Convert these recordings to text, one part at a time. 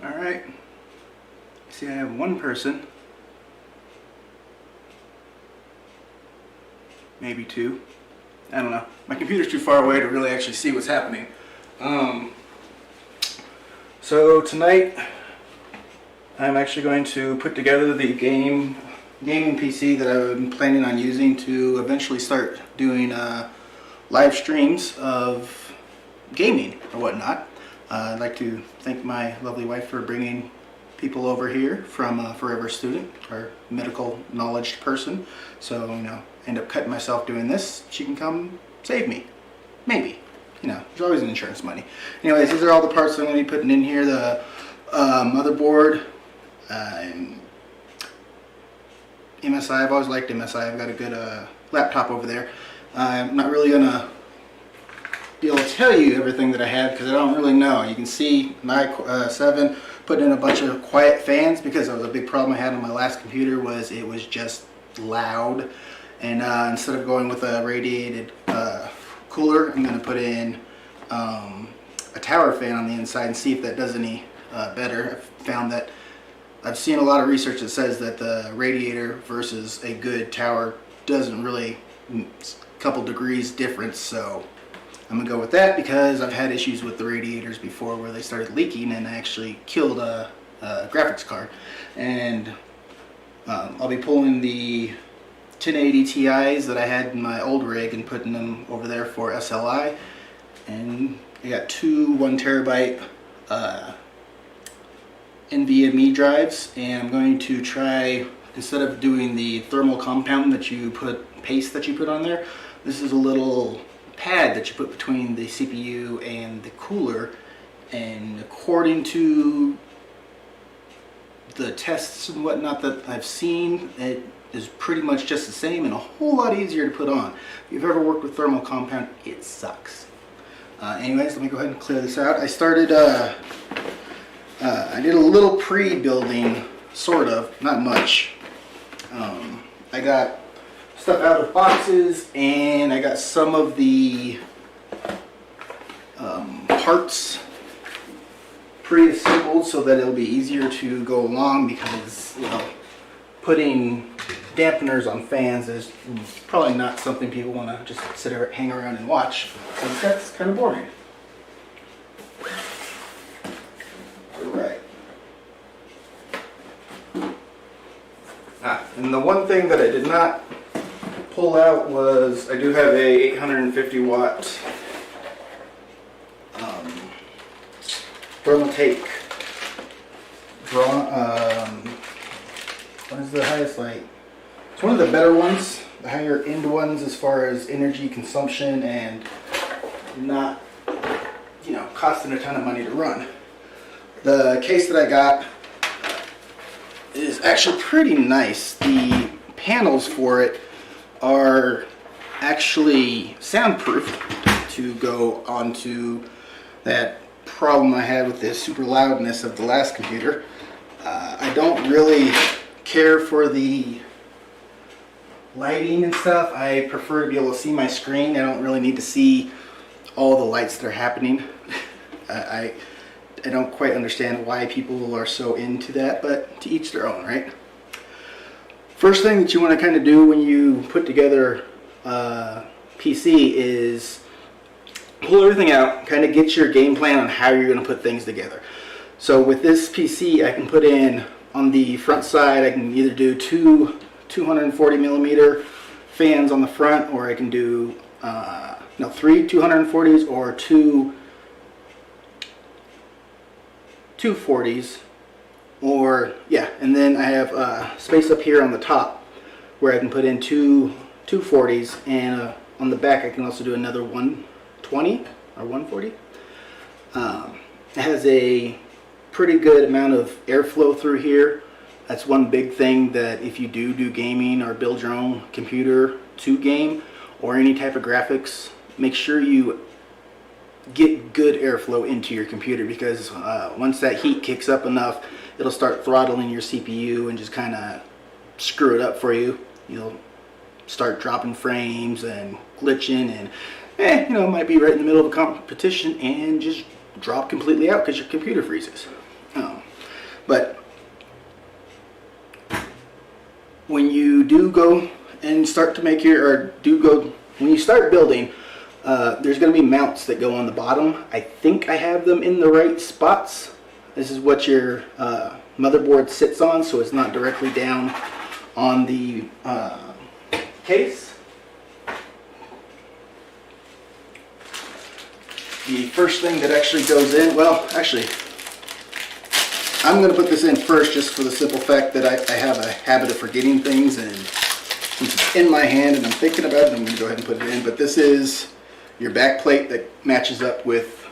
Alright. See, I have one person. Maybe two. I don't know. My computer's too far away to really actually see what's happening. So tonight, I'm actually going to put together the gaming PC that I'm planning on using to eventually start doing live streams of gaming or whatnot. I'd like to thank my lovely wife for bringing people over here from Forever Student, our medical knowledge person. So, you know, end up cutting myself doing this. She can come save me. Maybe. You know, there's always an insurance money. Anyways, these are all the parts that I'm going to be putting in here. The motherboard, MSI. I've always liked MSI. I've got a good laptop over there. I'm not really going to be able to tell you everything that I have because I don't really know. You can see my i7 putting in a bunch of quiet fans because that was a big problem I had on my last computer. Was it was just loud, and instead of going with a radiated cooler, I'm going to put in a tower fan on the inside and see if that does any better. I've found that I've seen a lot of research that says that the radiator versus a good tower doesn't really, a couple degrees difference, so I'm going to go with that because I've had issues with the radiators before where they started leaking and actually killed a graphics card. And I'll be pulling the 1080 Ti's that I had in my old rig and putting them over there for SLI. And I got two 1 terabyte NVMe drives, and I'm going to try, instead of doing the thermal compound that you put, paste that you put on there, this is a little pad that you put between the CPU and the cooler, and according to the tests and whatnot that I've seen, it is pretty much just the same and a whole lot easier to put on. If you've ever worked with thermal compound, it sucks. Anyways, let me go ahead and clear this out. I started, I did a little pre-building, sort of, not much. I got stuff out of boxes, and I got some of the parts pre-assembled so that it'll be easier to go along, because, you know, putting dampeners on fans is probably not something people want to just sit there, hang around and watch, because that's kind of boring. Alright. And the one thing that I did not pull out was I do have a 850 watt Thermaltake what is the highest light? It's one of the better ones, the higher end ones as far as energy consumption and not, you know, costing a ton of money to run. The case that I got is actually pretty nice. The panels for it are actually soundproof to go onto that problem I had with the super loudness of the last computer. I don't really care for the lighting and stuff. I prefer to be able to see my screen. I don't really need to see all the lights that are happening. I don't quite understand why people are so into that, but to each their own, right? First thing that you want to kind of do when you put together a PC is pull everything out, kind of get your game plan on how you're going to put things together. So with this PC, I can put in on the front side, I can either do two 240 millimeter fans on the front, or I can do three 240s or two 240s, or yeah, and then I have space up here on the top where I can put in two 240s, and on the back I can also do another 120 or 140. It has a pretty good amount of airflow through here. That's one big thing, that if you do gaming or build your own computer to game or any type of graphics, make sure you get good airflow into your computer, because once that heat kicks up enough, it'll start throttling your CPU and just kind of screw it up for you. You'll start dropping frames and glitching, and you know, it might be right in the middle of a competition and just drop completely out because your computer freezes. But when you do go and start to make when you start building, there's going to be mounts that go on the bottom. I think I have them in the right spots. This is what your motherboard sits on, so it's not directly down on the case. The first thing that actually goes in, well, actually, I'm going to put this in first just for the simple fact that I have a habit of forgetting things, and since it's in my hand and I'm thinking about it, I'm going to go ahead and put it in. But this is your back plate that matches up with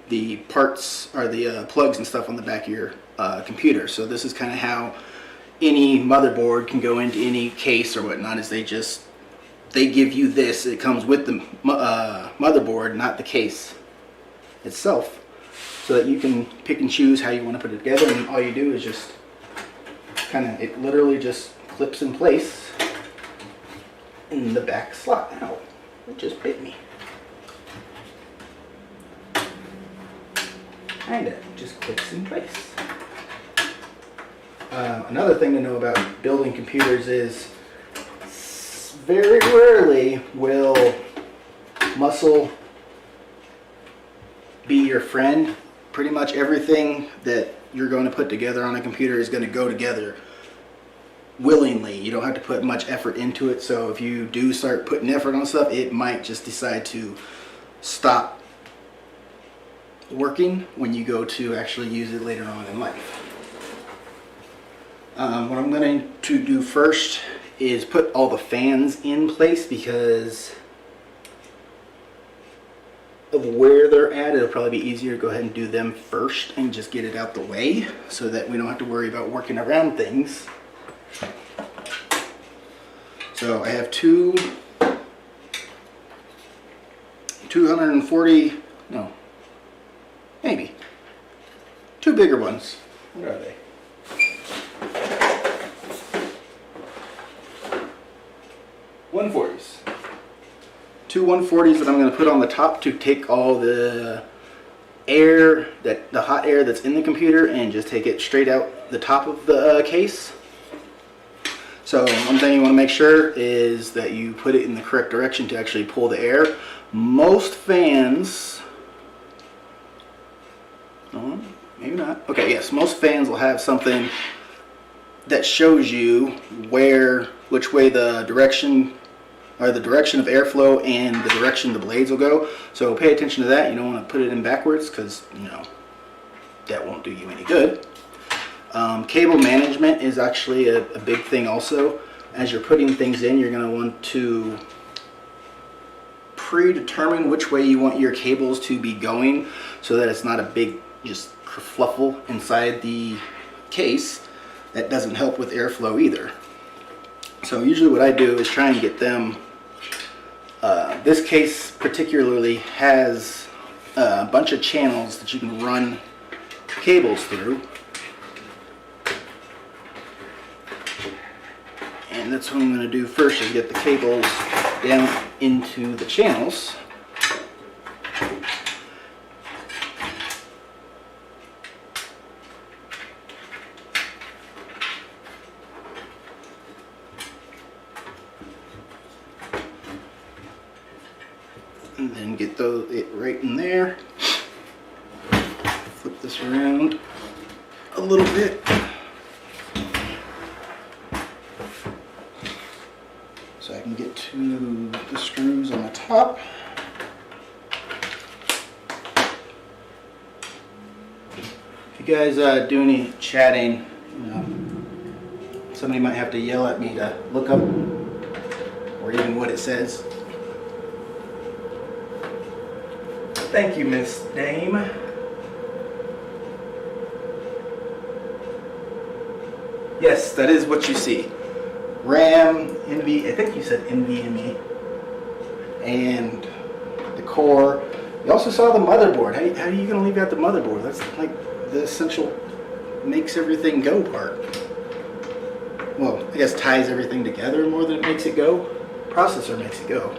the parts or the plugs and stuff on the back of your computer. So this is kind of how any motherboard can go into any case or whatnot, is they give you this. It comes with the motherboard, not the case itself, so that you can pick and choose how you want to put it together. And all you do is just it literally just clips in place in the back slot. Ow, it just bit me. And it just clips in place. Another thing to know about building computers is very rarely will muscle be your friend. Pretty much everything that you're going to put together on a computer is going to go together willingly. You don't have to put much effort into it. So if you do start putting effort on stuff, it might just decide to stop working when you go to actually use it later on in life. What I'm going to do first is put all the fans in place, because of where they're at. It'll probably be easier to go ahead and do them first and just get it out the way, so that we don't have to worry about working around things. So I have two 240, no, maybe two bigger ones. What are they? Two 140s that I'm going to put on the top to take all the air, the hot air that's in the computer, and just take it straight out the top of the case. So one thing you want to make sure is that you put it in the correct direction to actually pull the air. Most fans, maybe not. Okay, yes, most fans will have something that shows you which way the direction of airflow and the direction the blades will go. So pay attention to that. You don't want to put it in backwards, because that won't do you any good. Cable management is actually a big thing also. As you're putting things in, you're going to want to predetermine which way you want your cables to be going, so that it's not a big just kerfluffle inside the case. That doesn't help with airflow either. So usually what I do is try and get them, this case particularly has a bunch of channels that you can run cables through. And that's what I'm going to do first, is get the cables down into the channels. And then get it right in there. Flip this around a little bit. So I can get to the screws on the top. If you guys do any chatting, somebody might have to yell at me to look up or even what it says. Thank you, Miss Dame. Yes, that is what you see. RAM, NV, I think you said NVMe, and the core. You also saw the motherboard. How are you going to leave out the motherboard? That's like the essential, makes everything go part. Well, I guess ties everything together more than it makes it go. Processor makes it go.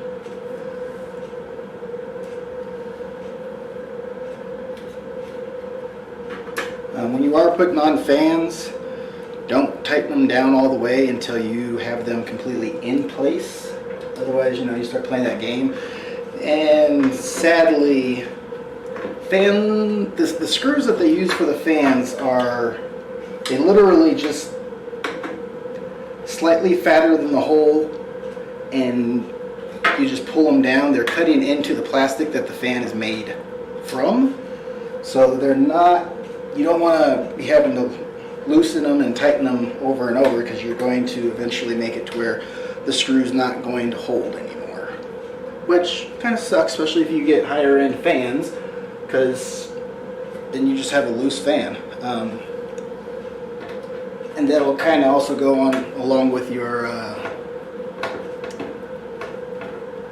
When you are putting on fans, don't tighten them down all the way until you have them completely in place. Otherwise, you start playing that game. And sadly, the screws that they use for the fans they literally just slightly fatter than the hole, and you just pull them down. They're cutting into the plastic that the fan is made from. So they're not, you don't want to be having to loosen them and tighten them over and over, because you're going to eventually make it to where the screw's not going to hold anymore. Which kind of sucks, especially if you get higher end fans, because then you just have a loose fan. And that'll kind of also go on along with your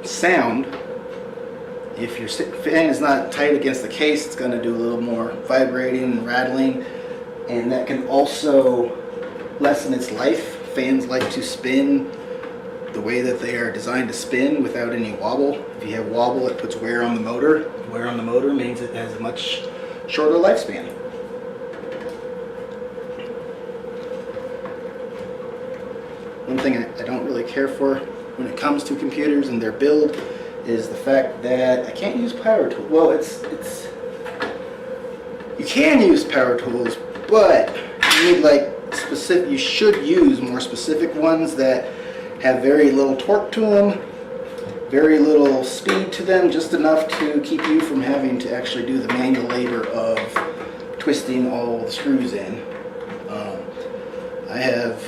sound. If your fan is not tight against the case, it's going to do a little more vibrating and rattling, and that can also lessen its life. Fans like to spin the way that they are designed to spin without any wobble. If you have wobble, it puts wear on the motor. Wear on the motor means it has a much shorter lifespan. One thing I don't really care for when it comes to computers and their build is the fact that I can't use power tools. Well, you can use power tools, but you need you should use more specific ones that have very little torque to them, very little speed to them, just enough to keep you from having to actually do the manual labor of twisting all the screws in. I have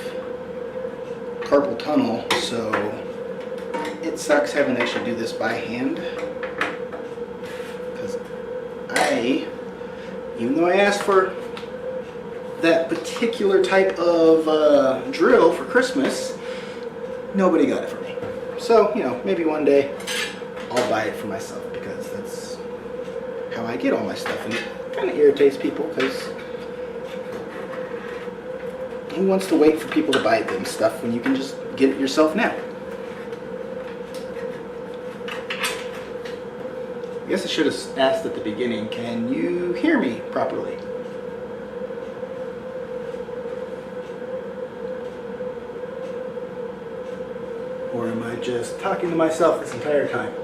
carpal tunnel, so it sucks having to actually do this by hand, because even though I asked for that particular type of drill for Christmas, nobody got it for me. So, maybe one day I'll buy it for myself, because that's how I get all my stuff, and it kind of irritates people, because who wants to wait for people to buy them stuff when you can just get it yourself now? I guess I should have asked at the beginning, can you hear me properly? Or am I just talking to myself this entire time?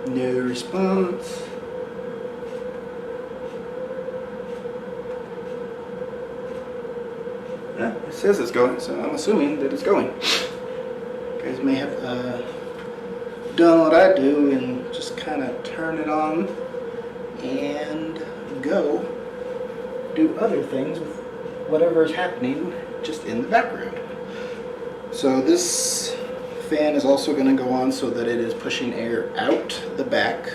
No response. Yeah, it says it's going, so I'm assuming that it's going. You guys may have done what I do and just kind of turn it on and go do other things with whatever is happening just in the background. So this fan is also going to go on so that it is pushing air out the back.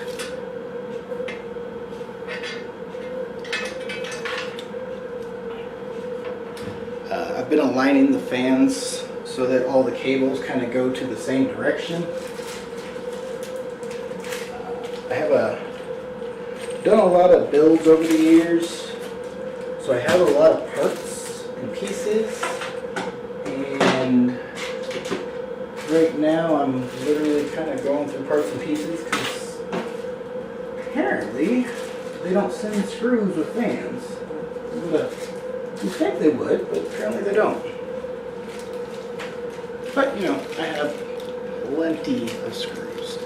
I've been aligning the fans so that all the cables kind of go to the same direction. I have done a lot of builds over the years, so I have a lot of parts and pieces, and right now I'm literally kind of going through parts and pieces, because apparently they don't send screws with fans. You think they would, but apparently they don't. But I have plenty of screws.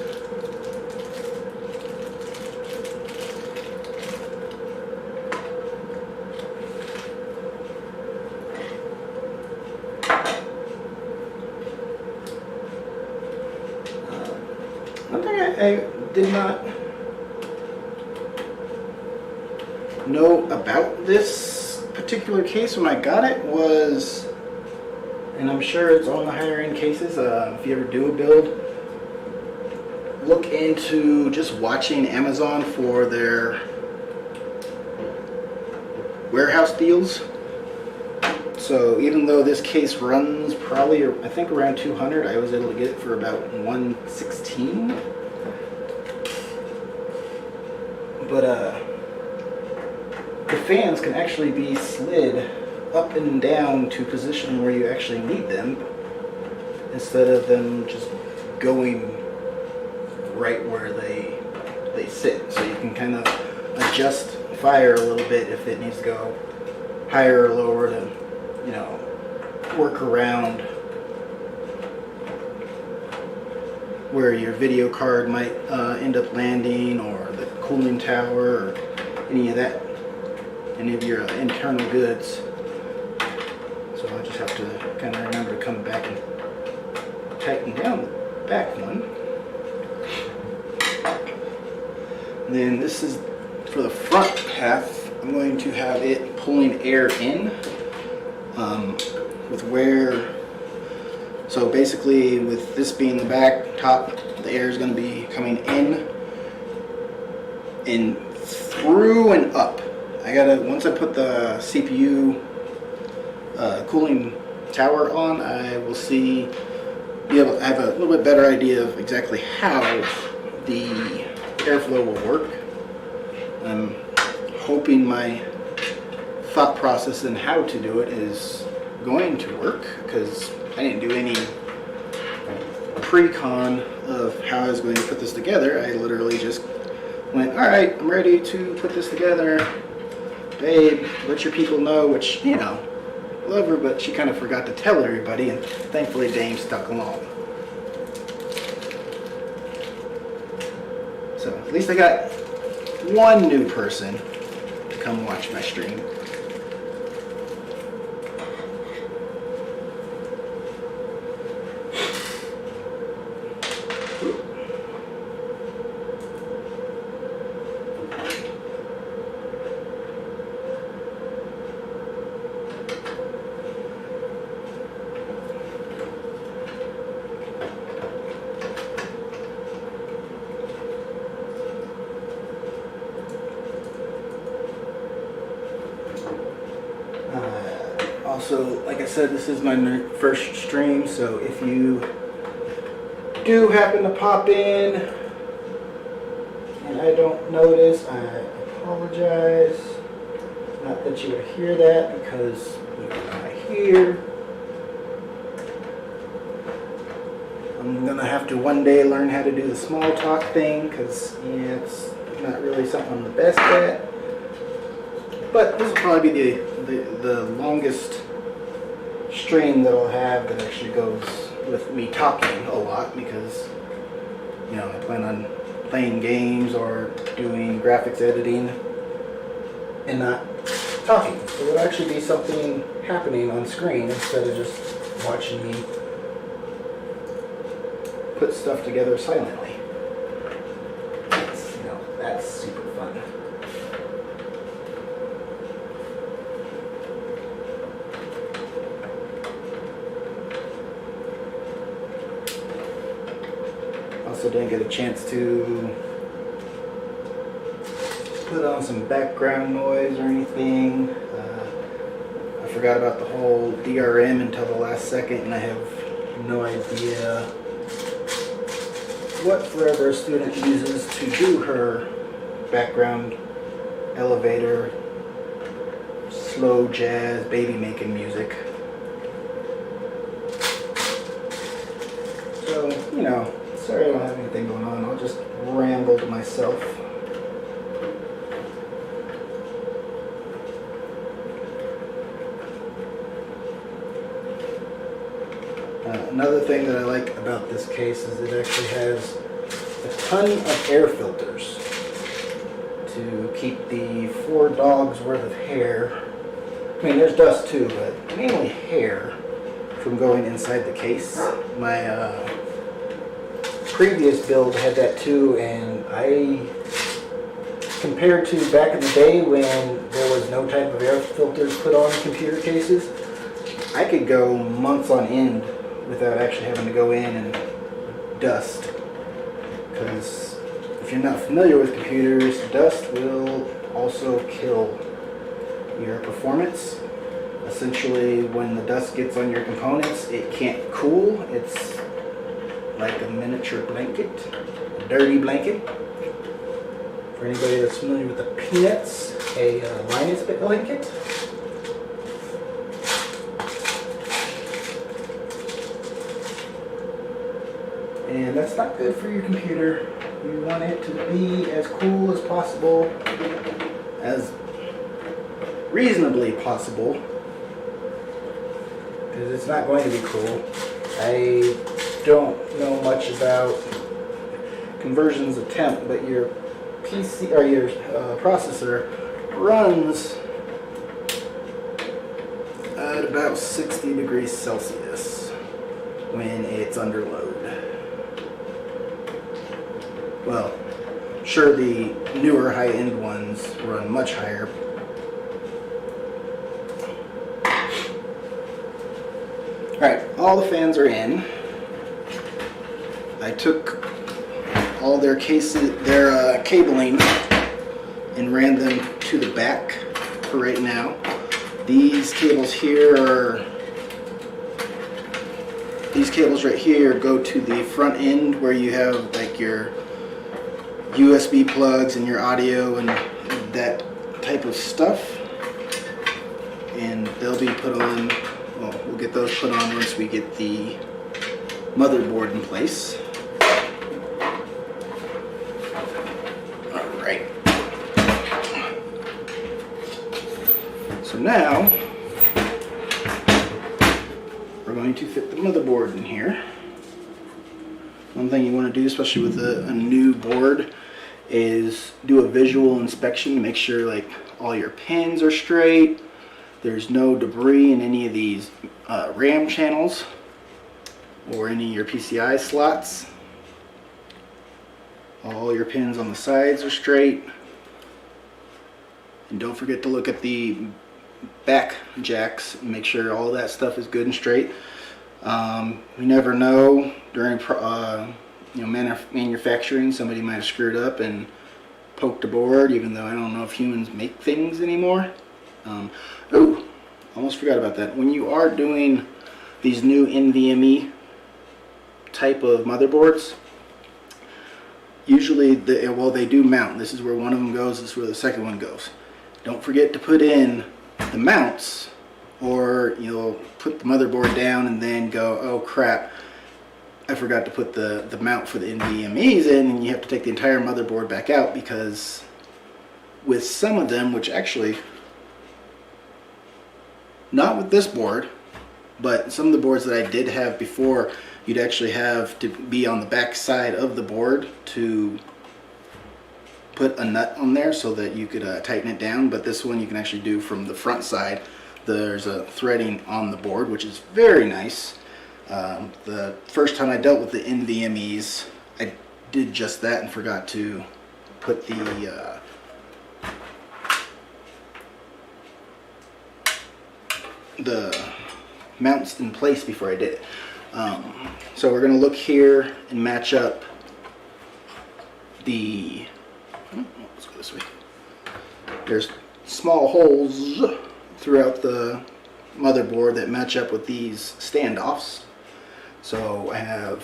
One thing I did not know about this particular case when I got it was, and I'm sure it's on the higher end cases, if you ever do a build, look into just watching Amazon for their warehouse deals. So even though this case runs probably, I think, around 200, I was able to get it for about 116. But the fans can actually be slid up and down to position where you actually need them, instead of them just going right where they sit. So you can kind of adjust fire a little bit if it needs to go higher or lower to, you know, work around where your video card might end up landing, or the cooling tower, or any of that, any of your internal goods. So I just have to kind of remember to come back and tighten down the back one. And then this is for the front half. I'm going to have it pulling air in with where, so basically with this being the back top, the air is going to be coming in and through and up. Once I put the CPU cooling tower on, I will be able to have a little bit better idea of exactly how the airflow will work. I'm hoping my thought process and how to do it is going to work, because I didn't do any pre-con of how I was going to put this together. I literally just went, alright, I'm ready to put this together. Babe, let your people know, which, you know, love her, but she kind of forgot to tell everybody, and thankfully Dame stuck along. So at least I got one new person to come watch my stream. Also, like I said, this is my first stream, so if you do happen to pop in and I don't notice, I apologize. Not that you would hear that, because you're not here. I'm gonna have to one day learn how to do the small talk thing, because yeah, it's not really something I'm the best at. But this will probably be the longest stream that I'll have that actually goes with me talking a lot, because, you know, I plan on playing games or doing graphics editing and not talking. So it'll actually be something happening on screen instead of just watching me put stuff together silently. You know, that's super fun. Also didn't get a chance to put on some background noise or anything. I forgot about the whole DRM until the last second, and I have no idea what Forever a Student uses to do her background elevator, slow jazz, baby making music. So, you know, sorry I don't have anything going on. I'll just ramble to myself. Another thing that I like about this case is it actually has a ton of air filters to keep the 4 dogs worth of hair, I mean there's dust too, but mainly hair, from going inside the case. My previous build had that too, and compared to back in the day when there was no type of air filters put on computer cases, I could go months on end without actually having to go in and dust. Because if you're not familiar with computers, dust will also kill your performance. Essentially, when the dust gets on your components, it can't cool. It's like a miniature blanket, a dirty blanket. For anybody that's familiar with the Peanuts, a Linus blanket. and that's not good for your computer. You want it to be as cool as possible, as reasonably possible, because it's not going to be cool. I don't know much about conversions of temp, but your PC or your processor runs at about 60 degrees Celsius when it's under load. Well, sure, the newer high-end ones run much higher. Alright, all the fans are in. I took all their cabling and ran them to the back for right now. These cables right here go to the front end where you have like your USB plugs and your audio and that type of stuff, and they'll be put on, well, we'll get those put on once we get the motherboard in place. Alright, so now we're going to fit the motherboard in here. One thing you want to do, especially with a new board, is do a visual inspection to make sure like all your pins are straight, there's no debris in any of these RAM channels or any of your PCI slots. All your pins on the sides are straight, and don't forget to look at the back jacks and make sure all that stuff is good and straight. We never know during manufacturing, somebody might have screwed up and poked a board, even though I don't know if humans make things anymore. Oh, almost forgot about that. When you are doing these new NVMe type of motherboards, usually they do mount. This is where one of them goes, this is where the second one goes. Don't forget to put in the mounts, or you'll put the motherboard down and then go, oh crap, I forgot to put the mount for the NVMEs in, and you have to take the entire motherboard back out, because with some of them, which actually, not with this board, but some of the boards that I did have before, you'd actually have to be on the back side of the board to put a nut on there so that you could tighten it down. But this one you can actually do from the front side. There's a threading on the board, which is very nice. The first time I dealt with the NVMEs, I did just that and forgot to put the mounts in place before I did it. So we're going to look here and match up the, let's go this way. There's small holes throughout the motherboard that match up with these standoffs. So I have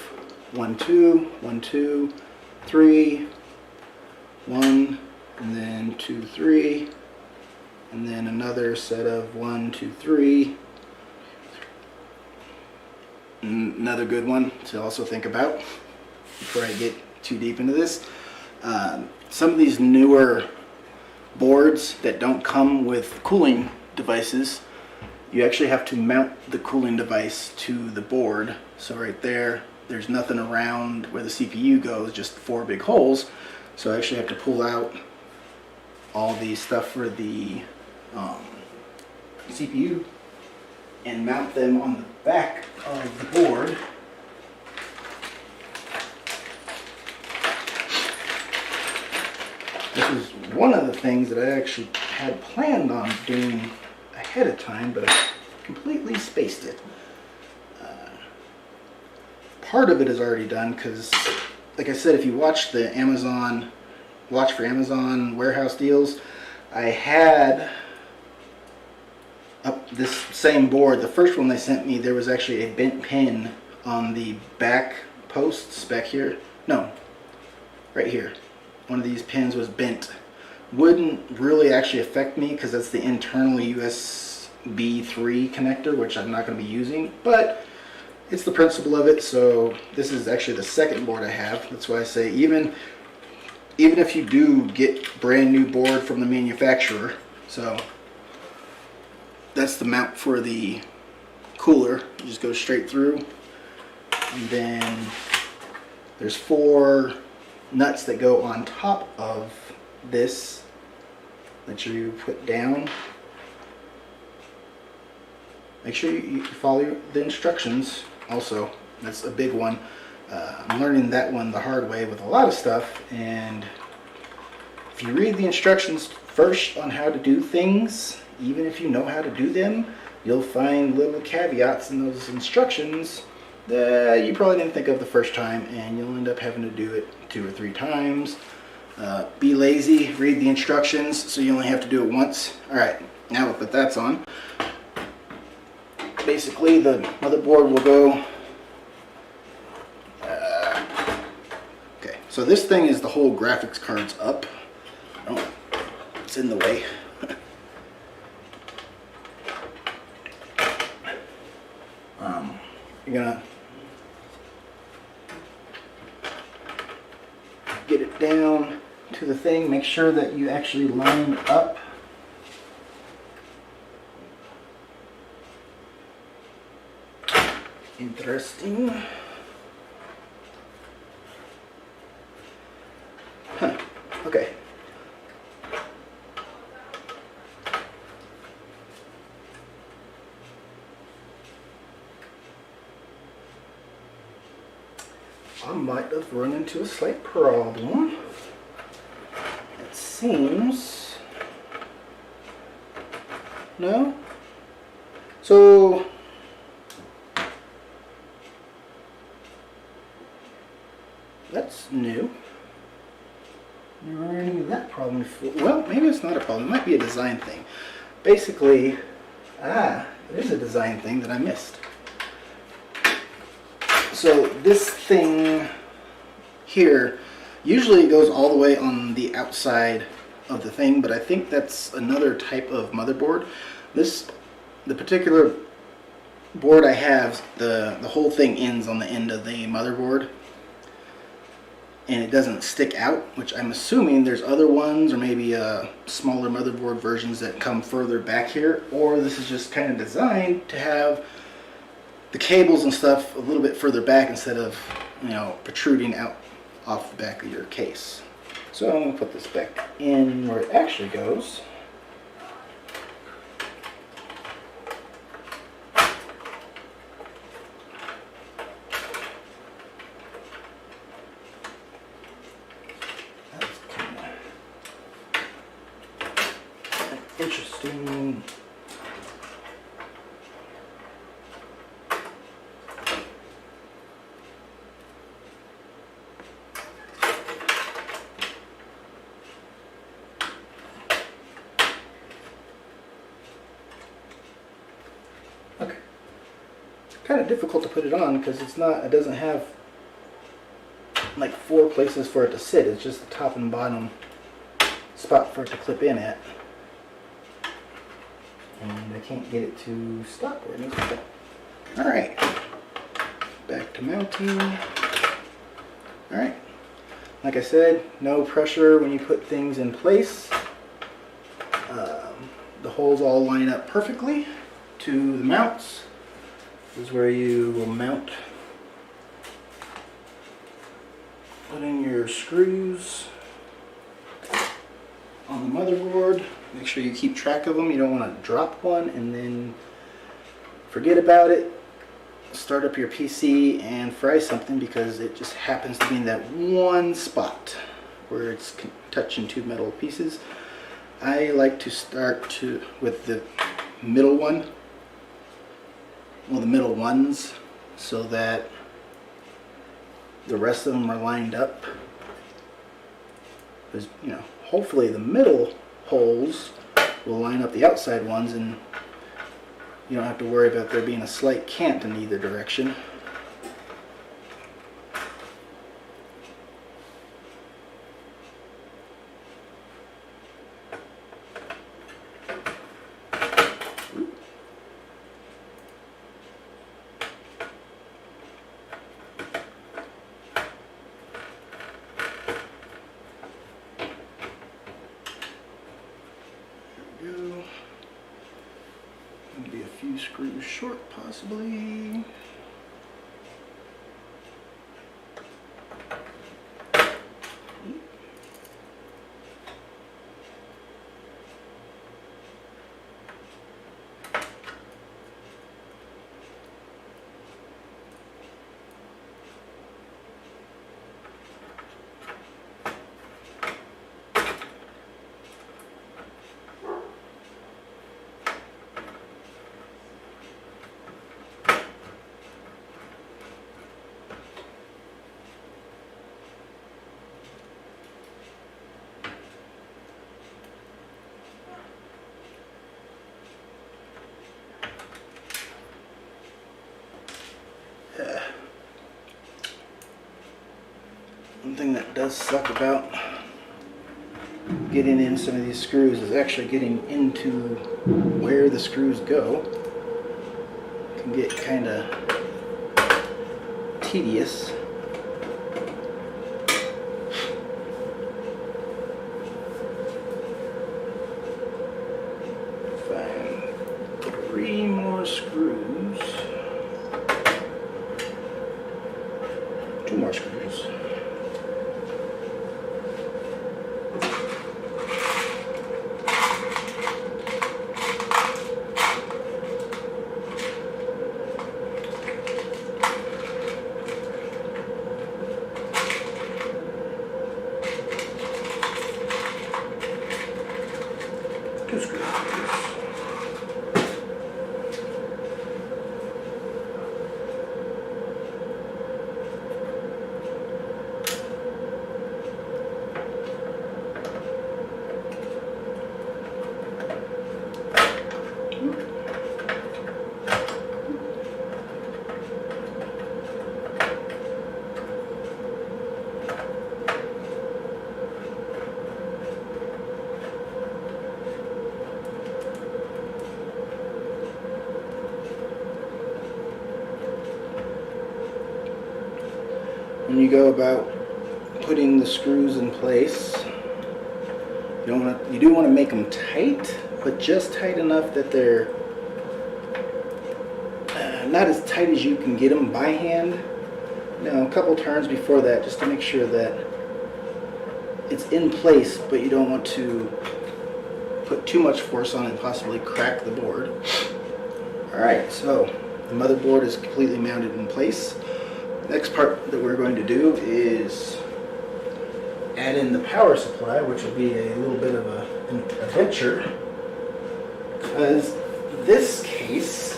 1, 2, 1, 2, 3, 1, and then 2, 3, and then another set of 1, 2, 3. Another good one to also think about before I get too deep into this. Some of these newer boards that don't come with cooling devices, you actually have to mount the cooling device to the board. So right there, there's nothing around where the CPU goes, just 4 big holes. So I actually have to pull out all the stuff for the CPU and mount them on the back of the board. This is one of the things that I actually had planned on doing ahead of time, but I completely spaced it. Part of it is already done because, like I said, if you watch the Watch for Amazon warehouse deals, I had up this same board. The first one they sent me, there was actually a bent pin on the back posts back here. No, right here. One of these pins was bent. Wouldn't really actually affect me because that's the internal USB 3 connector, which I'm not going to be using, but it's the principle of it. So this is actually the second board I have. That's why I say even if you do get brand new board from the manufacturer, so that's the mount for the cooler. You just go straight through, and then there's 4 nuts that go on top of this that you put down. Make sure you follow the instructions also. That's a big one. I'm learning that one the hard way with a lot of stuff, and if you read the instructions first on how to do things, even if you know how to do them, you'll find little caveats in those instructions that you probably didn't think of the first time, and you'll end up having to do it 2 or 3 times. Be lazy, read the instructions so you only have to do it once. Alright, now that that's on, basically the motherboard will go. Okay, so this thing is the whole graphics card's up. Oh, it's in the way. You're gonna get it down to the thing. Make sure that you actually line up. Interesting. Huh. Okay. I might have run into a slight problem. It seems. No? So that's new. Never ran into that problem before. Well, maybe it's not a problem. It might be a design thing. Basically, there's a design thing that I missed. So this thing here, usually it goes all the way on the outside of the thing, but I think that's another type of motherboard. The particular board I have, the whole thing ends on the end of the motherboard, and it doesn't stick out, which I'm assuming there's other ones, or maybe smaller motherboard versions that come further back here, or this is just kind of designed to have the cables and stuff a little bit further back instead of, protruding out off the back of your case. So I'm going to put this back in where it actually goes. That's kind of interesting. Okay. Kind of difficult to put it on because it doesn't have like 4 places for it to sit. It's just the top and bottom spot for it to clip in at. And I can't get it to stop where it needs to go. Alright. Back to mounting. Alright. Like I said, no pressure when you put things in place. The holes all line up perfectly to the mounts. This is where you will mount. Put in your screws on the motherboard. Make sure you keep track of them. You don't want to drop one and then forget about it. Start up your PC and fry something because it just happens to be in that one spot where it's touching 2 metal pieces. I like to start with the middle one. Well, the middle ones, so that the rest of them are lined up. Because, hopefully the middle holes will line up the outside ones, and you don't have to worry about there being a slight cant in either direction. screws short, possibly. One thing that does suck about getting in some of these screws is actually getting into where the screws go. It can get kind of tedious. Find 3 more screws. 2 more screws. When you go about putting the screws in place, you do want to make them tight, but just tight enough that they're not as tight as you can get them by hand. A couple turns before that, just to make sure that it's in place, but you don't want to put too much force on it and possibly crack the board. Alright, so the motherboard is completely mounted in place. Next part that we're going to do is add in the power supply, which will be a little bit of an adventure, because this case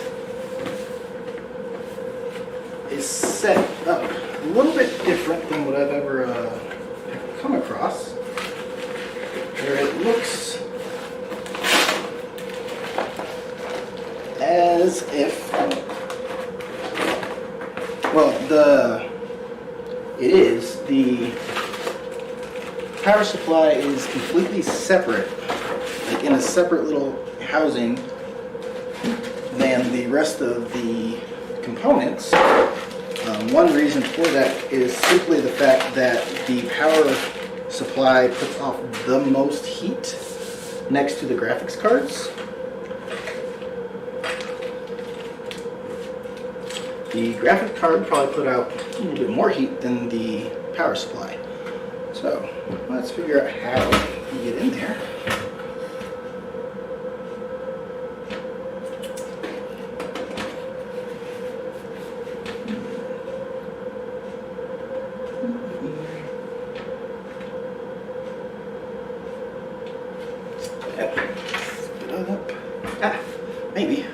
is set up a little bit different than what I've ever come across, where it looks as if, well, the power supply is completely separate, like in a separate little housing than the rest of the components. One reason for that is simply the fact that the power supply puts off the most heat next to the graphics cards. The graphic card probably put out a little bit more heat than the power supply. So let's figure out how you get in there. Maybe.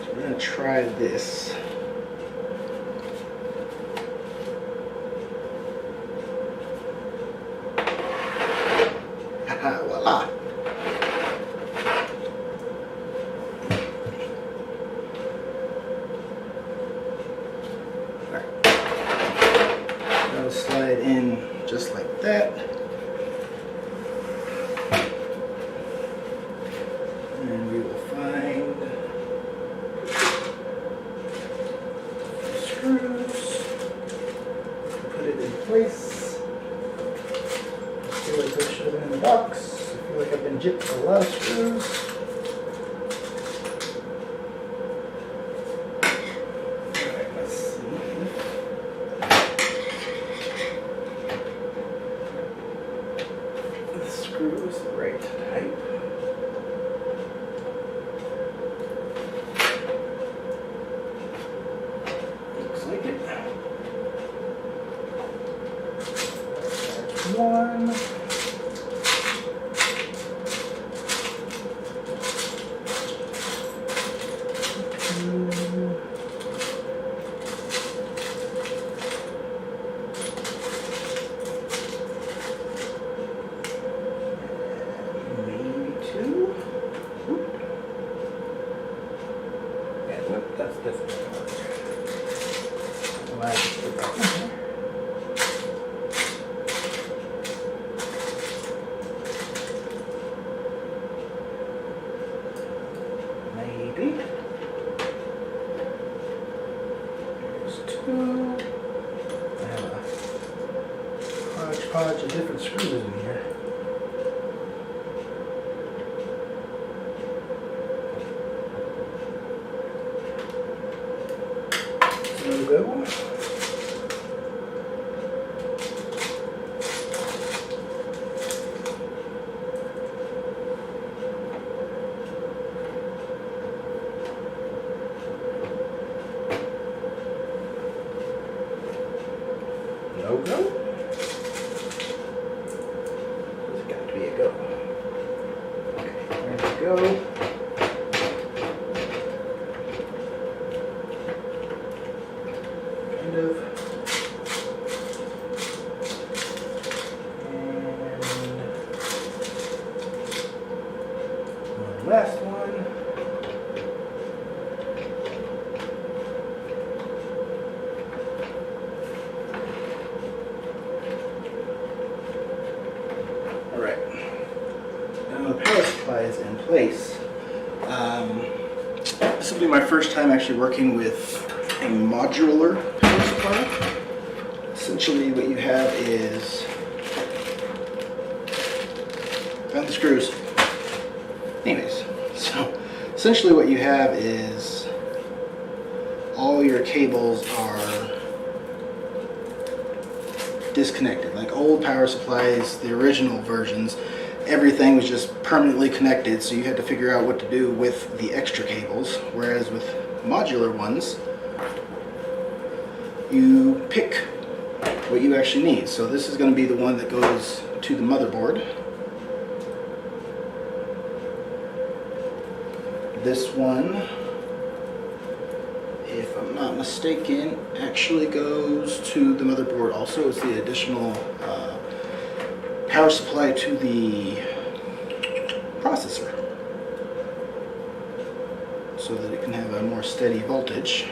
So we're going to try this. Haha, voila. Alright. That'll slide in just like that. And we will find the screws, put it in place. I feel like I should have the box. I feel like I've been gypped a lot of screws. Alright, let's see. The screw is the right type. Looks like it. There's one. That's different. Well, I just put that in here. Maybe. There's two. I have a hodgepodge of different screws in here. Go. No go? There's got to be a go. Okay, there we go. Last one. All right. Now the power supply is in place. This will be my first time actually working with a modular power supply. Essentially what you have is, found the screws. Anyways, so essentially what you have is all your cables are disconnected. Like old power supplies, the original versions, everything was just permanently connected, so you had to figure out what to do with the extra cables. Whereas with modular ones, you pick what you actually need. So this is going to be the one that goes to the motherboard. This one, if I'm not mistaken, actually goes to the motherboard also. It's the additional power supply to the processor so that it can have a more steady voltage.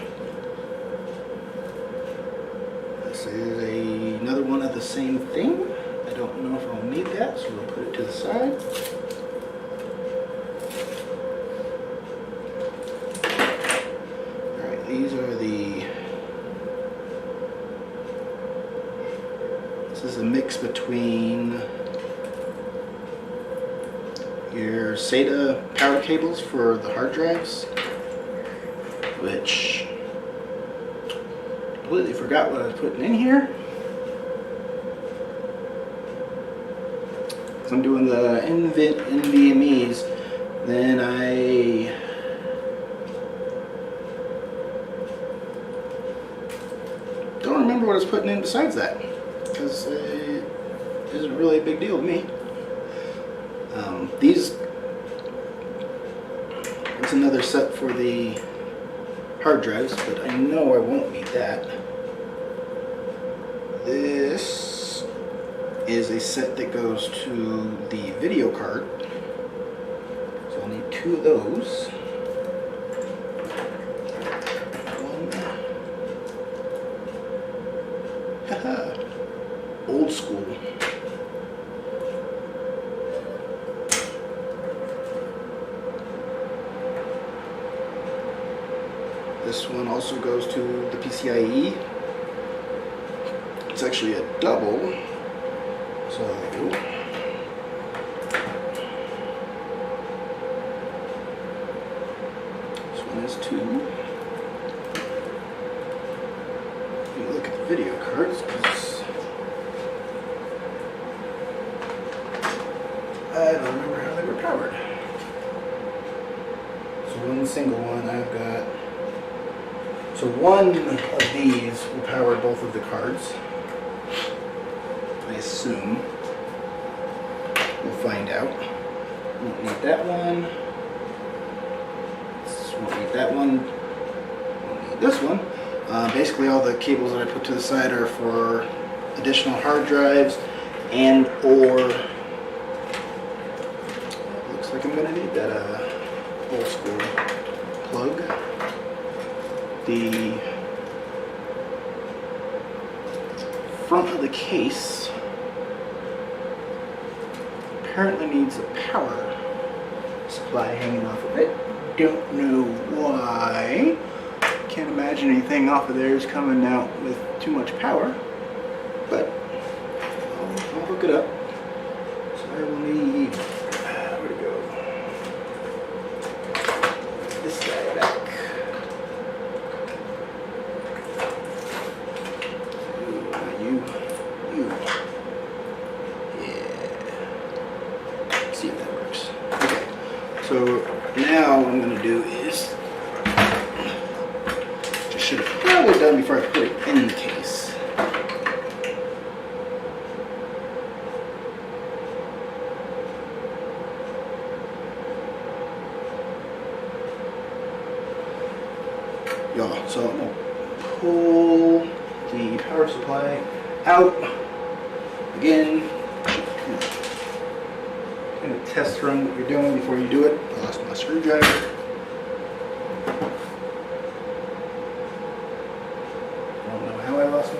This is another one of the same thing. I don't know if I'll need that, so we'll put it to the side. These are this is a mix between your SATA power cables for the hard drives, which completely forgot what I was putting in here. So I'm doing the NVMEs, then I don't remember what I was putting in besides that, because it isn't really a big deal to me. It's another set for the hard drives, but I know I won't need that. This is a set that goes to the video card, so I'll need two of those. Haha, old school. This one also goes to the PCIe. It's actually a double, so I don't remember how they were powered. So one single one I've got. So one of these will power both of the cards. I assume. We'll find out. Won't need that one. Won't need that one. Won't need this one. Basically all the cables that I put to the side are for additional hard drives and or looks like I'm gonna need that old school plug. The front of the case apparently needs a power supply hanging off of it. Don't know why. Can't imagine anything off of there is coming out with too much power, but I'll hook it up. So I will need, where to go? This guy back. Ooh, you. Yeah. See if that works. Okay. So now what I'm going to do is, should have probably done before I put it in the case. Y'all, so I'm gonna pull the power supply out again. I'm gonna test run what you're doing before you do it. I lost my screwdriver.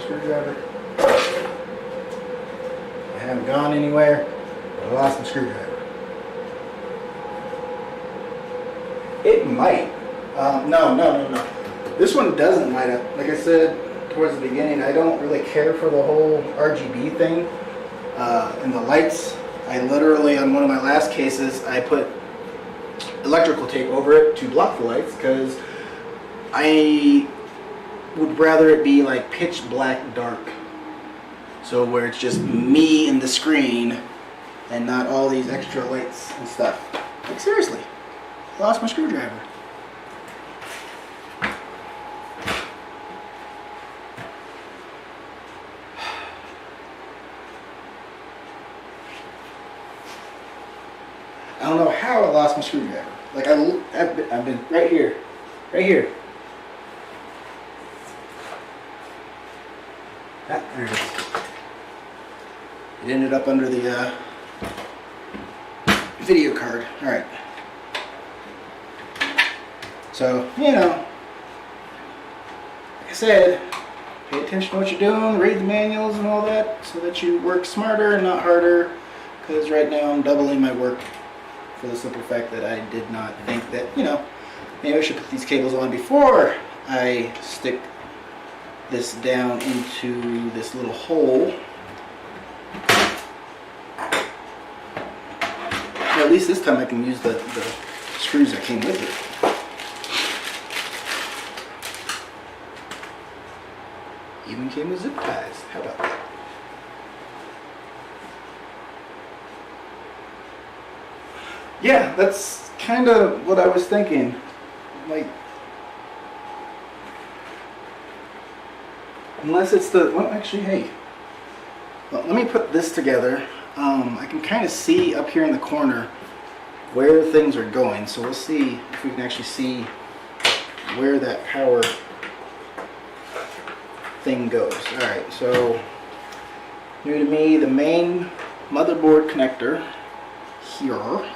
Screwdriver. I haven't gone anywhere, but I lost my screwdriver. It might. No. This one doesn't light up. Like I said towards the beginning, I don't really care for the whole RGB thing. And the lights, I literally, on one of my last cases, I put electrical tape over it to block the lights because I would rather it be like pitch black dark, so where it's just me and the screen and not all these extra lights and stuff. Like seriously, I lost my screwdriver. I don't know how I lost my screwdriver. Like I've been right here. Ah, there it is. It ended up under the video card. Alright. So, you know, like I said, pay attention to what you're doing, read the manuals and all that so that you work smarter and not harder, because right now I'm doubling my work for the simple fact that I did not think that, you know, maybe I should put these cables on before I stick this down into this little hole. Well, at least this time I can use the screws that came with it. Even came with zip ties. How about that? Yeah, that's kind of what I was thinking. Like, unless it's the, well, actually, hey, well, let me put this together. I can kind of see up here in the corner where things are going, so we'll see if we can actually see where that power thing goes. Alright, so new to me, the main motherboard connector here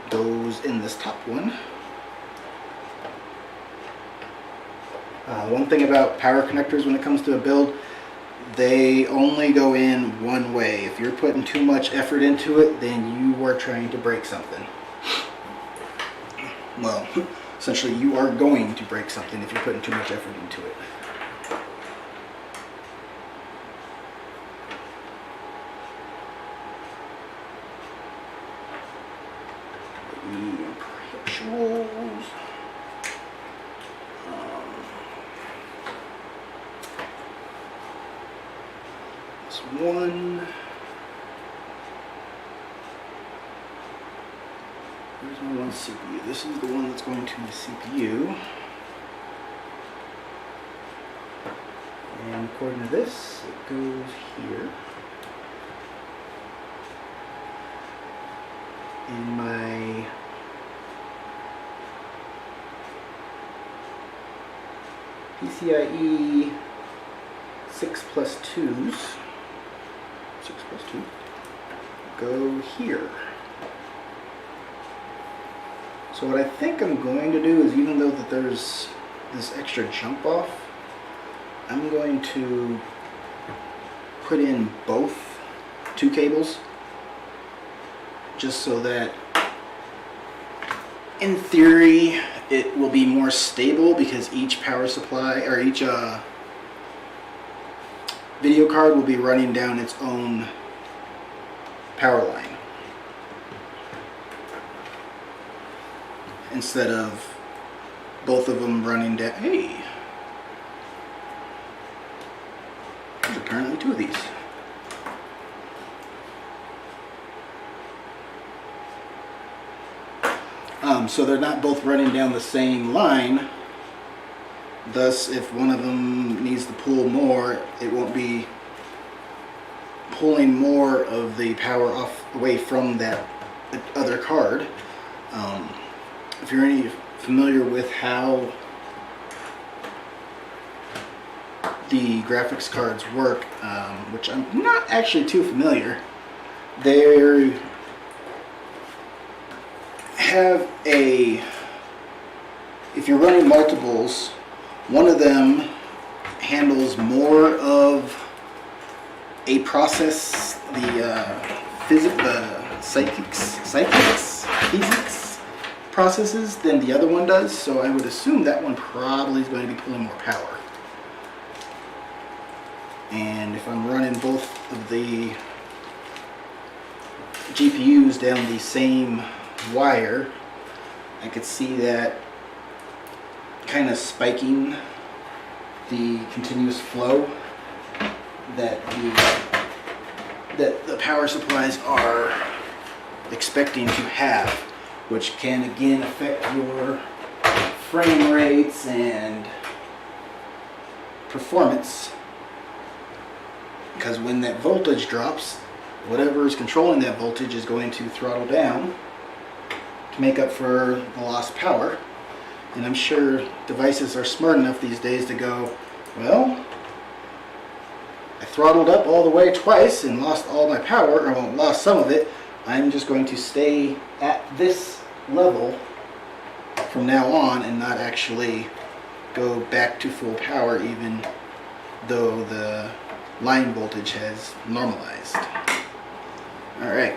goes in this top one. One thing about power connectors when it comes to a build, they only go in one way. If you're putting too much effort into it, then you are trying to break something. Well, essentially you are going to break something if you're putting too much effort into it. Perpetuals. one. Where's my one CPU? This is the one that's going to the CPU. And according to this, it goes here. And my PCIe 6+2s, 6+2, go here. So what I think I'm going to do is, even though that there's this extra jump off, I'm going to put in both 2 cables, just so that in theory it will be more stable, because each power supply, or each video card will be running down its own power line, instead of both of them running down. Hey, there's apparently 2 of these. So they're not both running down the same line. Thus, if one of them needs to pull more, it won't be pulling more of the power off away from that other card. If you're any familiar with how the graphics cards work, which I'm not actually too familiar, they have if you're running multiples, one of them handles more of a process, the physics processes than the other one does. So I would assume that one probably is going to be pulling more power. And if I'm running both of the GPUs down the same wire, I could see that kind of spiking the continuous flow that the power supplies are expecting to have, which can again affect your frame rates and performance, because when that voltage drops, whatever is controlling that voltage is going to throttle down to make up for the lost power. And I'm sure devices are smart enough these days to go, well, I throttled up all the way twice and lost all my power, or well, lost some of it. I'm just going to stay at this level from now on and not actually go back to full power, even though the line voltage has normalized. Alright.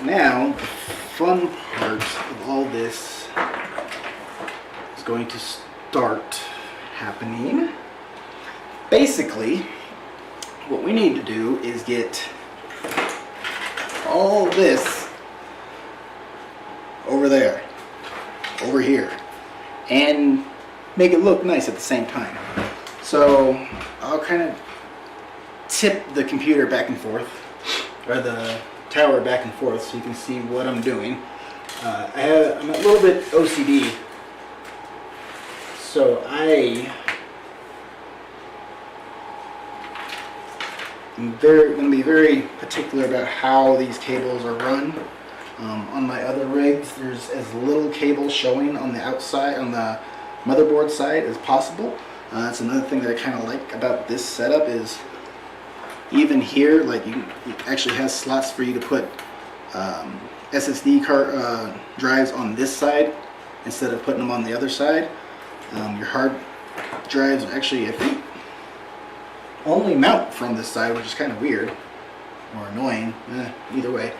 Now, the fun part of all this is going to start happening. Basically, what we need to do is get all this over there, over here, and make it look nice at the same time. So I'll kind of tip the computer back and forth, or the tower back and forth, so you can see what I'm doing. I'm a little bit OCD, so I'm going to be very particular about how these cables are run. On my other rigs, there's as little cable showing on the outside, on the motherboard side, as possible. That's another thing that I kind of like about this setup is, even here, like it actually has slots for you to put SSD card drives on this side instead of putting them on the other side. Your hard drives actually, I think, only mount from this side, which is kind of weird or annoying. Either way,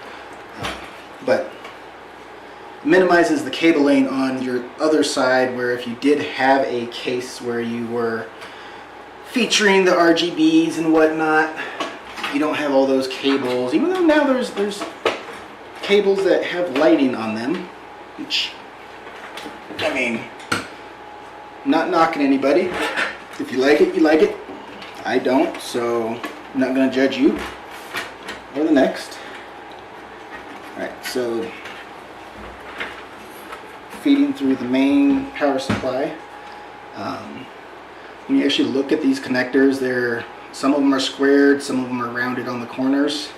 but minimizes the cabling on your other side, where if you did have a case where you were featuring the RGBs and whatnot, you don't have all those cables, even though now there's cables that have lighting on them, which, I mean, not knocking anybody. If you like it, you like it. I don't, so I'm not going to judge you or the next. Alright, so feeding through the main power supply. When you actually look at these connectors, some of them are squared, some of them are rounded on the corners.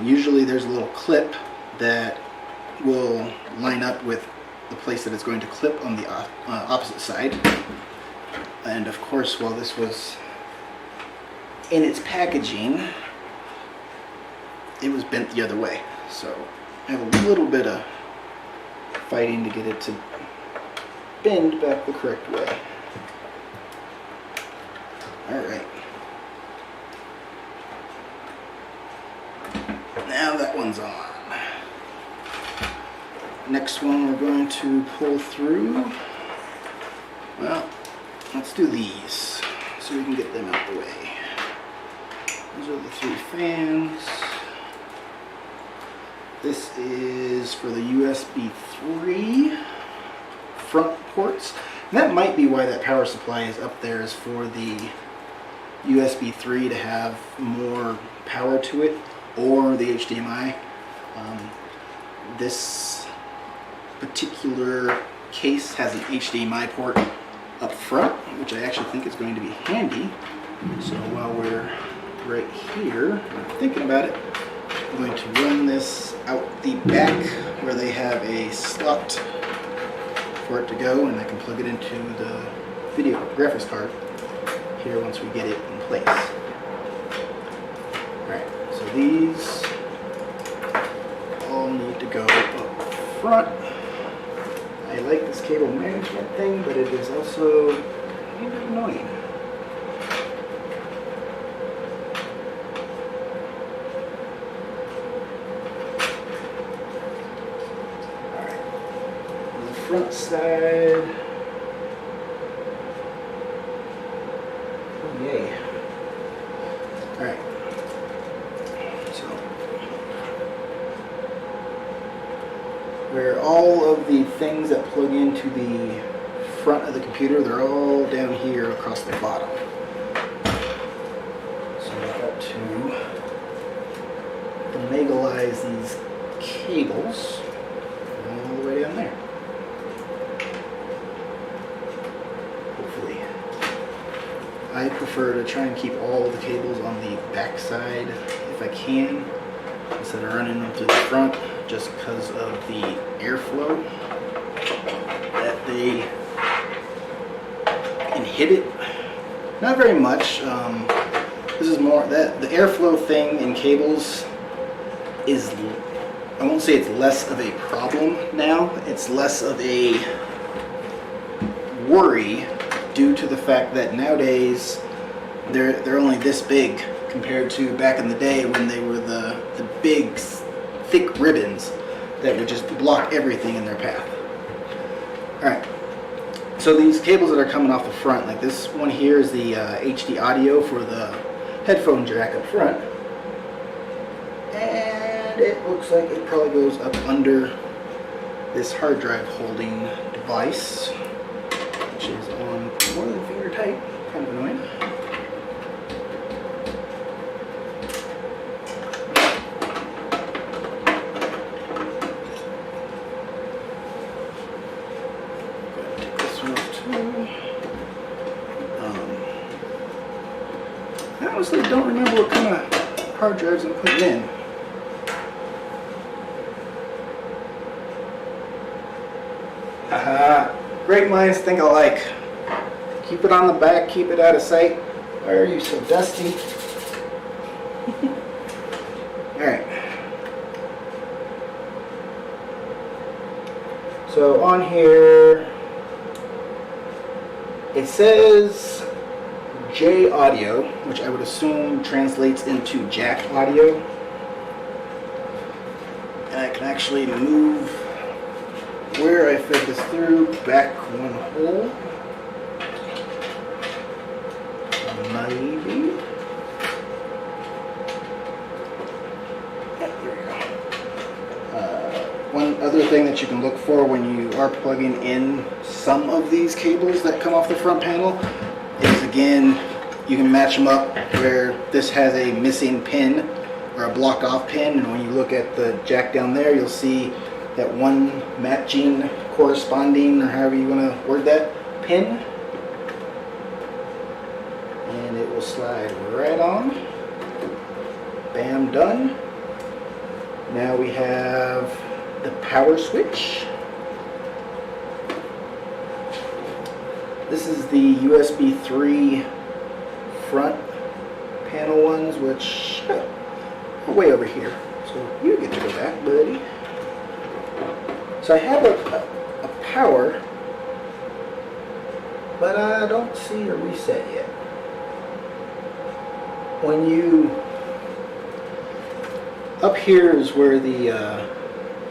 Usually there's a little clip that will line up with the place that it's going to clip on the opposite side. And of course, while this was in its packaging, it was bent the other way. So I have a little bit of fighting to get it to bend back the correct way. Alright. Now that one's on. Next one we're going to pull through. Well, let's do these so we can get them out the way. Those are the 3 fans. This is for the USB 3 front ports. And that might be why that power supply is up there, is for the USB 3 to have more power to it, or the HDMI. This particular case has an HDMI port up front, which I actually think is going to be handy. So while we're right here thinking about it, I'm going to run this out the back where they have a slot for it to go, and I can plug it into the video graphics card here once we get it in place. Alright, so these all need to go up front. I like this cable management thing, but it is also kind of annoying. Front side. Oh, yay. Alright. So, where all of the things that plug into the front of the computer, they're all down here across the bottom. So I've got to finagleize these cables all the way down there. I prefer to try and keep all the cables on the back side if I can, instead of running them through the front, just because of the airflow that they inhibit. Not very much. This is more that the airflow thing in cables is, I won't say it's less of a problem now, it's less of a worry, due to the fact that nowadays they're only this big compared to back in the day when they were the big thick ribbons that would just block everything in their path. Alright, so these cables that are coming off the front, like this one here is the HD audio for the headphone jack up front, and it looks like it probably goes up under this hard drive holding device, which is on more than finger tight, kind of annoying. Take this one off too. I honestly don't remember what kind of hard drives I'm putting in. Haha. Great minds think alike. Keep it on the back, keep it out of sight. Why are you so dusty? Alright. So on here, it says J audio, which I would assume translates into jack audio. And I can actually move where I fed this through back one hole. Maybe. Yeah, there we go. One other thing that you can look for when you are plugging in some of these cables that come off the front panel is, again, you can match them up where this has a missing pin or a blocked off pin, and when you look at the jack down there, you'll see that one matching, corresponding, or however you want to word that, pin. And it will slide right on. Bam, done. Now we have the power switch. This is the USB 3 front panel ones, which are way over here. So you get to go back, buddy. So I have a power, but I don't see a reset yet. When you, up here is where the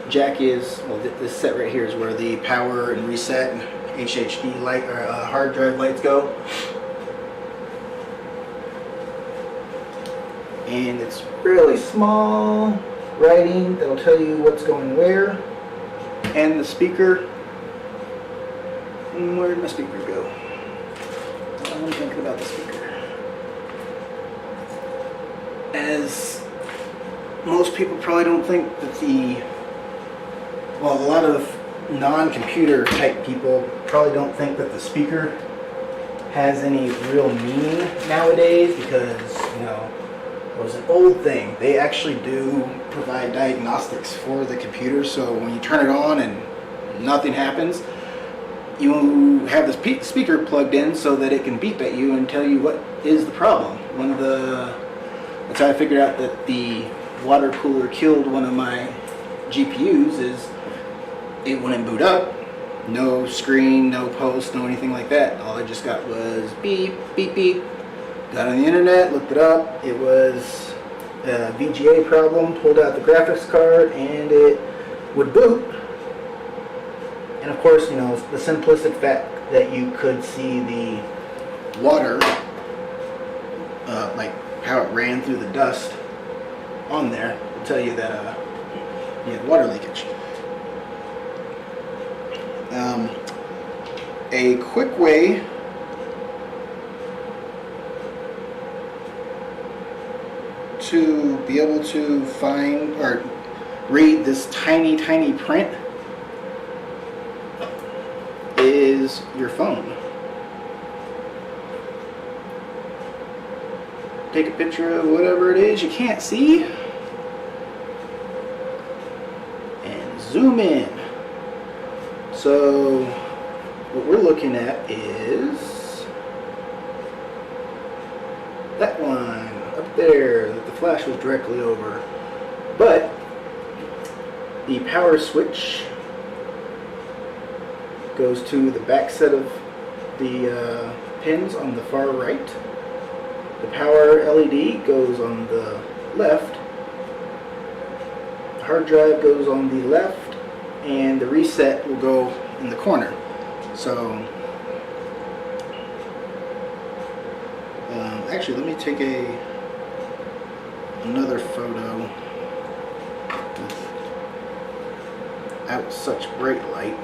jack is. Well, this set right here is where the power and reset and HHD light or hard drive lights go. And it's really small writing that'll tell you what's going where. And the speaker, where did my speaker go? I'm thinking about the speaker. As most people probably don't think that a lot of non-computer type people probably don't think that the speaker has any real meaning nowadays, because, you know, it was an old thing. They actually do provide diagnostics for the computer, so when you turn it on and nothing happens, you have the speaker plugged in so that it can beep at you and tell you what is the problem. That's how I figured out that the water cooler killed one of my GPUs, is it wouldn't boot up. No screen, no post, no anything like that. All I just got was beep, beep, beep. Got on the internet, looked it up. It was a VGA problem. Pulled out the graphics card and it would boot. And of course, you know, the simplistic fact that you could see the water, like how it ran through the dust on there, will tell you that you had water leakage. A quick way to be able to find or read this tiny, tiny print is your phone. Take a picture of whatever it is you can't see and zoom in. So what we're looking at is that one up there that the flash was directly over. But the power switch goes to the back set of the pins on the far right. The power LED goes on the left. The hard drive goes on the left, and the reset will go in the corner. So actually, let me take another photo without such bright light.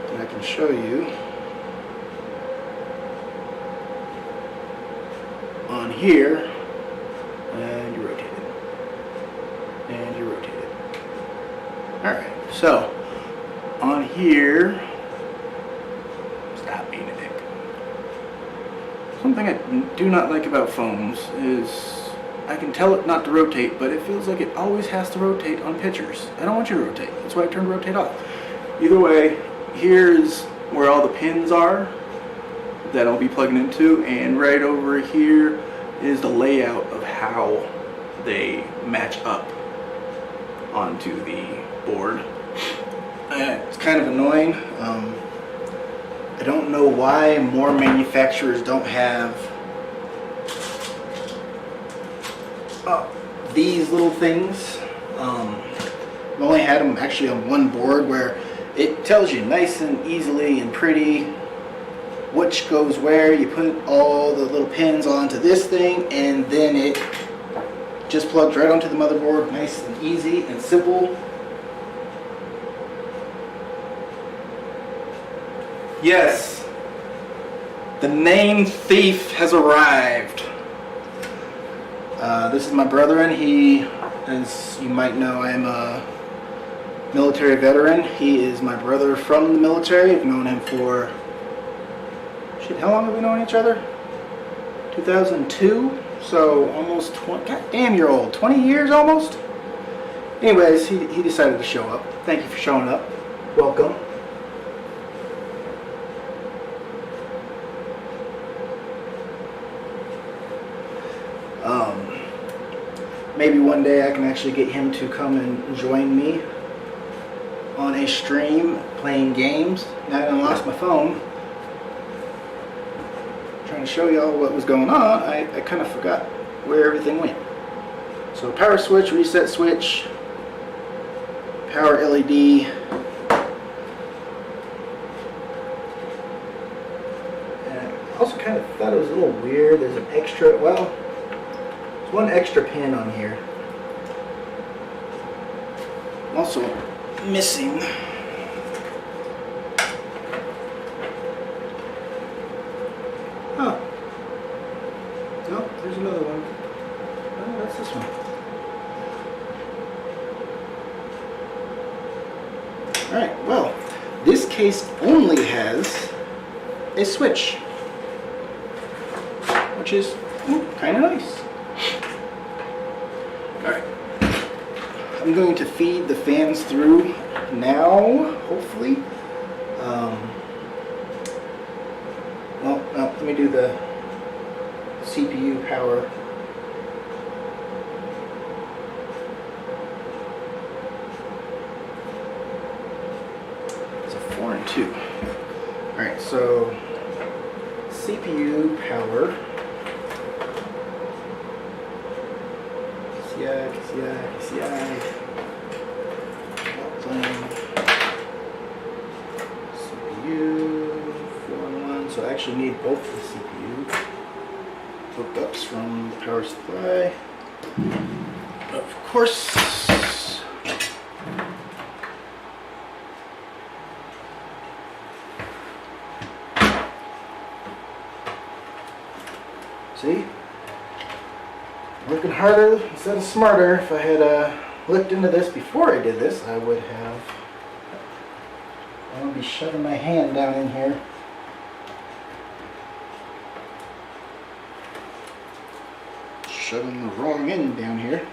And I can show you on here, and you rotate it, and you rotate it. Alright, so on here, stop being a dick. Something I do not like about phones is I can tell it not to rotate, but it feels like it always has to rotate on pictures. I don't want you to rotate. That's why I turned rotate off. Either way, here's where all the pins are that I'll be plugging into, and right over here is the layout of how they match up onto the board. It's kind of annoying. I don't know why more manufacturers don't have these little things. I've only had them actually on one board where it tells you nice and easily and pretty which goes where. You put all the little pins onto this thing, and then it just plugs right onto the motherboard, nice and easy and simple. Yes, the name thief has arrived. This is my brother, and he, as you might know, I am a military veteran. He is my brother from the military. I've known him for, shit, how long have we known each other? 2002, so almost 20, god damn, you're old, 20 years almost? Anyways, he decided to show up. Thank you for showing up. Welcome. Maybe one day I can actually get him to come and join me on a stream playing games. Now that I lost my phone, trying to show y'all what was going on, I kind of forgot where everything went. So power switch, reset switch, power LED, and I also kind of thought it was a little weird. There's an extra, well, one extra pin on here. I'm also missing oh no, there's another one. Oh, that's this one. Alright, well, this case only has a switch, which is kind of nice. Alright, I'm going to feed the fans through now, hopefully. Well, let me do the CPU power. It's a 4 and 2. Alright, so CPU power. PCI. CPU 4 and 1. So I actually need both the CPU hookups from the power supply. Of course. See? Working harder instead of smarter. If I had looked into this before I did this, I would have. I would be shoving my hand down in here. Shoving the wrong end down here.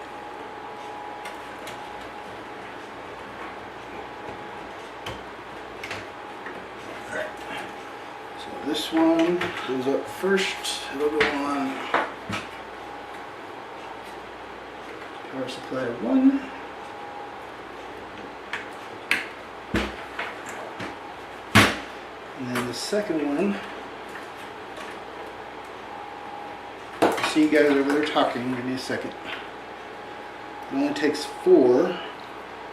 Alright. So this one goes up first. It'll go on power supply 1. And then the second one, I see you guys over there talking, give me a second. It only takes 4,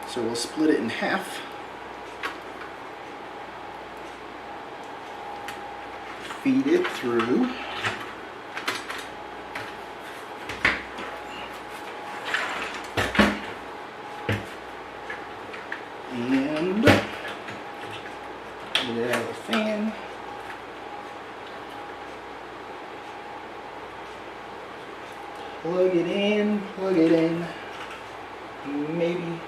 so we'll split it in half. Feed it through. And get it out of the fan. Plug it in, maybe.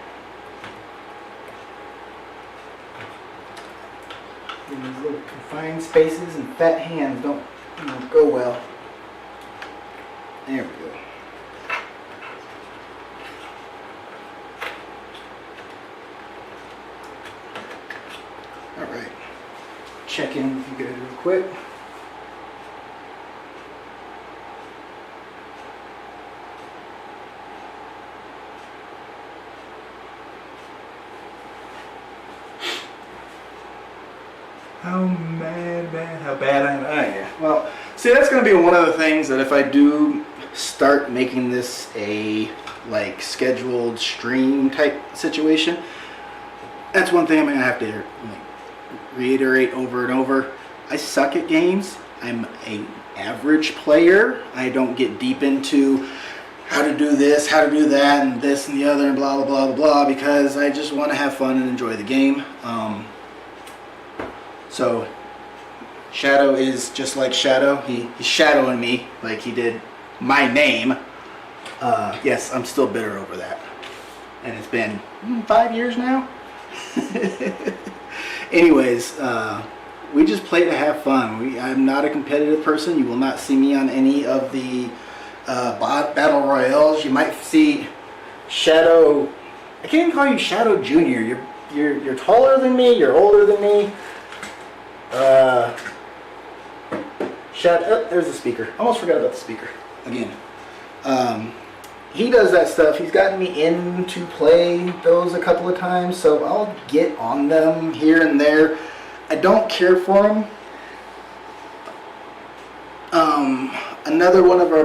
These little confined spaces and fat hands don't go well. There we go. Alright, check in with you guys real quick. How bad I am. Oh yeah. Well, see, that's going to be one of the things that if I do start making this a scheduled stream type situation, that's one thing I'm going to have to reiterate over and over. I suck at games. I'm an average player. I don't get deep into how to do this, how to do that, and this and the other, and blah, blah, blah, blah, blah, because I just want to have fun and enjoy the game. So, Shadow is just like Shadow. He's shadowing me like he did my name. Yes, I'm still bitter over that. And it's been 5 years now. Anyways, we just play to have fun. I'm not a competitive person. You will not see me on any of the battle royales. You might see Shadow. I can't even call you Shadow Junior. You're taller than me. You're older than me. Shadow. Oh, there's the speaker. Almost forgot about the speaker again. He does that stuff. He's gotten me into play those a couple of times, so I'll get on them here and there. I don't care for them. Another one of our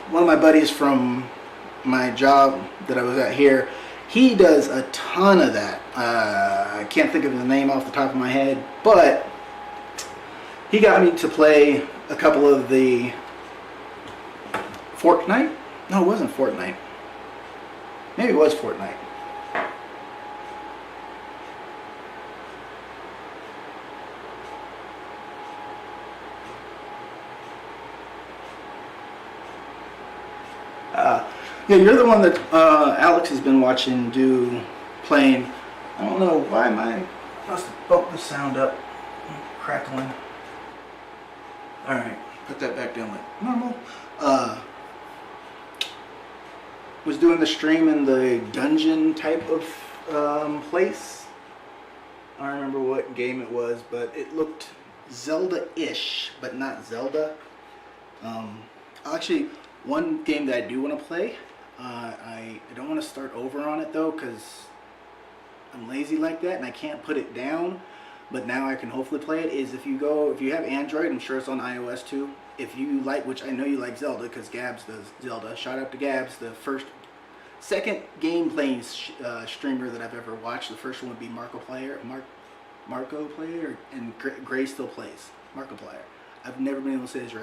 one of my buddies from my job that I was at here, he does a ton of that. I can't think of his name off the top of my head, but he got me to play a couple of the Fortnite. No, it wasn't Fortnite. Maybe it was Fortnite. Yeah, you're the one that Alex has been watching playing. I don't know why I must have bumped the sound up. Crackling. Alright, put that back down like normal. Was doing the stream in the dungeon type of place. I don't remember what game it was, but it looked Zelda-ish, but not Zelda. Actually, one game that I do want to play, I don't want to start over on it though, because I'm lazy like that and I can't put it down. But now I can hopefully play it. Is if you have Android, I'm sure it's on iOS too. If you like, which I know you like Zelda, because Gabs does Zelda. Shout out to Gabs, second game playing streamer that I've ever watched. The first one would be Marco Player, and Gray still plays Markiplier. I've never been able to say his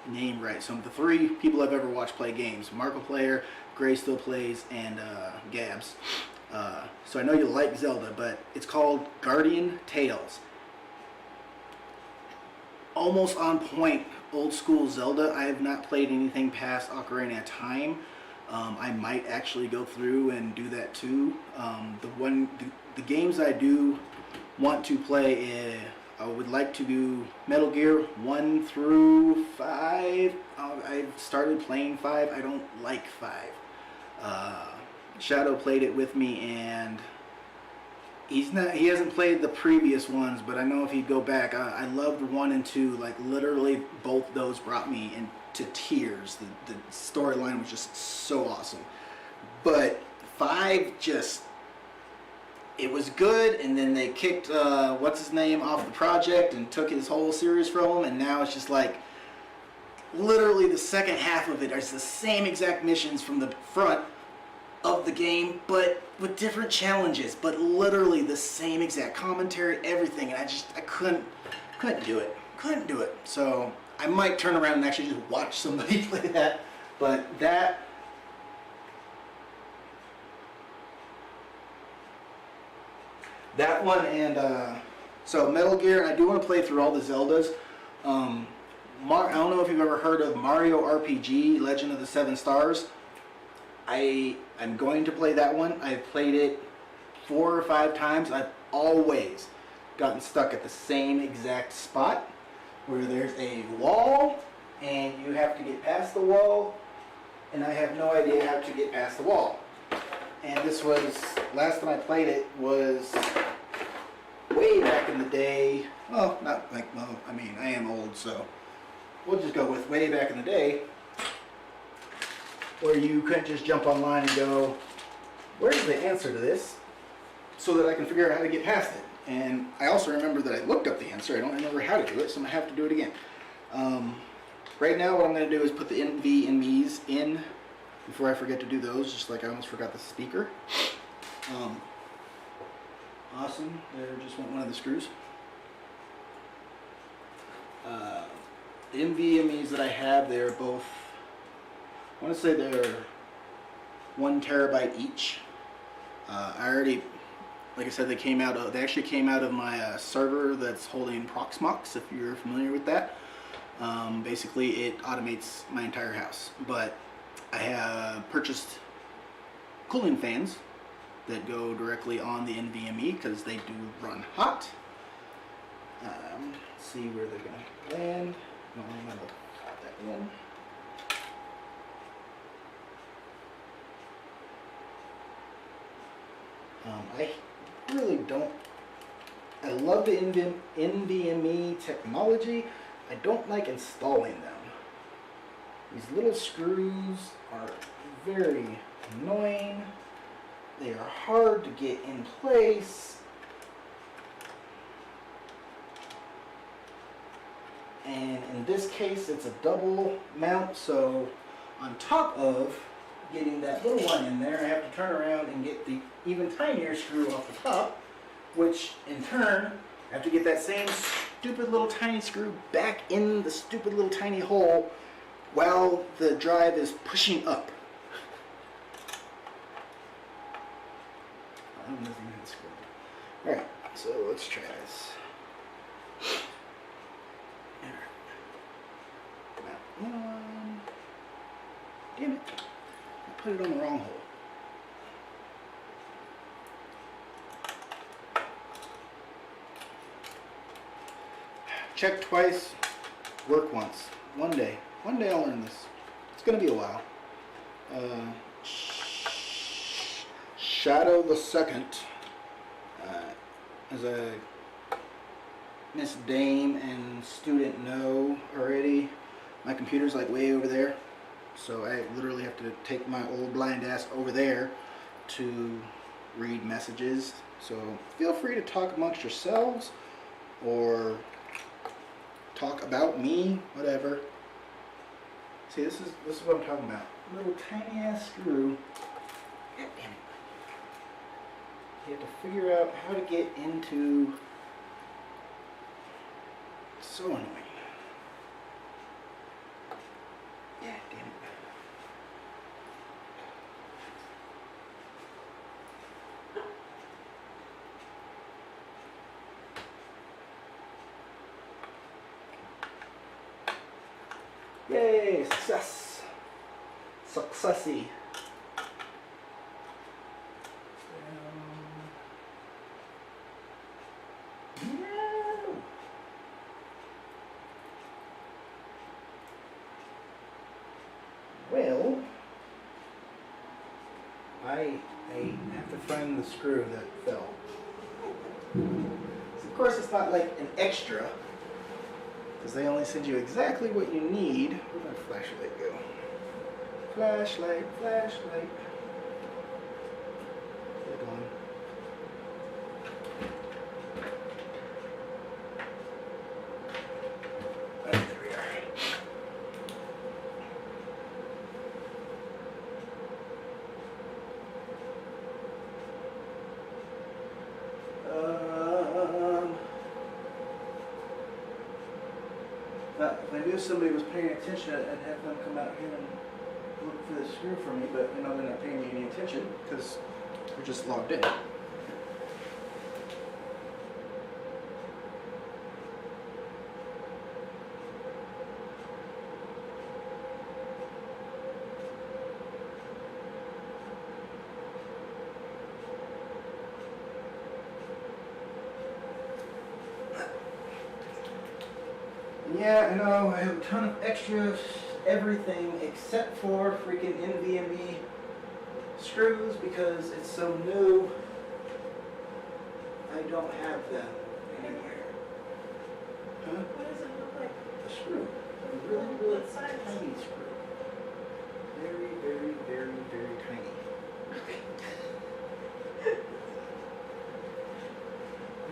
name right. So the three people I've ever watched play games: Markiplier, Gray still plays, and Gabs. So I know you like Zelda, but it's called Guardian Tales. Almost on point, old school Zelda. I have not played anything past Ocarina of Time. I might actually go through and do that too. The games I do want to play, I would like to do Metal Gear 1 through 5. I've started playing 5. I don't like 5. Shadow played it with me, and he hasn't played the previous ones, but I know if he'd go back, I loved 1 and 2. Like literally both those brought me into tears. The storyline was just so awesome. But 5 it was good, and then they kicked what's his name off the project and took his whole series from him, and now it's just like literally the second half of it is the same exact missions from the front of the game, but with different challenges, but literally the same exact commentary, everything, and I couldn't do it. So I might turn around and actually just watch somebody play that, but that one, and so Metal Gear, and I do want to play through all the Zeldas. I don't know if you've ever heard of Mario RPG, Legend of the Seven Stars. I'm going to play that one. I've played it 4 or 5 times. I've always gotten stuck at the same exact spot where there's a wall and you have to get past the wall, and I have no idea how to get past the wall. And this was, last time I played it was way back in the day. Well, I am old, so we'll just go with way back in the day, where you couldn't just jump online and go, where's the answer to this, so that I can figure out how to get past it. And I also remember that I looked up the answer. I don't remember how to do it, so I'm going to have to do it again. Right now what I'm going to do is put the NVMEs in before I forget to do those, just like I almost forgot the speaker. Awesome, there just went one of the screws. The NVMEs that I have, they're both I want to say they're 1 terabyte each. I already, like I said, they actually came out of my server that's holding Proxmox, if you're familiar with that. Basically, it automates my entire house. But I have purchased cooling fans that go directly on the NVMe because they do run hot. Let's see where they're going to land. No, I'm going to put that in. I really don't. I love the NVMe technology. I don't like installing them. These little screws are very annoying. They are hard to get in place. And in this case, it's a double mount, so on top of getting that little one in there, I have to turn around and get the even tinier screw off the top, which in turn, I have to get that same stupid little tiny screw back in the stupid little tiny hole while the drive is pushing up. Alright, so let's try this. One. Damn it. I put it on the wrong hole. Check twice, work once. One day I'll learn this. It's gonna be a while. Shadow the Second, as a Miss Dame and student know already, my computer's like way over there, so I literally have to take my old blind ass over there to read messages. So feel free to talk amongst yourselves or talk about me, whatever. See, this is what I'm talking about. Little tiny ass screw. God damn it. You have to figure out how to get into. It's so annoying. Yeah, damn it. Yay, success. Successy. No. Well, I have to find the screw that fell. So of course it's not like an extra, because they only send you exactly what you need. Where'd my flashlight go? Flashlight, flashlight. Get it on. There we are. If I knew somebody was paying attention, I'd have them come out here and look for the screw for me, but they're not paying me any attention because we're just logged in. Yeah, I know, I have a ton of extra everything except for freaking NVMe screws because it's so new. I don't have them anywhere. Huh? What does it look like? A screw. A really, really tiny screw. Very, very, very, very tiny.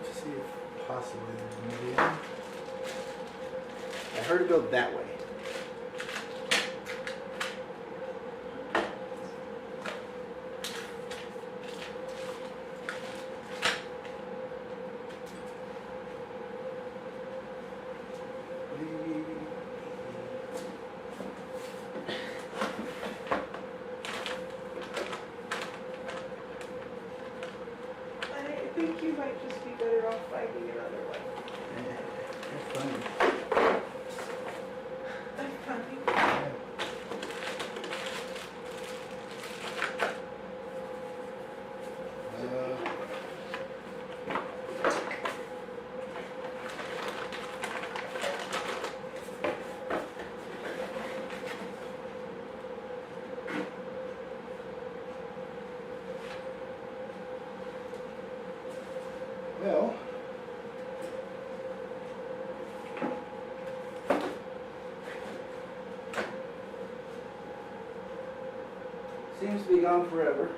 Let's see if possibly there's another one. I heard it go that way. think you might just be better off finding another one. That's funny. That's funny. Well, seems to be gone forever.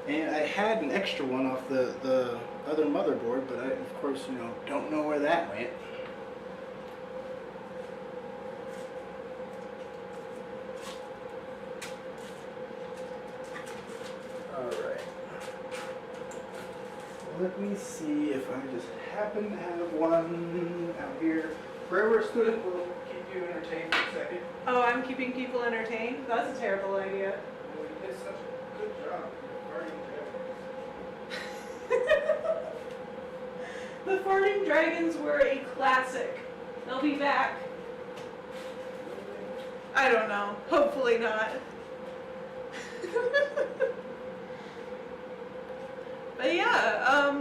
And I had an extra one off the other motherboard, but I, of course, don't know where that went. Alright. Let me see if I just happen to have one out here. Forever Student will keep you entertained for a second. Oh, I'm keeping people entertained? That's a terrible idea. Well, you did such a good job. The Farting Dragons were a classic. They'll be back. I don't know. Hopefully not. But yeah,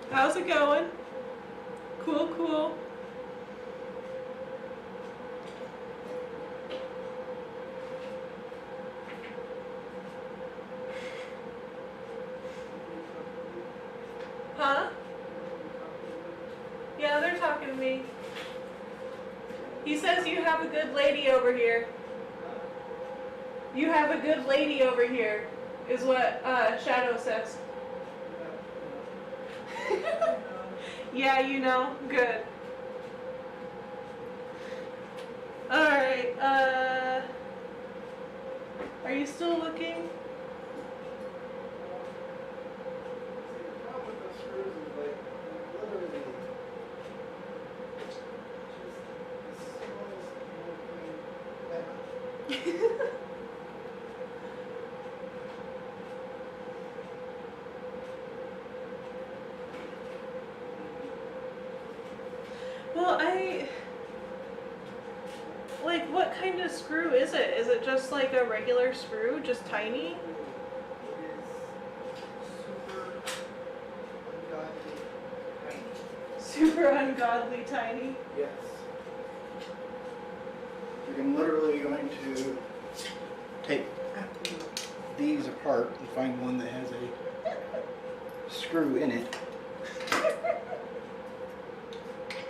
how's it going? Cool, cool. Huh? Yeah, they're talking to me. He says you have a good lady over here. You have a good lady over here, is what Shadow says. Yeah, you know. Good. Alright, are you still looking? Well, like, what kind of screw is it? Is it just like a regular screw, just tiny? Super ungodly tiny? Yes. I'm literally going to take these apart and find one that has a screw in it.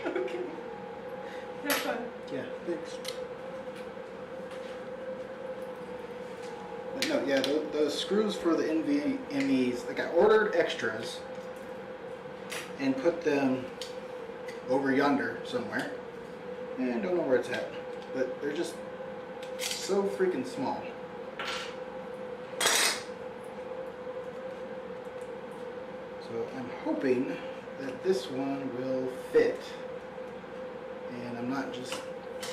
Okay. Have fun. Yeah, thanks. But no, yeah, those screws for the NVMEs, like I ordered extras and put them over yonder somewhere. And I don't know where it's at, but they're just so freaking small. So I'm hoping that this one will fit. And I'm not just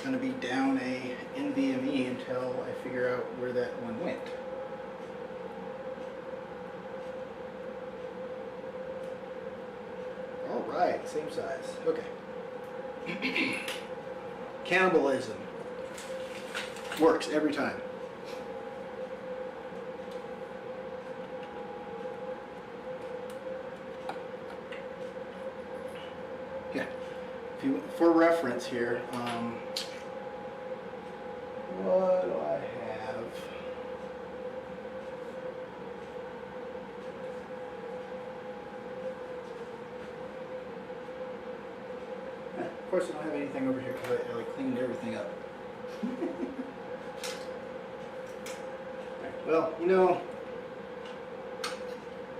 going to be down a NVMe until I figure out where that one went. Alright, same size. Okay. Cannibalism. Works every time. Yeah. If you, for reference here, what do I have? Of course, I don't have anything over here because I cleaned everything up. Well,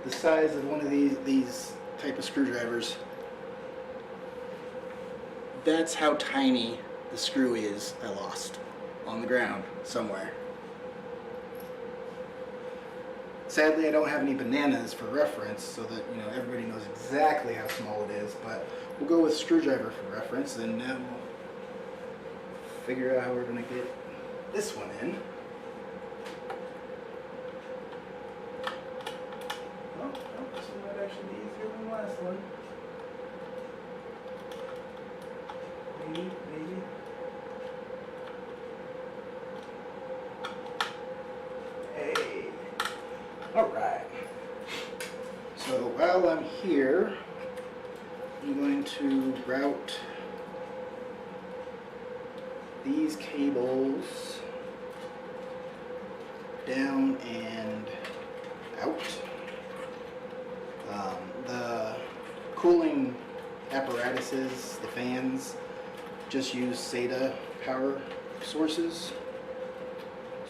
the size of one of these type of screwdrivers, that's how tiny the screw is I lost on the ground somewhere. Sadly, I don't have any bananas for reference so that everybody knows exactly how small it is, but we'll go with screwdriver for reference, and now we'll figure out how we're going to get this one in. Oh, I'm here, I'm going to route these cables down and out. The cooling apparatuses, the fans, just use SATA power sources.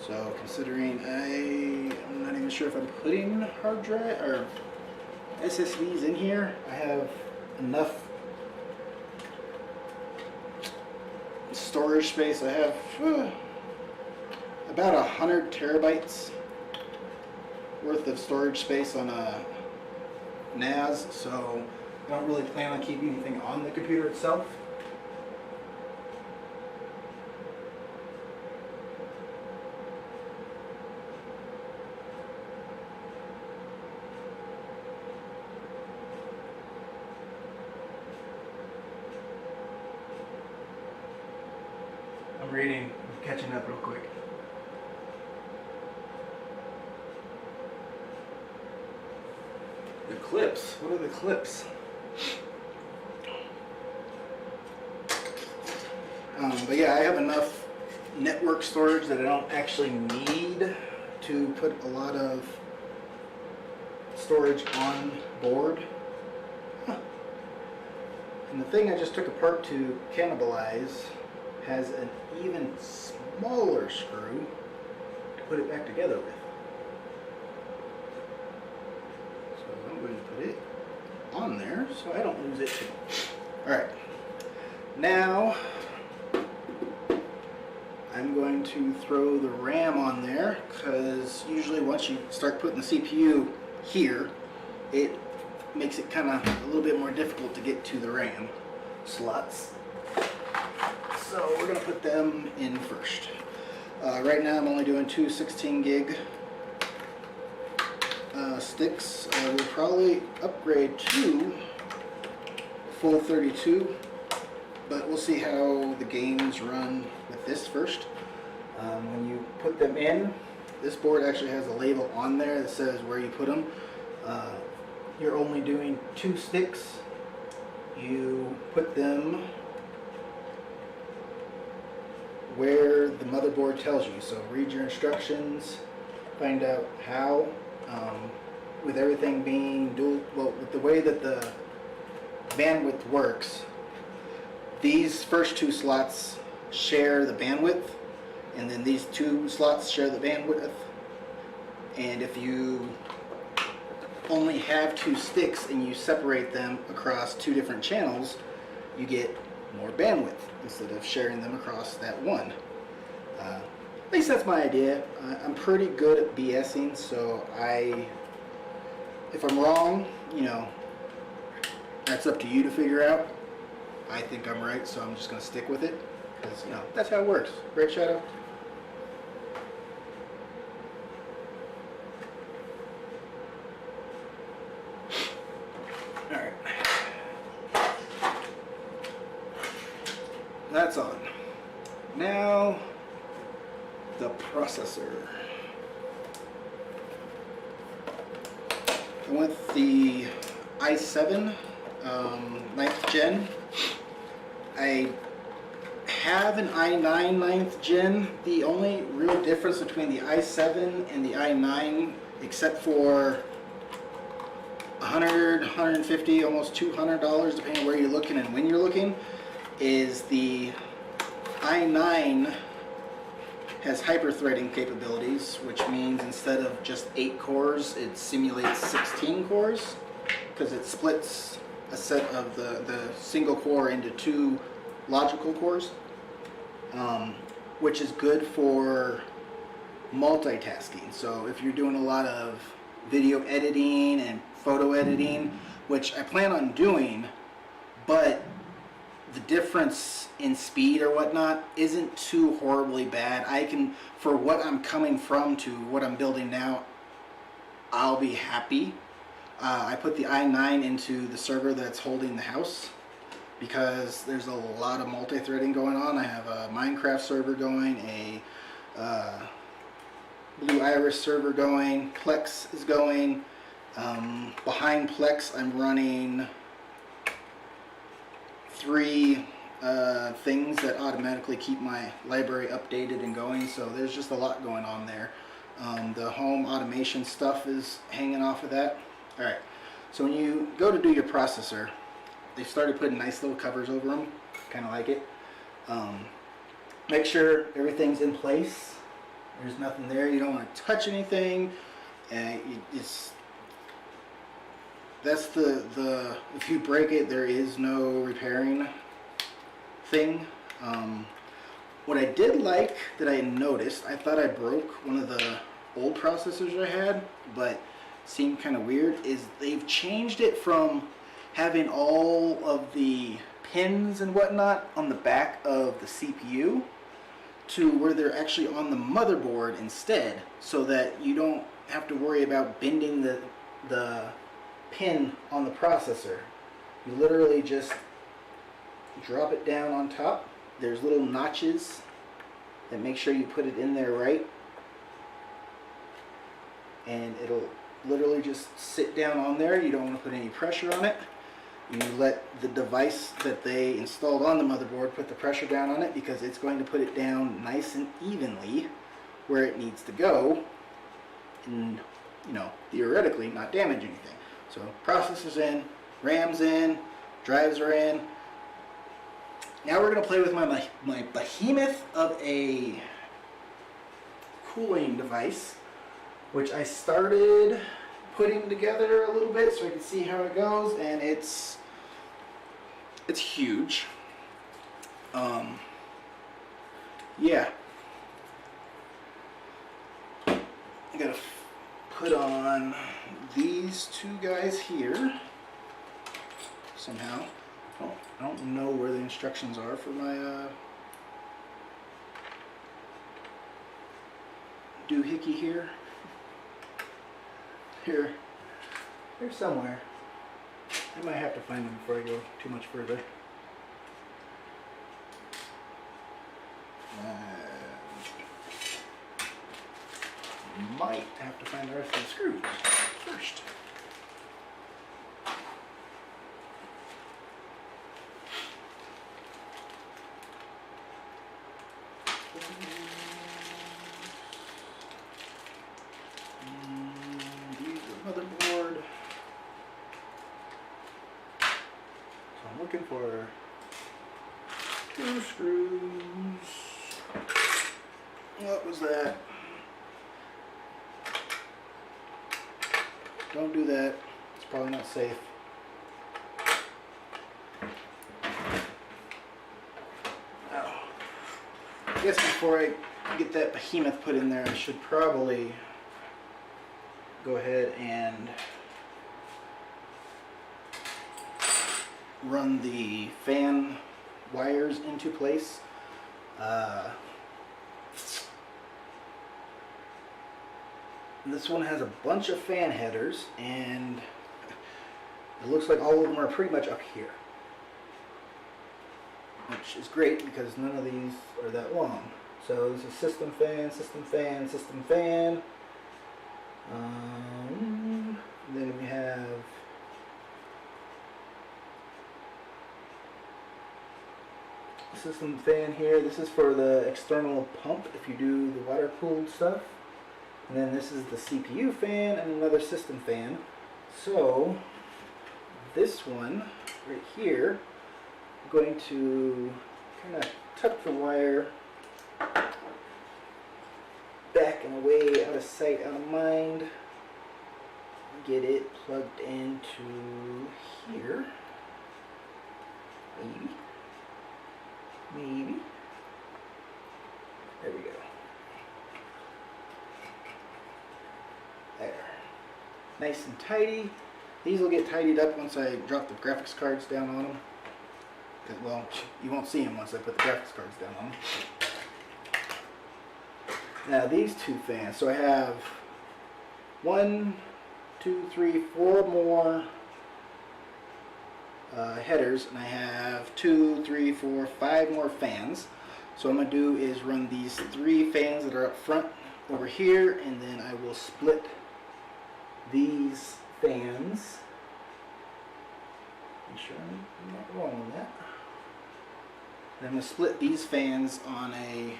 So considering I'm not even sure if I'm putting hard drive or SSDs in here, I have enough storage space. I have about 100 terabytes worth of storage space on a NAS, so I don't really plan on keeping anything on the computer itself. I'm reading, I'm catching up real quick. The clips, what are the clips? But yeah, I have enough network storage that I don't actually need to put a lot of storage on board. Huh. And the thing I just took apart to cannibalize has an even smaller screw to put it back together with. So I'm going to put it on there so I don't lose it too. Alright, now I'm going to throw the RAM on there, because usually once you start putting the CPU here, it makes it kind of a little bit more difficult to get to the RAM slots. So we're going to put them in first. Right now I'm only doing two 16 gig sticks. I will probably upgrade to full 32, but we'll see how the games run with this first. When you put them in, this board actually has a label on there that says where you put them. You're only doing two sticks. You put them where the motherboard tells you. So read your instructions, find out how. With everything being dual, well, with the way that the bandwidth works, these first two slots share the bandwidth, and then these two slots share the bandwidth. And if you only have two sticks and you separate them across two different channels, you get more bandwidth instead of sharing them across that one. At least that's my idea. I'm pretty good at BSing, so if I'm wrong, you know, that's up to you to figure out. I think I'm right, so I'm just going to stick with it, because, you know, that's how it works. Right, Shadow? Alright. That's on. Now, the processor. I went with the i7 9th gen. I have an i9 9th gen. The only real difference between the i7 and the i9, except for $100, $150, almost $200, depending on where you're looking and when you're looking, is the i9 has hyper-threading capabilities, which means instead of just 8 cores, it simulates 16 cores, because it splits a set of the single core into 2 logical cores, which is good for multitasking. So if you're doing a lot of video editing and photo editing, which I plan on doing, but the difference in speed or whatnot isn't too horribly bad. I can, for what I'm coming from to what I'm building now, I'll be happy. I put the i9 into the server that's holding the house because there's a lot of multi-threading going on. I have a Minecraft server going, a Blue Iris server going, Plex is going, Behind Plex, I'm running 3 things that automatically keep my library updated and going, so there's just a lot going on there. The home automation stuff is hanging off of that. Alright, so when you go to do your processor, they started putting nice little covers over them, kind of like it. Make sure everything's in place. There's nothing there. You don't want to touch anything. That's the if you break it, there is no repairing thing. What I did like that I noticed, I thought I broke one of the old processors I had, but seemed kind of weird, is they've changed it from having all of the pins and whatnot on the back of the CPU to where they're actually on the motherboard instead, so that you don't have to worry about bending the pin on the processor. You literally just drop it down on top. There's little notches that make sure you put it in there right, and it'll literally just sit down on there. You don't want to put any pressure on it. You let the device that they installed on the motherboard put the pressure down on it, because it's going to put it down nice and evenly where it needs to go, and theoretically not damage anything. So processor's in, RAM's in, drives are in. Now we're going to play with my behemoth of a cooling device, which I started putting together a little bit so I can see how it goes, and it's huge. Yeah. I gotta put on these 2 guys here somehow. I don't know where the instructions are for my doohickey here. Here. They're somewhere. I might have to find them before I go too much further. Might have to find the rest of the screws first. Motherboard. So I'm looking for 2 screws. What was that? Don't do that. It's probably not safe. Oh. I guess before I get that behemoth put in there, I should probably go ahead and run the fan wires into place. This one has a bunch of fan headers, and it looks like all of them are pretty much up here, which is great because none of these are that long. So this is system fan, system fan, system fan. Then we have system fan here. This is for the external pump if you do the water cooled stuff. And then this is the CPU fan and another system fan. So this one right here, I'm going to kind of tuck the wire back and away, out of sight, out of mind. Get it plugged into here. Maybe. There we go. There. Nice and tidy. These will get tidied up once I drop the graphics cards down on them. Well, you won't see them once I put the graphics cards down on them. Now these 2 fans. So I have 1, 2, 3, 4 more headers, and I have 2, 3, 4, 5 more fans. So what I'm going to do is run these 3 fans that are up front over here, and then I will split these fans. Make sure I'm not wrong with that. And I'm going to split these fans on a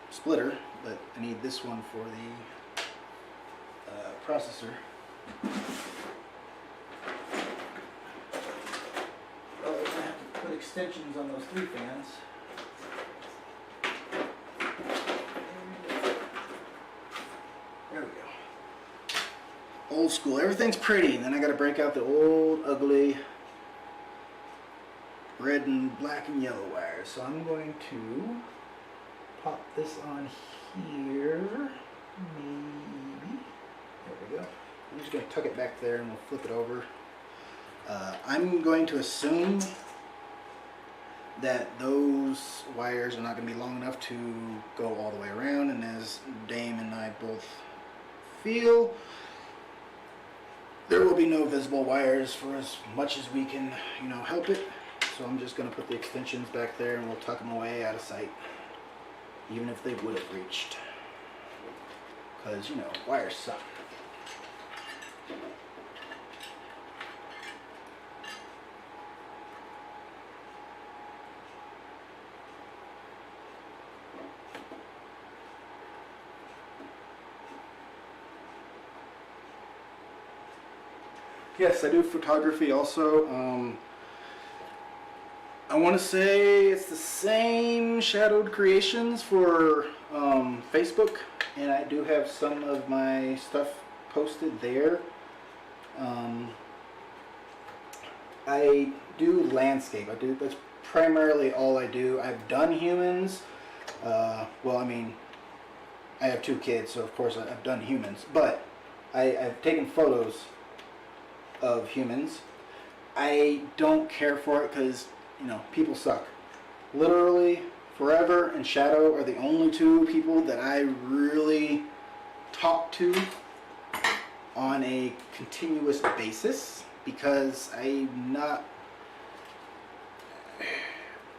splitter, but I need this one for the processor. Oh, I'm going to have to put extensions on those 3 fans. There we go. Old school. Everything's pretty, and then I got to break out the old, ugly red and black and yellow wires. So I'm going to pop this on here. Maybe. There we go. I'm just going to tuck it back there and we'll flip it over. I'm going to assume that those wires are not going to be long enough to go all the way around, and as Dame and I both feel, there will be no visible wires for as much as we can, help it. So I'm just going to put the extensions back there and we'll tuck them away out of sight, even if they would have reached, because wires suck. Yes, I do photography also. I want to say it's the same Shadowed Creations for Facebook, and I do have some of my stuff posted there. I do landscape. That's primarily all I do. I've done humans. Well, I mean, I have 2 kids, so of course I've done humans, but I've taken photos of humans. I don't care for it because people suck. Literally, Forever and Shadow are the only 2 people that I really talk to on a continuous basis, because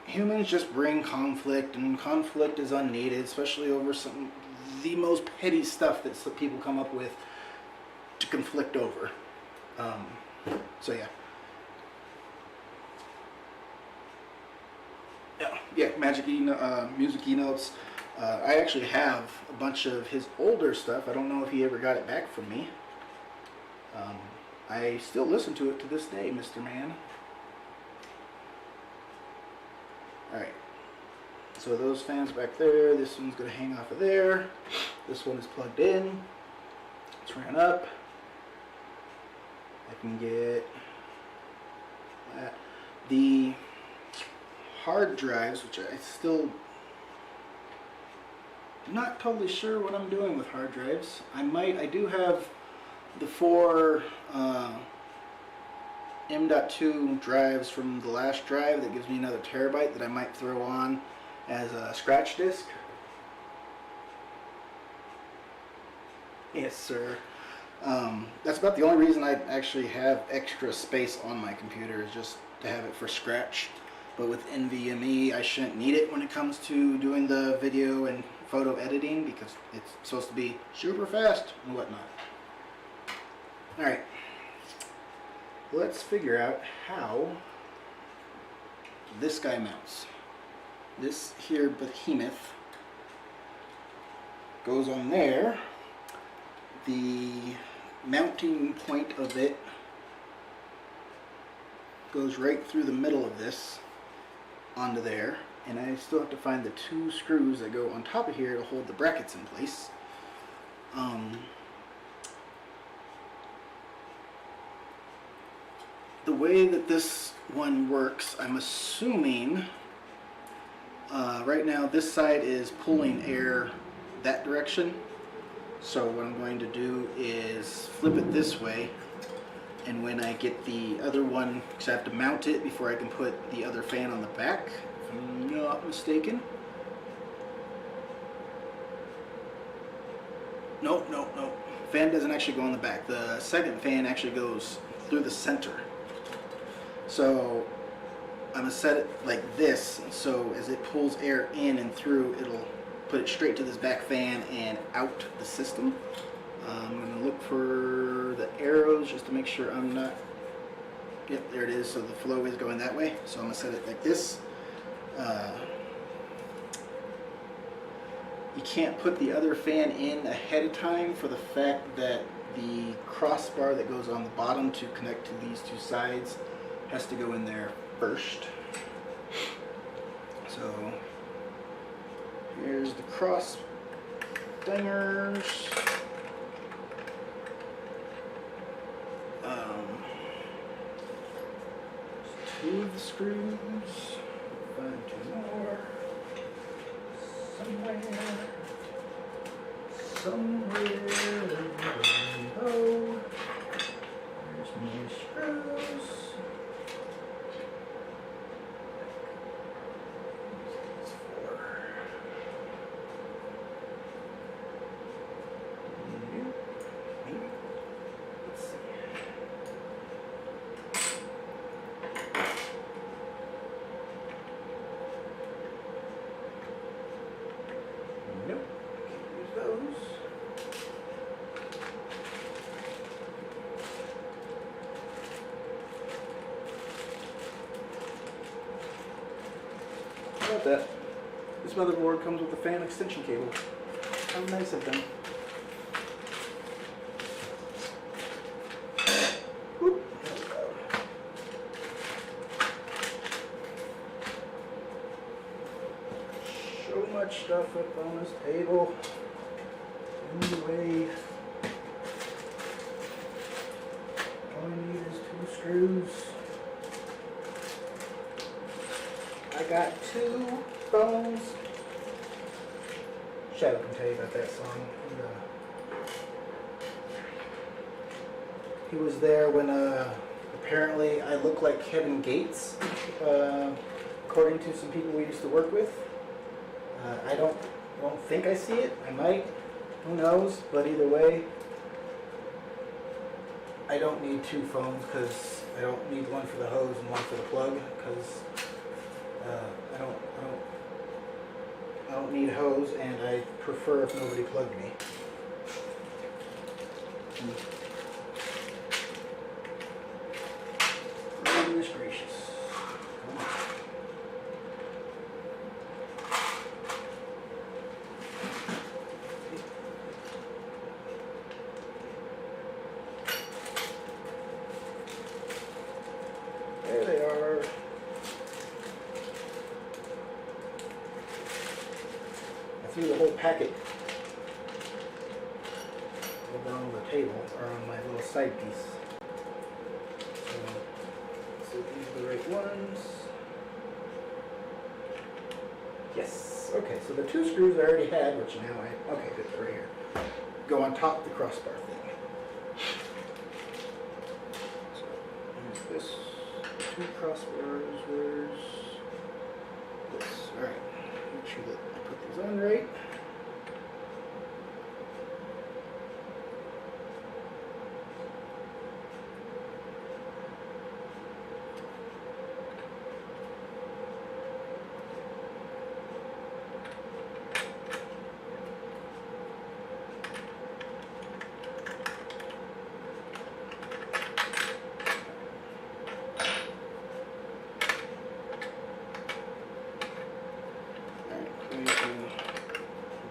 humans just bring conflict, and conflict is unneeded, especially over the most petty stuff that people come up with to conflict over. So yeah. Yeah, music keynotes. I actually have a bunch of his older stuff. I don't know if he ever got it back from me. I still listen to it to this day, Mr. Man. Alright. So those fans back there, this one's going to hang off of there. This one is plugged in. It's ran up. I can get that. The hard drives, which I still not totally sure what I'm doing with hard drives. I do have the 4 M.2 drives from the last drive that gives me another terabyte that I might throw on as a scratch disk. Yes, sir. That's about the only reason I actually have extra space on my computer, is just to have it for scratch. But with NVMe, I shouldn't need it when it comes to doing the video and photo editing, because it's supposed to be super fast and whatnot. Alright, let's figure out how this guy mounts. This here behemoth goes on there. The mounting point of it goes right through the middle of this onto there, and I still have to find the 2 screws that go on top of here to hold the brackets in place. The way that this one works, I'm assuming right now this side is pulling air that direction. So what I'm going to do is flip it this way, and when I get the other one, because I have to mount it before I can put the other fan on the back, if I'm not mistaken. Nope. Fan doesn't actually go on the back. The second fan actually goes through the center. So I'm going to set it like this, so as it pulls air in and through, it'll put it straight to this back fan and out the system. I'm going to look for the arrows just to make sure I'm not... Yep, there it is. So the flow is going that way. So I'm going to set it like this. You can't put the other fan in ahead of time for the fact that the crossbar that goes on the bottom to connect to these two sides has to go in there first. So here's the cross dingers. Two of the screws. Find two more. Somewhere below. There's more screws. That's four. Maybe. Let's see. Nope. Can't use those. How about that? This motherboard comes with a fan extension cable. How nice of them. Whoop. There we go. So much stuff up on this table. In the way. All I need is two screws. I got two phones. Shadow can tell you about that song. He was there when apparently I look like Kevin Gates, according to some people we used to work with. I don't think I see it. I might. Who knows? But either way, I don't need two phones because I don't need one for the hose and one for the plug because I don't need hose, and I prefer if nobody plugged me. Goodness gracious. Come on. There they are. I threw the whole packet over on the table, or on my little side piece. So these are the right ones. Yes. Okay, so the two screws I already had, which now okay, good, they're right here. Go on top of the crossbar thing. So here's this. Two crossbars. Where's this? Alright. Make sure that I put these on right.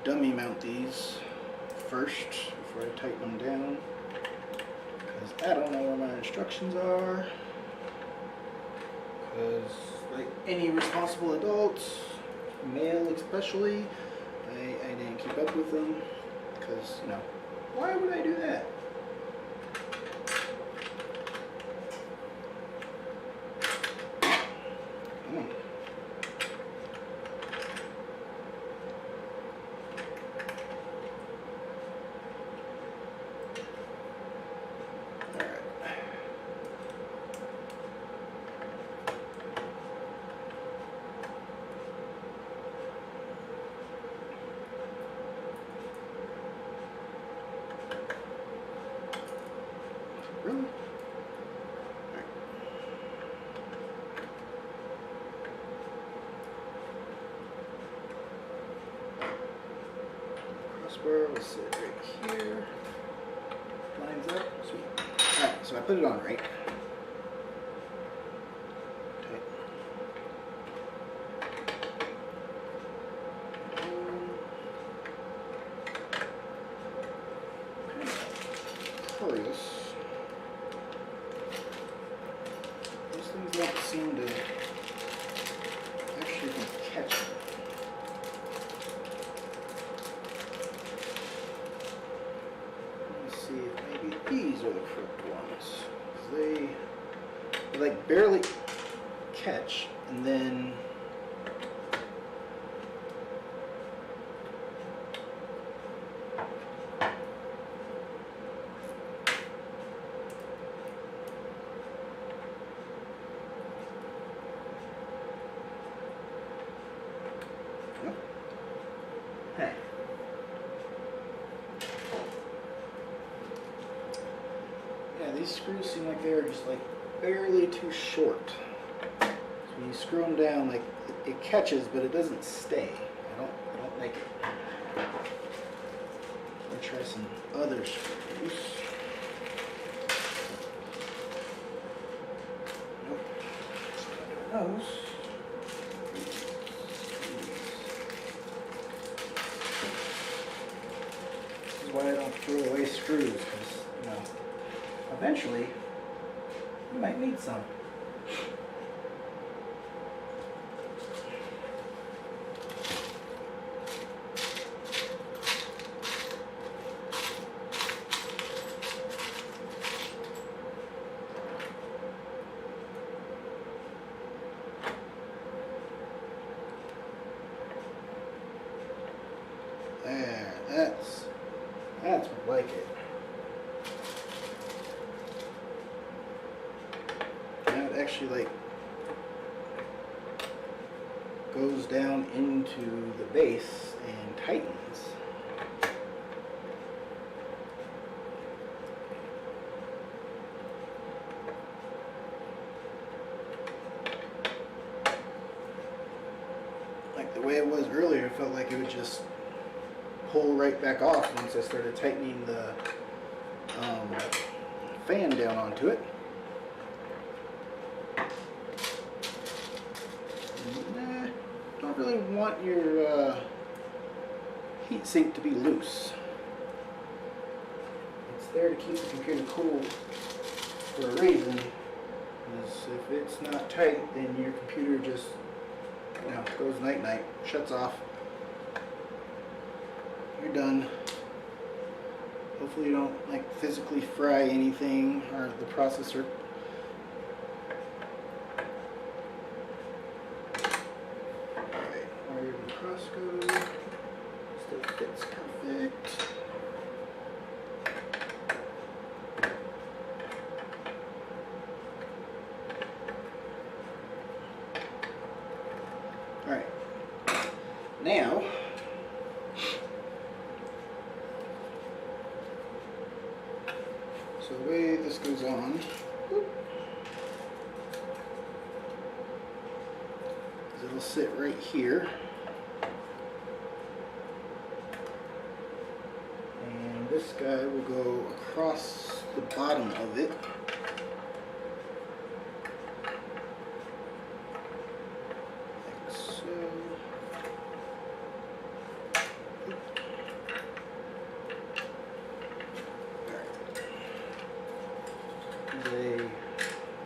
Dummy mount these first before I tighten them down because I don't know where my instructions are, because like any responsible adult, male especially, I didn't keep up with them because, you know, why would I do that? Come on. Really? Alright. Crossbar will sit right here. put it on right. Okay. Curious. These things don't seem to actually be catching. Let me see if maybe these are the correct ones. 'Cause they like barely catch, and then hey. Yeah, these screws seem like they're just like barely too short. So when you screw them down, like it catches, but it doesn't stay. I don't like it. I'll try some other screws. Nope. Those. This is why I don't throw away screws, because eventually you might need some. There, that's more like it. Now it actually like goes down into the base and tightens. Like the way it was earlier, it felt like it would just pull right back off once I started tightening the fan down onto it. Nah, don't really want your heat sink to be loose. It's there to keep the computer cool for a reason. Because if it's not tight, then your computer just goes night-night, shuts off. You're done. Hopefully you don't like physically fry anything or the processor. Alright, wire the Costco. Still fits perfect. Alright. Now so the way this goes on is it'll sit right here, and this guy will go across the bottom of it. Like so.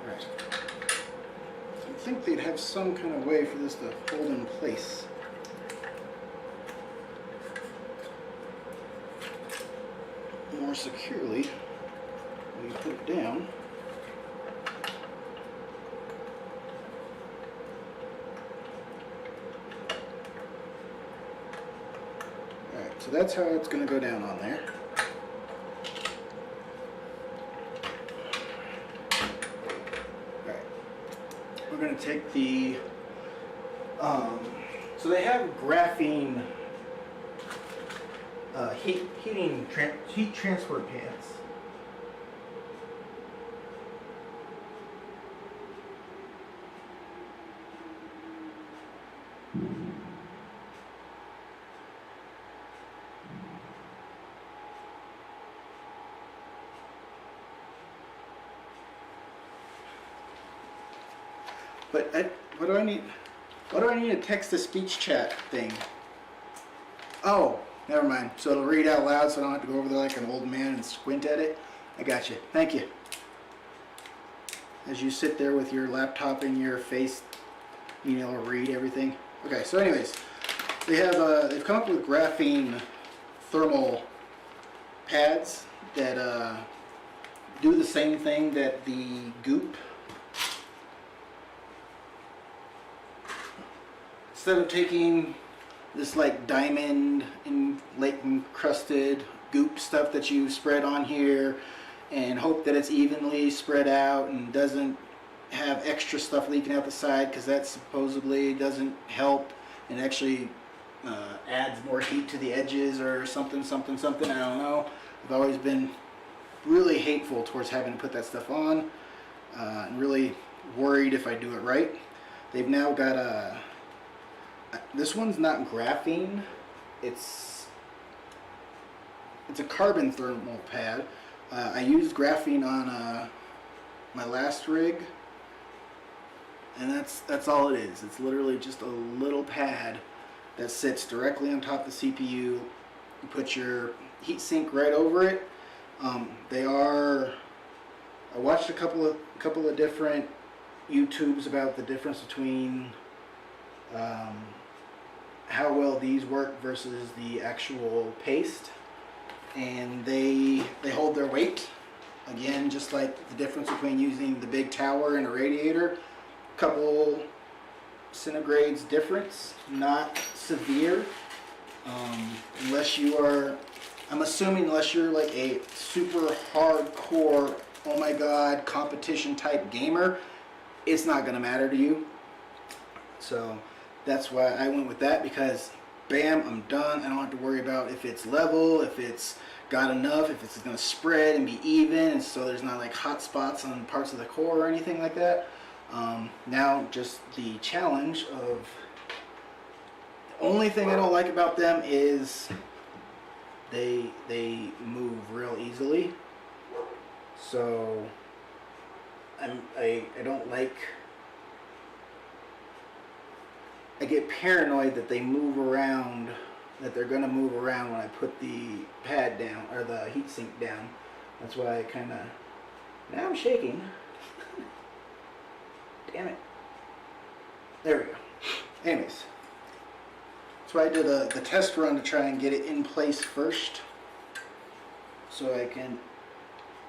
Alright. You'd think they'd have some kind of way for this to hold in place. More securely when you put it down. Alright, so that's how it's going to go down on there. We're going to take the, so they have graphene heat transfer pads. But what do I need? What do I need a text-to-speech chat thing? Oh, never mind. So it'll read out loud, so I don't have to go over there like an old man and squint at it. I got you. Thank you. As you sit there with your laptop in your face, it'll read everything. Okay. So, anyways, they've come up with graphene thermal pads that do the same thing that the Goop. Instead of taking this like diamond and lake encrusted Goop stuff that you spread on here and hope that it's evenly spread out and doesn't have extra stuff leaking out the side, because that supposedly doesn't help and actually adds more heat to the edges or something. I don't know. I've always been really hateful towards having to put that stuff on, and really worried if I do it right. They've now got this one's not graphene. It's a carbon thermal pad. I used graphene on my last rig, and that's all it is. It's literally just a little pad that sits directly on top of the CPU. You put your heatsink right over it. I watched a couple of different YouTubes about the difference between how well these work versus the actual paste, and they hold their weight. Again, just like the difference between using the big tower and a radiator, couple centigrades difference, not severe, unless you are, I'm assuming unless you're like a super hardcore, oh my god, competition type gamer, it's not going to matter to you. So that's why I went with that, because bam, I'm done. I don't have to worry about if it's level, if it's got enough, if it's going to spread and be even, and so there's not like hot spots on parts of the core or anything like that. Now just the challenge of, the only thing I don't like about them is they move real easily. So I don't like, I get paranoid that they move around, that they're going to move around when I put the pad down, or the heatsink down. That's why I kind of, now I'm shaking. Damn it. There we go. Anyways, that's why I did the test run to try and get it in place first, so I can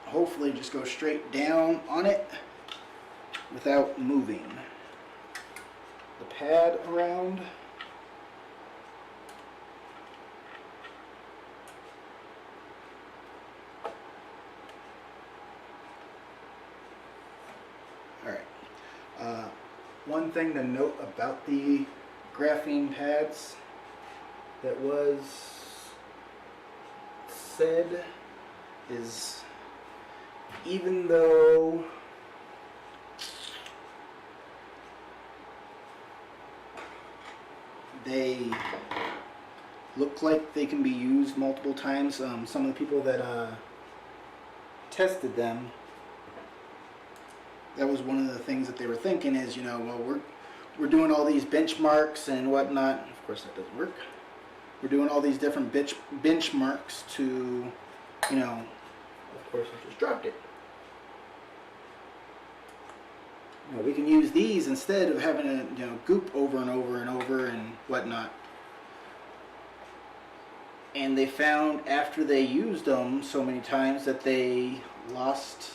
hopefully just go straight down on it without moving the pad around. Alright. One thing to note about the graphene pads that was said is, even though they look like they can be used multiple times, some of the people that tested them, that was one of the things that they were thinking is, well, we're doing all these benchmarks and whatnot. Of course, that doesn't work. We're doing all these different benchmarks to, of course, I just dropped it. We can use these instead of having to, goop over and over and over and whatnot. And they found after they used them so many times that they lost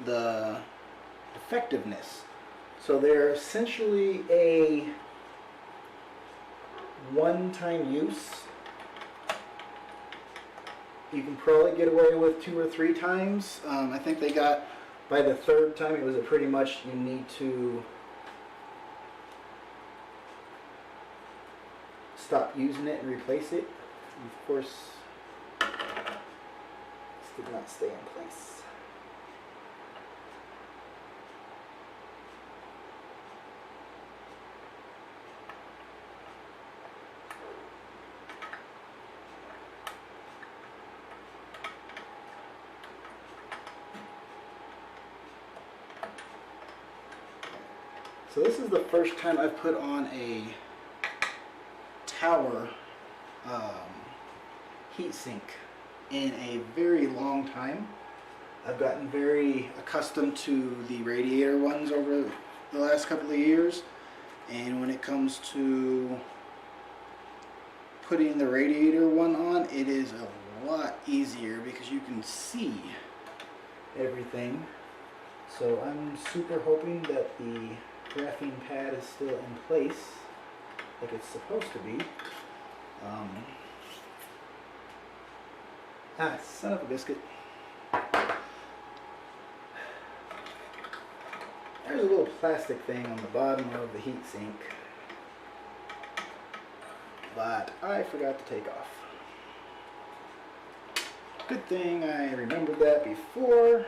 the effectiveness. So they're essentially a one-time use. You can probably get away with 2 or 3 times. I think they got, by the 3rd time, it was a pretty much, you need to stop using it and replace it. And of course, this did not stay in place. So this is the first time I've put on a tower heatsink in a very long time. I've gotten very accustomed to the radiator ones over the last couple of years, and when it comes to putting the radiator one on, it is a lot easier because you can see everything. So I'm super hoping that the graphene pad is still in place like it's supposed to be. Son of a biscuit. There's a little plastic thing on the bottom of the heatsink, but I forgot to take off. Good thing I remembered that before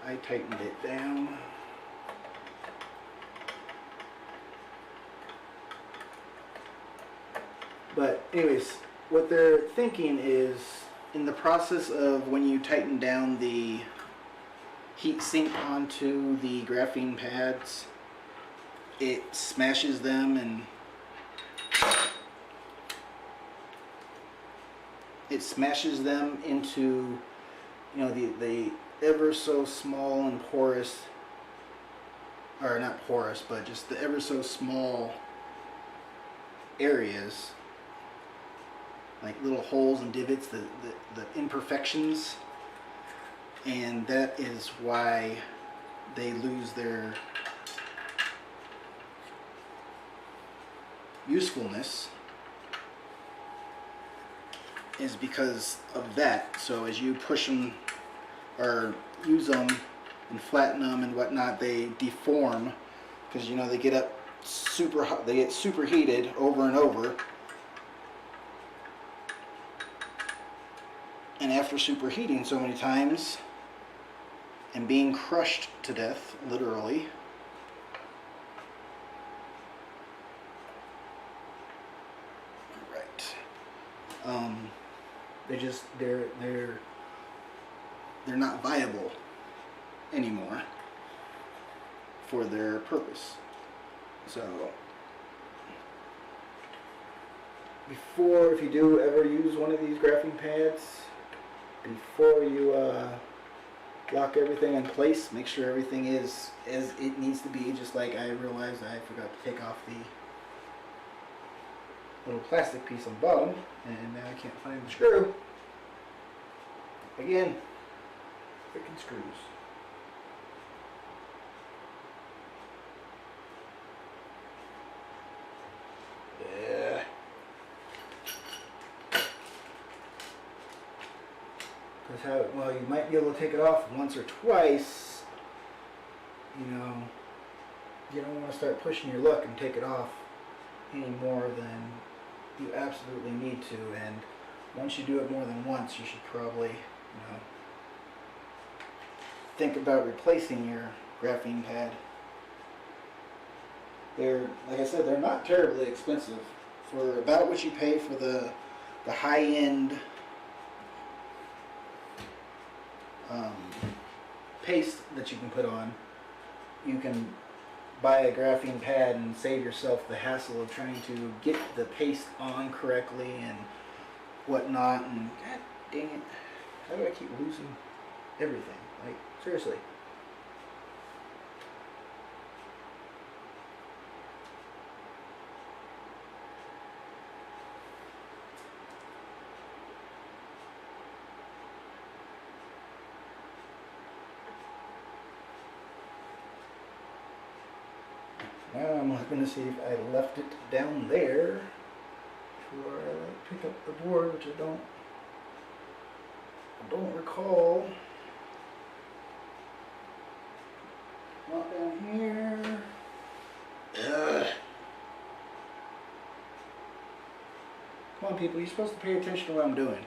I tightened it down. But anyways, what they're thinking is, in the process of when you tighten down the heat sink onto the graphene pads, it smashes them and into, you know, the ever so small and porous, or not porous, but just the ever so small areas, like little holes and divots, the imperfections, and that is why they lose their usefulness, is because of that. So as you push them or use them and flatten them and whatnot, they deform because, you know, they get up super hot, they get superheated over and over, and after superheating so many times and being crushed to death, literally, they're not viable anymore for their purpose. So before, if you do ever use one of these graphene pads, before you lock everything in place, make sure everything is as it needs to be. Just like I realized I forgot to take off the little plastic piece on the bottom, and now I can't find the screw. Again, freaking screws. Yeah. Because how, well, you might be able to take it off once or twice. You know, you don't want to start pushing your luck and take it off any more than you absolutely need to. And once you do it more than once, you should probably, you know, think about replacing your graphene pad. They're, like I said, they're not terribly expensive for about what you pay for the high-end paste that you can put on. You can buy a graphene pad and save yourself the hassle of trying to get the paste on correctly and whatnot. And god dang it, how do I keep losing everything? Like, seriously. Now I'm looking to see if I left it down there before I pick up the board, which I don't recall. Not down here. Ugh. Come on, people, you're supposed to pay attention to what I'm doing.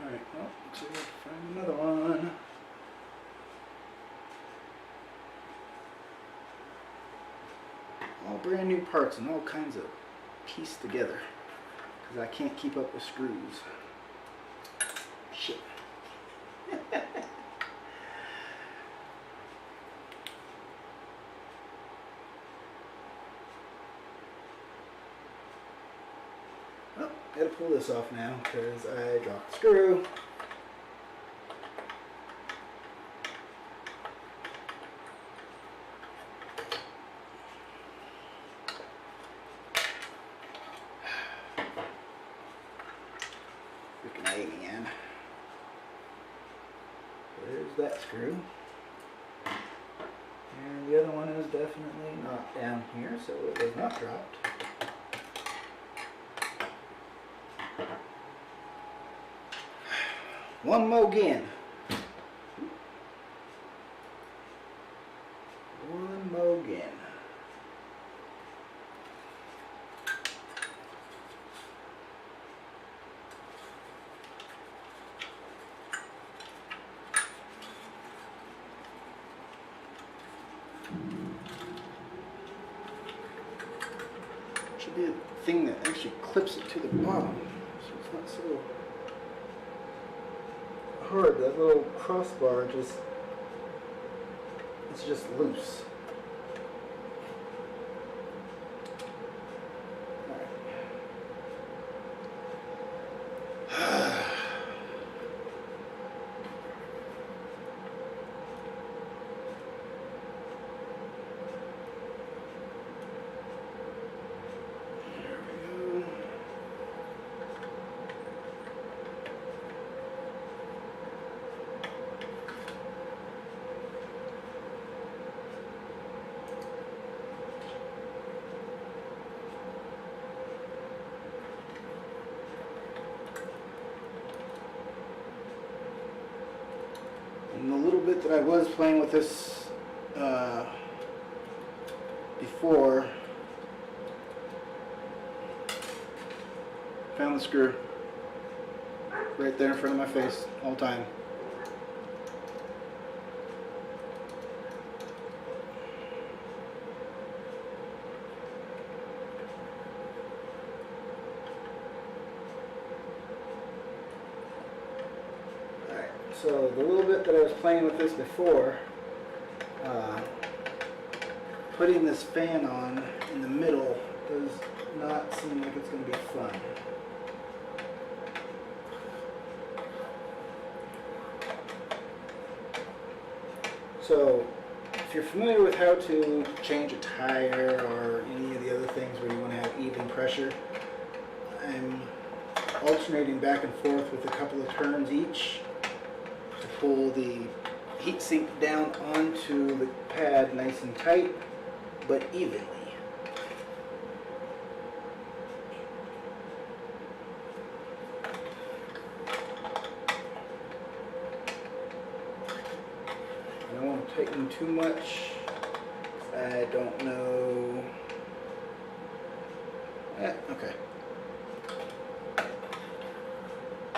Alright, well, looks like I have to find another one. All brand new parts and all kinds of pieced together. Because I can't keep up with screws. Shit. Oh, gotta pull this off now because I dropped the screw. Freaking A, man. There's that screw. And the other one is definitely not down here, so it was not dropped. One more again. One more again. Should be a thing that actually clips it to the bottom, so it's not so hard. That little crossbar it's just loose. And the little bit that I was playing with this before, found the screw right there in front of my face all the time. So the little bit that I was playing with this before, putting this fan on in the middle does not seem like it's going to be fun. So if you're familiar with how to change a tire or any of the other things where you want to have even pressure, I'm alternating back and forth with a couple of turns each to pull the heat sink down onto the pad nice and tight, but evenly. I don't want to tighten too much. I don't know. Okay.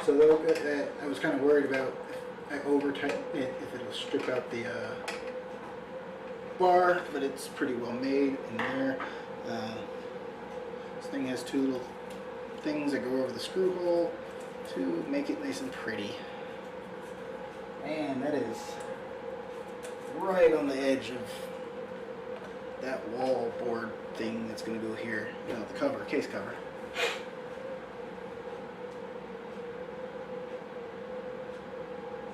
So I was kind of worried about if I over tighten it, if it'll strip out the bar, but it's pretty well made in there. This thing has two little things that go over the screw hole to make it nice and pretty. And that is right on the edge of that wall board thing that's going to go here. You know, the cover, case cover.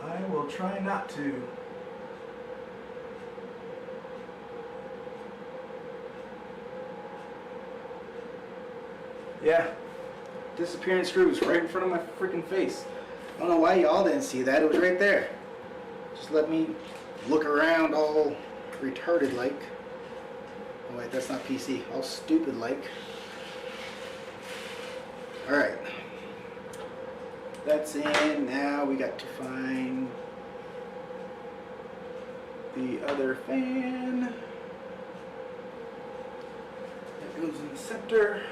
I will try not to. Yeah, disappearing screws right in front of my freaking face. I don't know why y'all didn't see that. It was right there. Just let me look around all retarded like. Oh wait, that's not PC. All stupid like. Alright. That's in. Now we got to find the other fan. That goes in the center.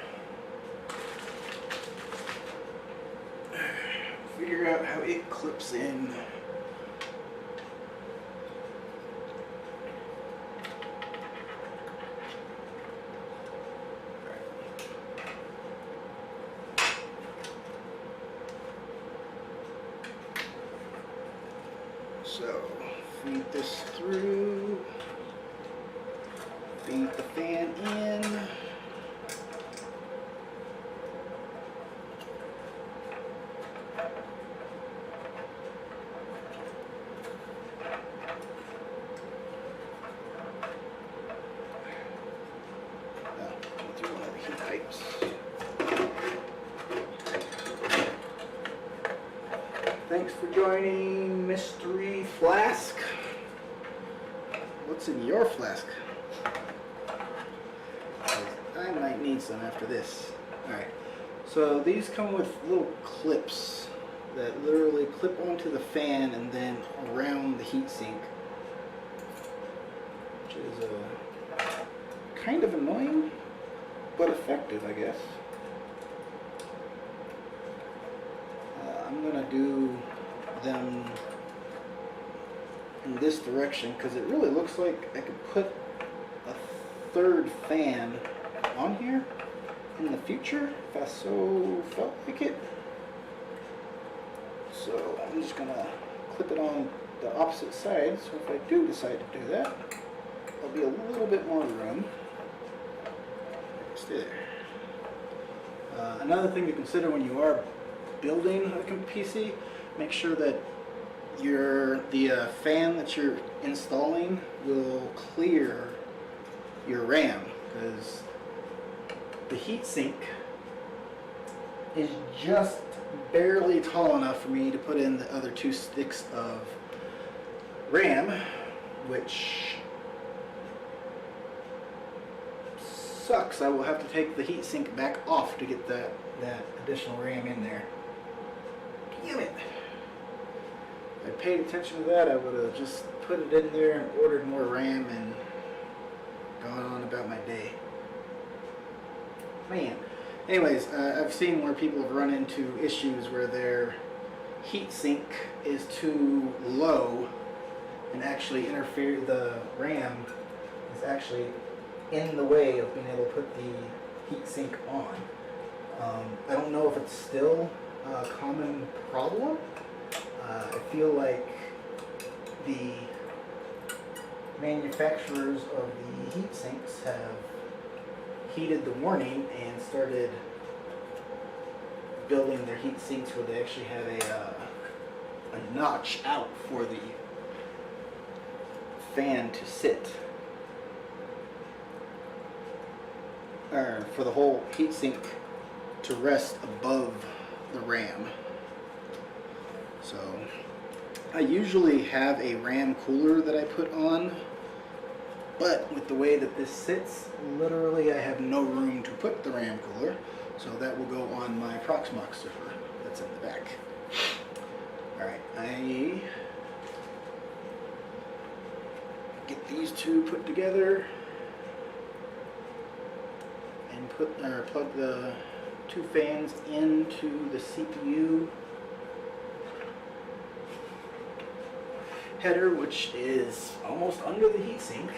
Figure out how it clips in. So feed this through, feed the fan in. Through one of the heat pipes. Thanks for joining Mystery Flask. What's in your flask? I might need some after this. Alright, so these come with little clips that literally clip onto the fan and then around the heatsink, which is kind of annoying, but effective, I guess. I'm gonna do them in this direction because it really looks like I could put a third fan on here in the future if I so felt like it. So I'm just gonna clip it on the opposite side, so if I do decide to do that, there'll be a little bit more room. Stay there. Another thing to consider when you are building a PC, make sure that the fan that you're installing will clear your RAM, because the heatsink is just barely tall enough for me to put in the other 2 sticks of RAM, which sucks. I will have to take the heatsink back off to get that additional RAM in there. Damn it! If I paid attention to that, I would have just put it in there and ordered more RAM and gone on about my day. Man. Anyways, I've seen where people have run into issues where their heatsink is too low and actually the RAM is actually in the way of being able to put the heatsink on. I don't know if it's still a common problem. I feel like the manufacturers of the heat sinks have heeded the warning and started building their heat sinks where they actually have a notch out for the fan to sit, or for the whole heat sink to rest above the RAM. So I usually have a RAM cooler that I put on, but with the way that this sits, literally I have no room to put the RAM cooler, so that will go on my Proxmox server that's in the back. Alright, I get these 2 put together and plug the 2 fans into the CPU header, which is almost under the heatsink.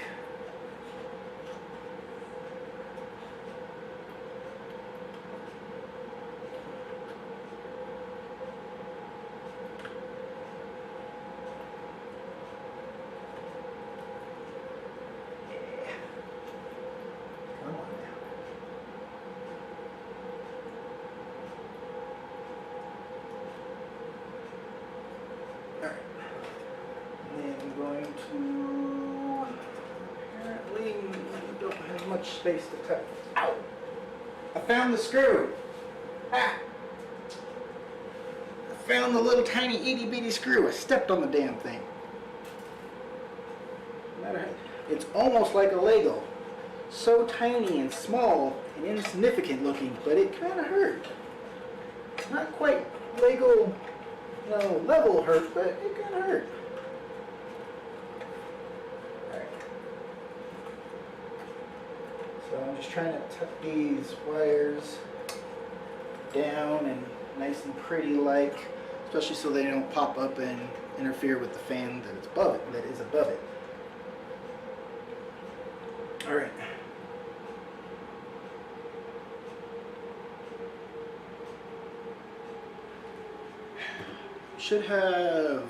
Space to cut. Ow! I found the screw! Ah! I found the little tiny itty bitty screw. I stepped on the damn thing. It's almost like a Lego. So tiny and small and insignificant looking, but it kind of hurt. Not quite Lego level hurt, but it kind of hurt. So I'm just trying to tuck these wires down and nice and pretty like, especially so they don't pop up and interfere with the fan that is above it. All right. Should have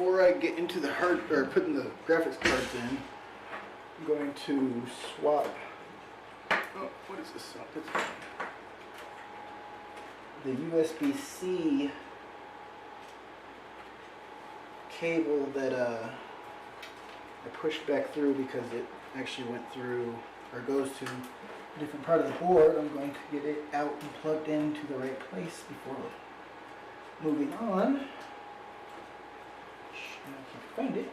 before I get into the hard or putting the graphics cards in, I'm going to swap. Oh, what is this? The USB-C cable that I pushed back through because it actually went through or goes to a different part of the board. I'm going to get it out and plugged into the right place before moving on. I can't find it.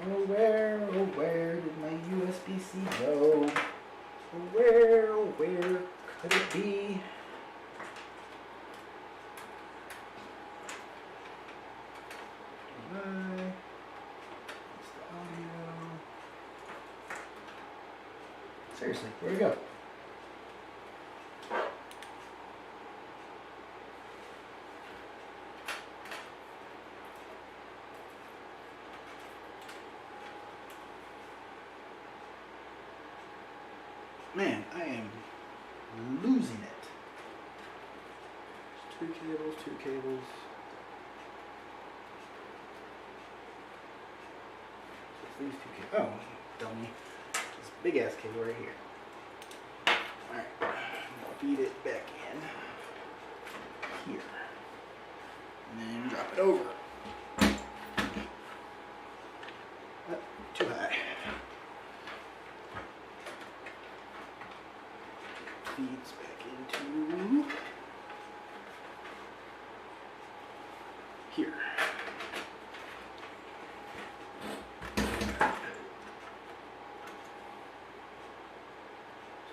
Oh where did my USB-C go? Oh where could it be? It's the audio. Seriously, where'd it go? Man, I am losing it. There's two cables. So it's these two cables. Oh, dummy. This big ass cable right here. Alright, feed it back in here. And then drop it over. Too high. Feeds back into here.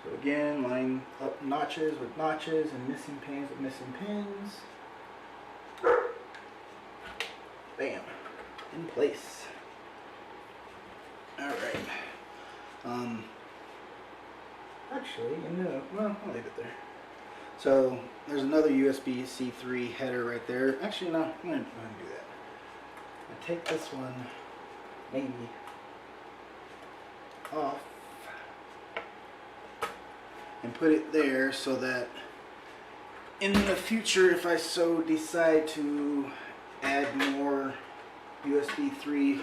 So again, line up notches with notches and missing pins with missing pins. Bam. In place. Alright. Actually, well, I'll leave it there. So there's another USB-C 3 header right there. Actually, no, I'm gonna do that. I take this one maybe off and put it there so that in the future, if I so decide to add more USB 3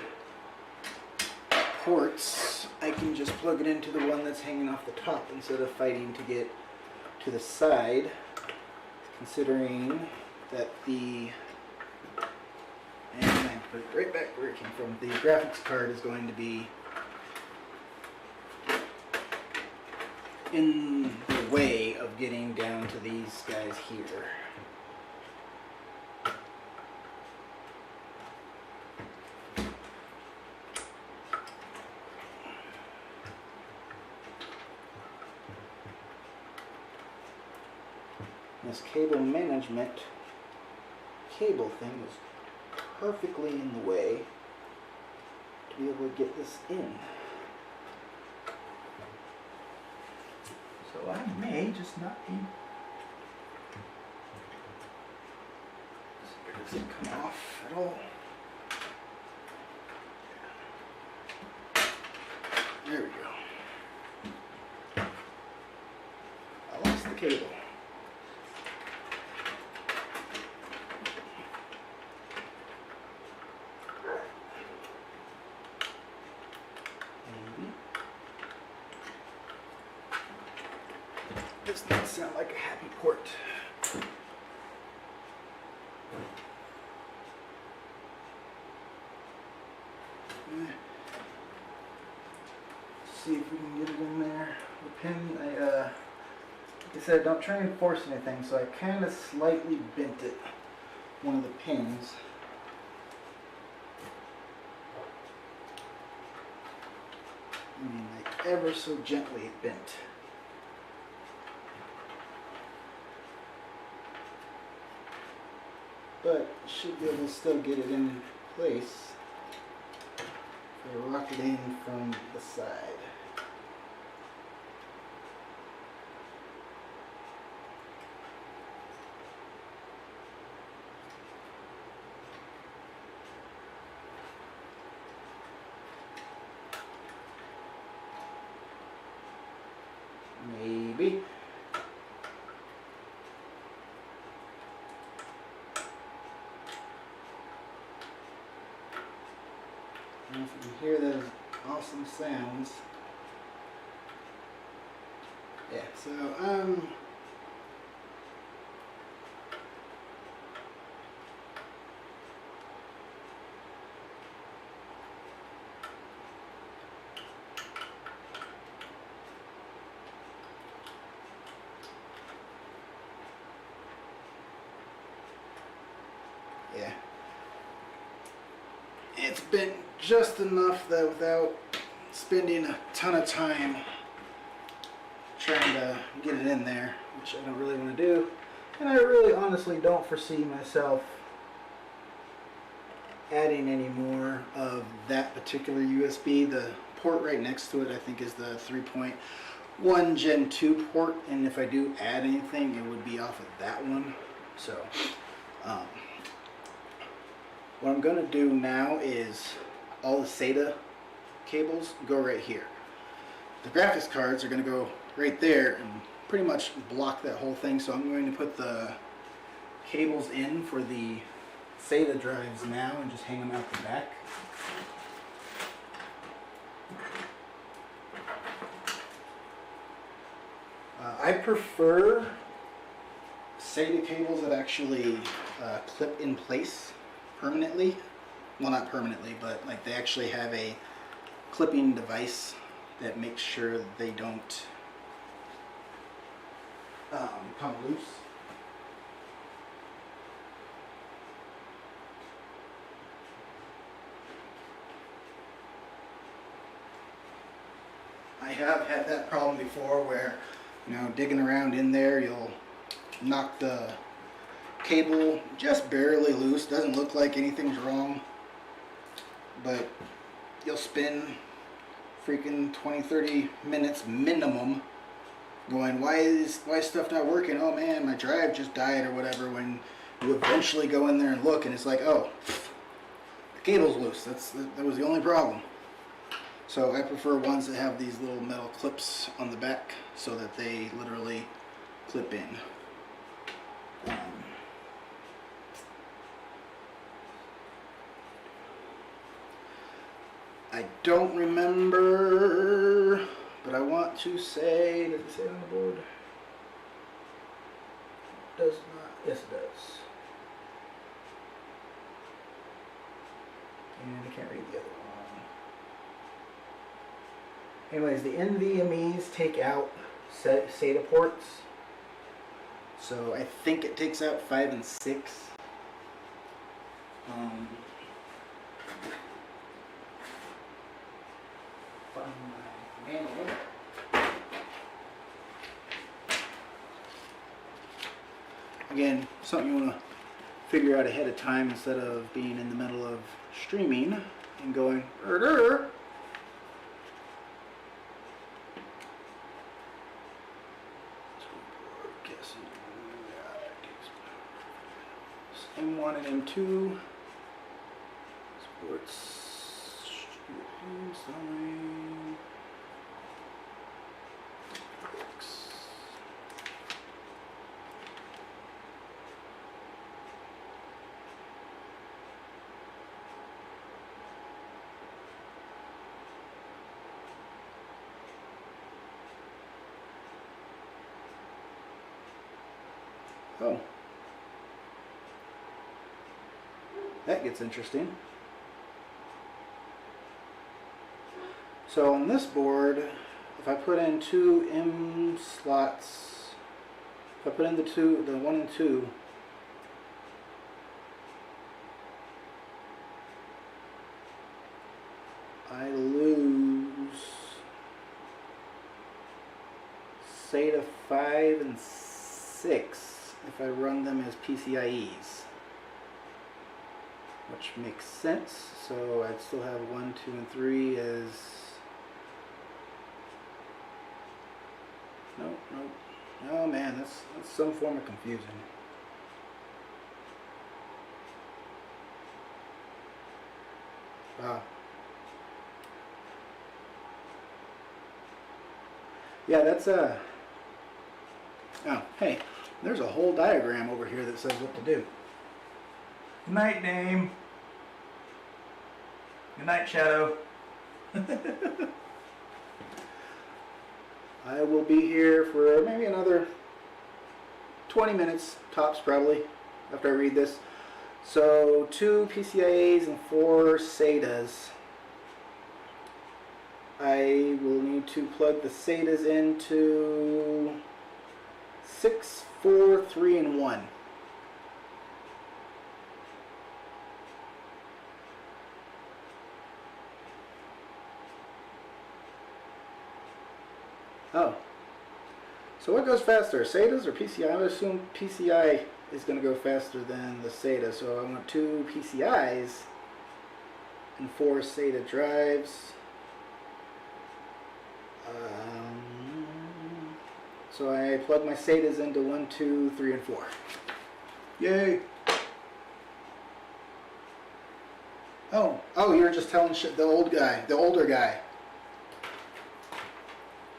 ports, I can just plug it into the one that's hanging off the top instead of fighting to get to the side, considering that and I put it right back where it came from, the graphics card is going to be in the way of getting down to these guys here. This cable management cable thing is perfectly in the way to be able to get this in. So I may just not be. Does it come off at all? There we go. I lost the cable. This doesn't sound like a happy port. See if we can get it in there. The pin, like I said, don't try and force anything, so I kind of slightly bent it, one of the pins. I mean, like ever so gently bent. But should be able to still get it in place if I rock it in from the side. Maybe. I don't know if you can hear those awesome sounds. Yeah, so, yeah. It's been just enough that without spending a ton of time trying to get it in there, which I don't really want to do. And I really honestly don't foresee myself adding any more of that particular USB. The port right next to it I think is the 3.1 Gen 2 port, and if I do add anything it would be off of that one. So what I'm going to do now is all the SATA cables go right here. The graphics cards are going to go right there and pretty much block that whole thing, so I'm going to put the cables in for the SATA drives now and just hang them out the back. I prefer SATA cables that actually clip in place permanently. Well, not permanently, but like they actually have a clipping device that makes sure that they don't come loose. I have had that problem before where, you know, digging around in there, you'll knock the cable just barely loose. Doesn't look like anything's wrong, but you'll spend freaking 20-30 minutes minimum going, why is stuff not working? Oh man, my drive just died or whatever, when you eventually go in there and look and it's like, oh, the cable's loose. That was the only problem. So I prefer ones that have these little metal clips on the back so that they literally clip in. I don't remember, but I want to say, does it say on the board? It does not. Yes, it does. And I can't read the other one. Anyways, the NVMEs take out SATA ports. So I think it takes out 5 and 6. Again, something you want to figure out ahead of time instead of being in the middle of streaming and going, "Er." M1 and M2 sports installing. Oh. That gets interesting. So on this board, if I put in 2 M slots, if I put in the 1 and 2, I lose SATA 5 and 6 if I run them as PCIEs. Which makes sense, so I'd still have 1, 2, and 3 as... Nope. Oh man, that's some form of confusion. Wow. Yeah, that's oh, hey, there's a whole diagram over here that says what to do. Night name. Good night, Shadow. I will be here for maybe another 20 minutes, tops probably, after I read this. So 2 PCIAs and 4 SATAs. I will need to plug the SATAs into 6, 4, 3, and 1. Oh. So what goes faster, SATAs or PCI? I would assume PCI is going to go faster than the SATA. So I want 2 PCIs and 4 SATA drives. So I plug my SATAs into 1, 2, 3, and 4. Yay! Oh, you were just telling shit, the older guy.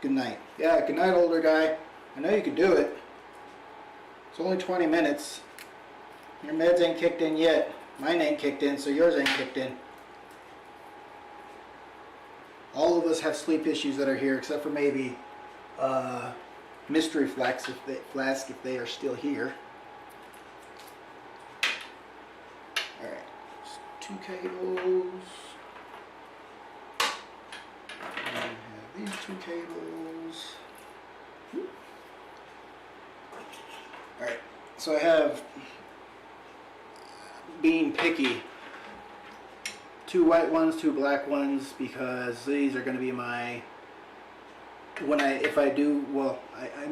Good night. Yeah, good night, older guy. I know you can do it. It's only 20 minutes. Your meds ain't kicked in yet. Mine ain't kicked in, so yours ain't kicked in. All of us have sleep issues that are here, except for maybe Mystery Flask if they are still here. Alright, 2 cables. And have these 2 cables. Alright, so I have, being picky, 2 white ones, 2 black ones, because these are going to be my, I'm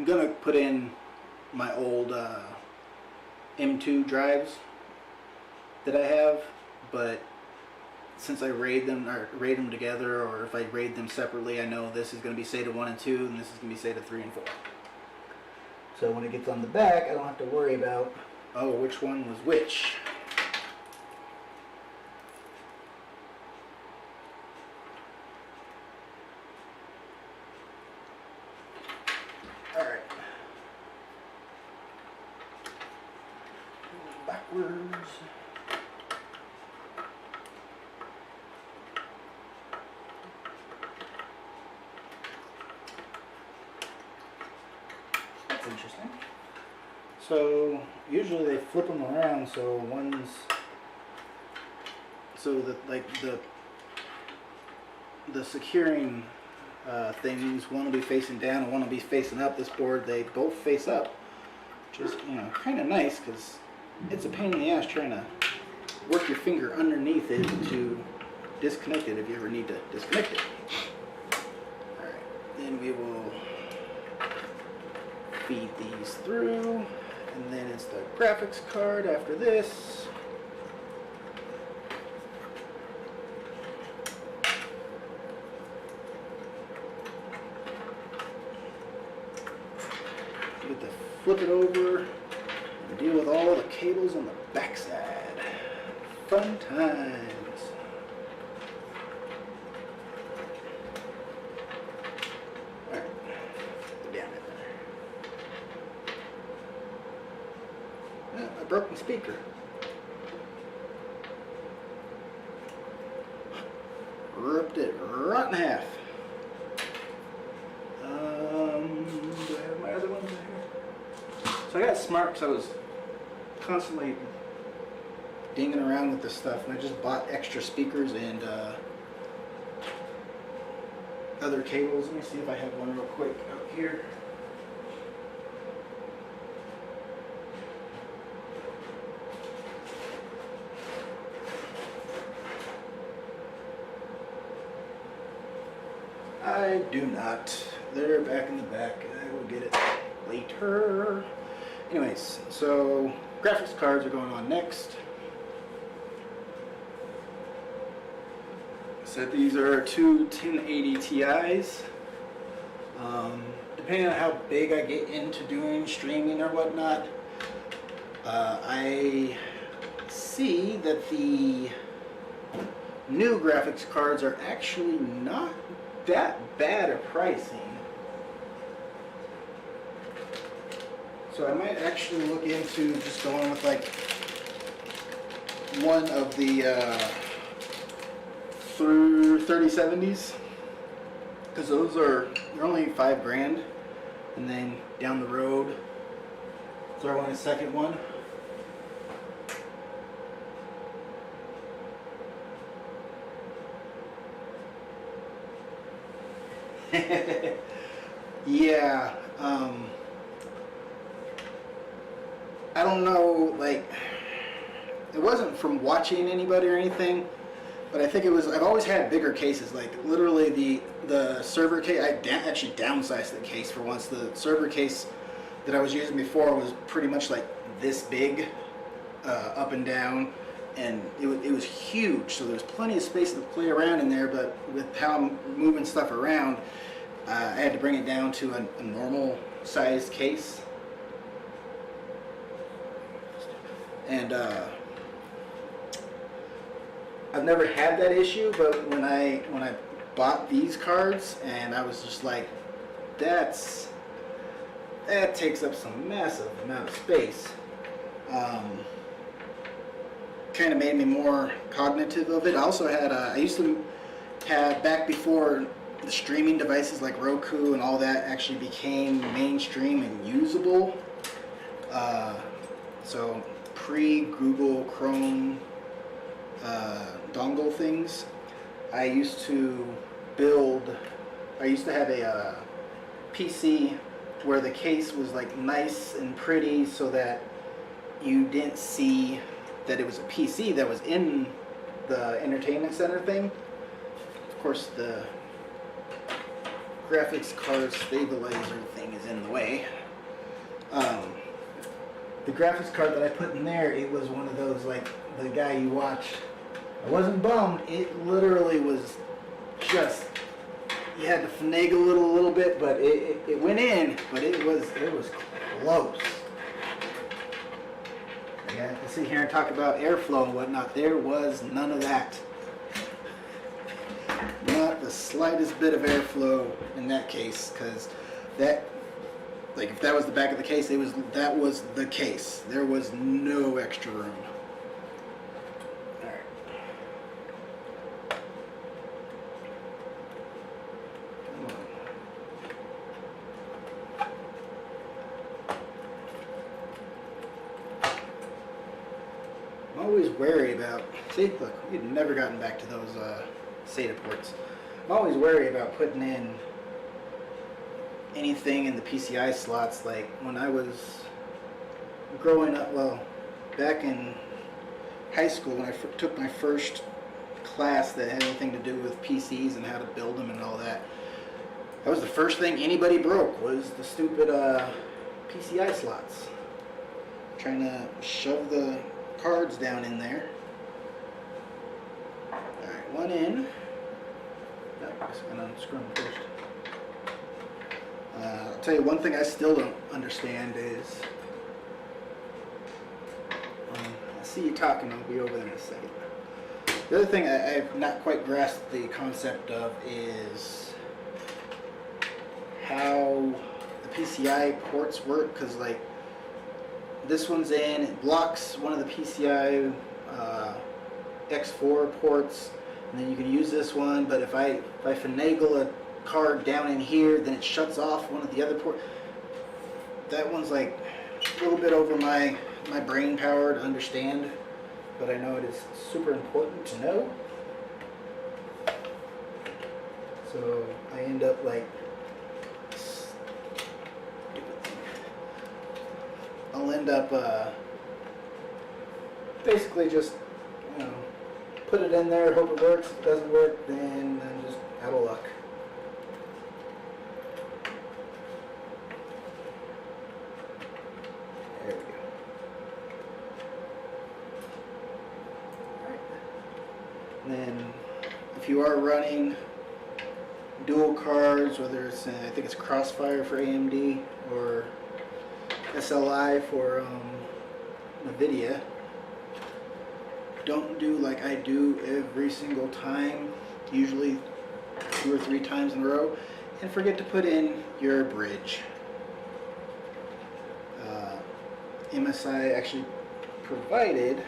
going to put in my old M2 drives that I have, but since I RAID them together, or if I RAID them separately, I know this is going to be SATA 1 and 2, and this is going to be SATA 3 and 4. So when it gets on the back, I don't have to worry about, which one was which. Alright. Backwards. That's interesting. So usually they flip them around, so one's the securing things, one will be facing down and one will be facing up. This board, they both face up, which is kind of nice, because it's a pain in the ass trying to work your finger underneath it to disconnect it if you ever need to disconnect it. Alright, then we will feed these through, and then it's the graphics card after this. Get to flip it over and deal with all the cables on the backside. Fun times. Alright, down it there. A broken speaker. Ripped it right in half. Do I have my other ones in here? So I got smart because I was constantly dinging around with this stuff, and I just bought extra speakers and other cables. Let me see if I have one real quick out here. I do not. They're back in the back. I will get it later. Anyways, so graphics cards are going on next. So these are 2 1080 Ti's. Depending on how big I get into doing streaming or whatnot, I see that the new graphics cards are actually not that bad a pricing. So I might actually look into just going with like one of the through 3070s, because they're only $5,000, and then down the road throw in a second one. Yeah, I don't know, like, it wasn't from watching anybody or anything, but I think it was, I've always had bigger cases, like literally the server case, actually downsized the case for once. The server case that I was using before was pretty much like this big, up and down, and it was huge, so there was plenty of space to play around in there, but with how I'm moving stuff around, I had to bring it down to a normal sized case. And I've never had that issue, but when I bought these cards, and I was just like, that takes up some massive amount of space. Kind of made me more cognitive of it. I also had I used to have, back before the streaming devices like Roku and all that actually became mainstream and usable. So pre-Google Chrome dongle things, I used to have a PC where the case was like nice and pretty, so that you didn't see that it was a PC that was in the entertainment center thing. Of course, the graphics card stabilizer thing is in the way. The graphics card that I put in there, it was one of those, like the guy you watch. I wasn't bummed. It literally was just, you had to finagle it a little bit, but it went in, but it was close. Yeah, to sit here and talk about airflow and whatnot, there was none of that. Not the slightest bit of airflow in that case, because that, like, if that was the back of the case, that was the case. There was no extra room. All right. Come on. I'm always wary about. See, look, we've never gotten back to those SATA ports. I'm always wary about putting in anything in the PCI slots. Like when I was growing up, well, back in high school, when I took my first class that had anything to do with PCs and how to build them and all that, that was the first thing anybody broke, was the stupid PCI slots. Trying to shove the cards down in there. Alright, one in. I guess I'm going to unscrew them first. I'll tell you one thing I still don't understand is, I see you talking, I'll be over there in a second. The other thing I've not quite grasped the concept of is how the PCI ports work, because like this one's in, it blocks one of the PCI X4 ports, and then you can use this one, but if I finagle a card down in here, then it shuts off one of the other ports. That one's like a little bit over my brain power to understand, but I know it is super important to know. So I end up like, I'll end up basically just, you know, put it in there, hope it works. If it doesn't work, then I'm just out of luck. There we go. Alright. Then, if you are running dual cards, whether it's, I think it's Crossfire for AMD or SLI for NVIDIA, don't do like I do every single time, usually 2 or 3 times in a row, and forget to put in your bridge. MSI actually provided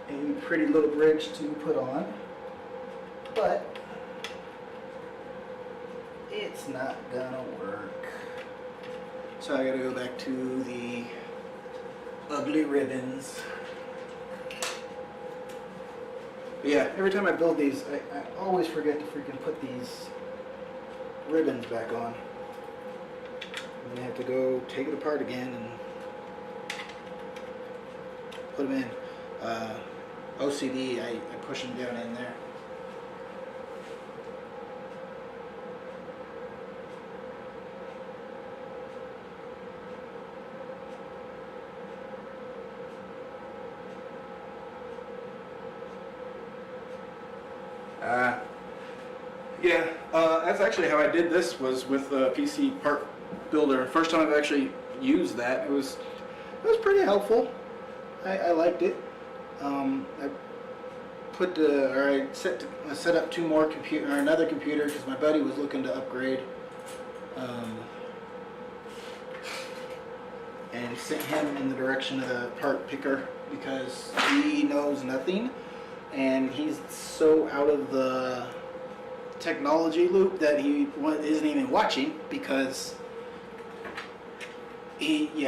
a pretty little bridge to put on, but it's not gonna work. So I gotta go back to the ugly ribbons. But yeah, every time I build these, I always forget to freaking put these ribbons back on. And I have to go take it apart again and put them in. OCD, I push them down in there. That's actually how I did this, was with the PC Part Builder. First time I've actually used that. It was pretty helpful. I liked it. I set up two more another computer because my buddy was looking to upgrade, and sent him in the direction of the part picker because he knows nothing, and he's so out of the technology loop that he isn't even watching because he's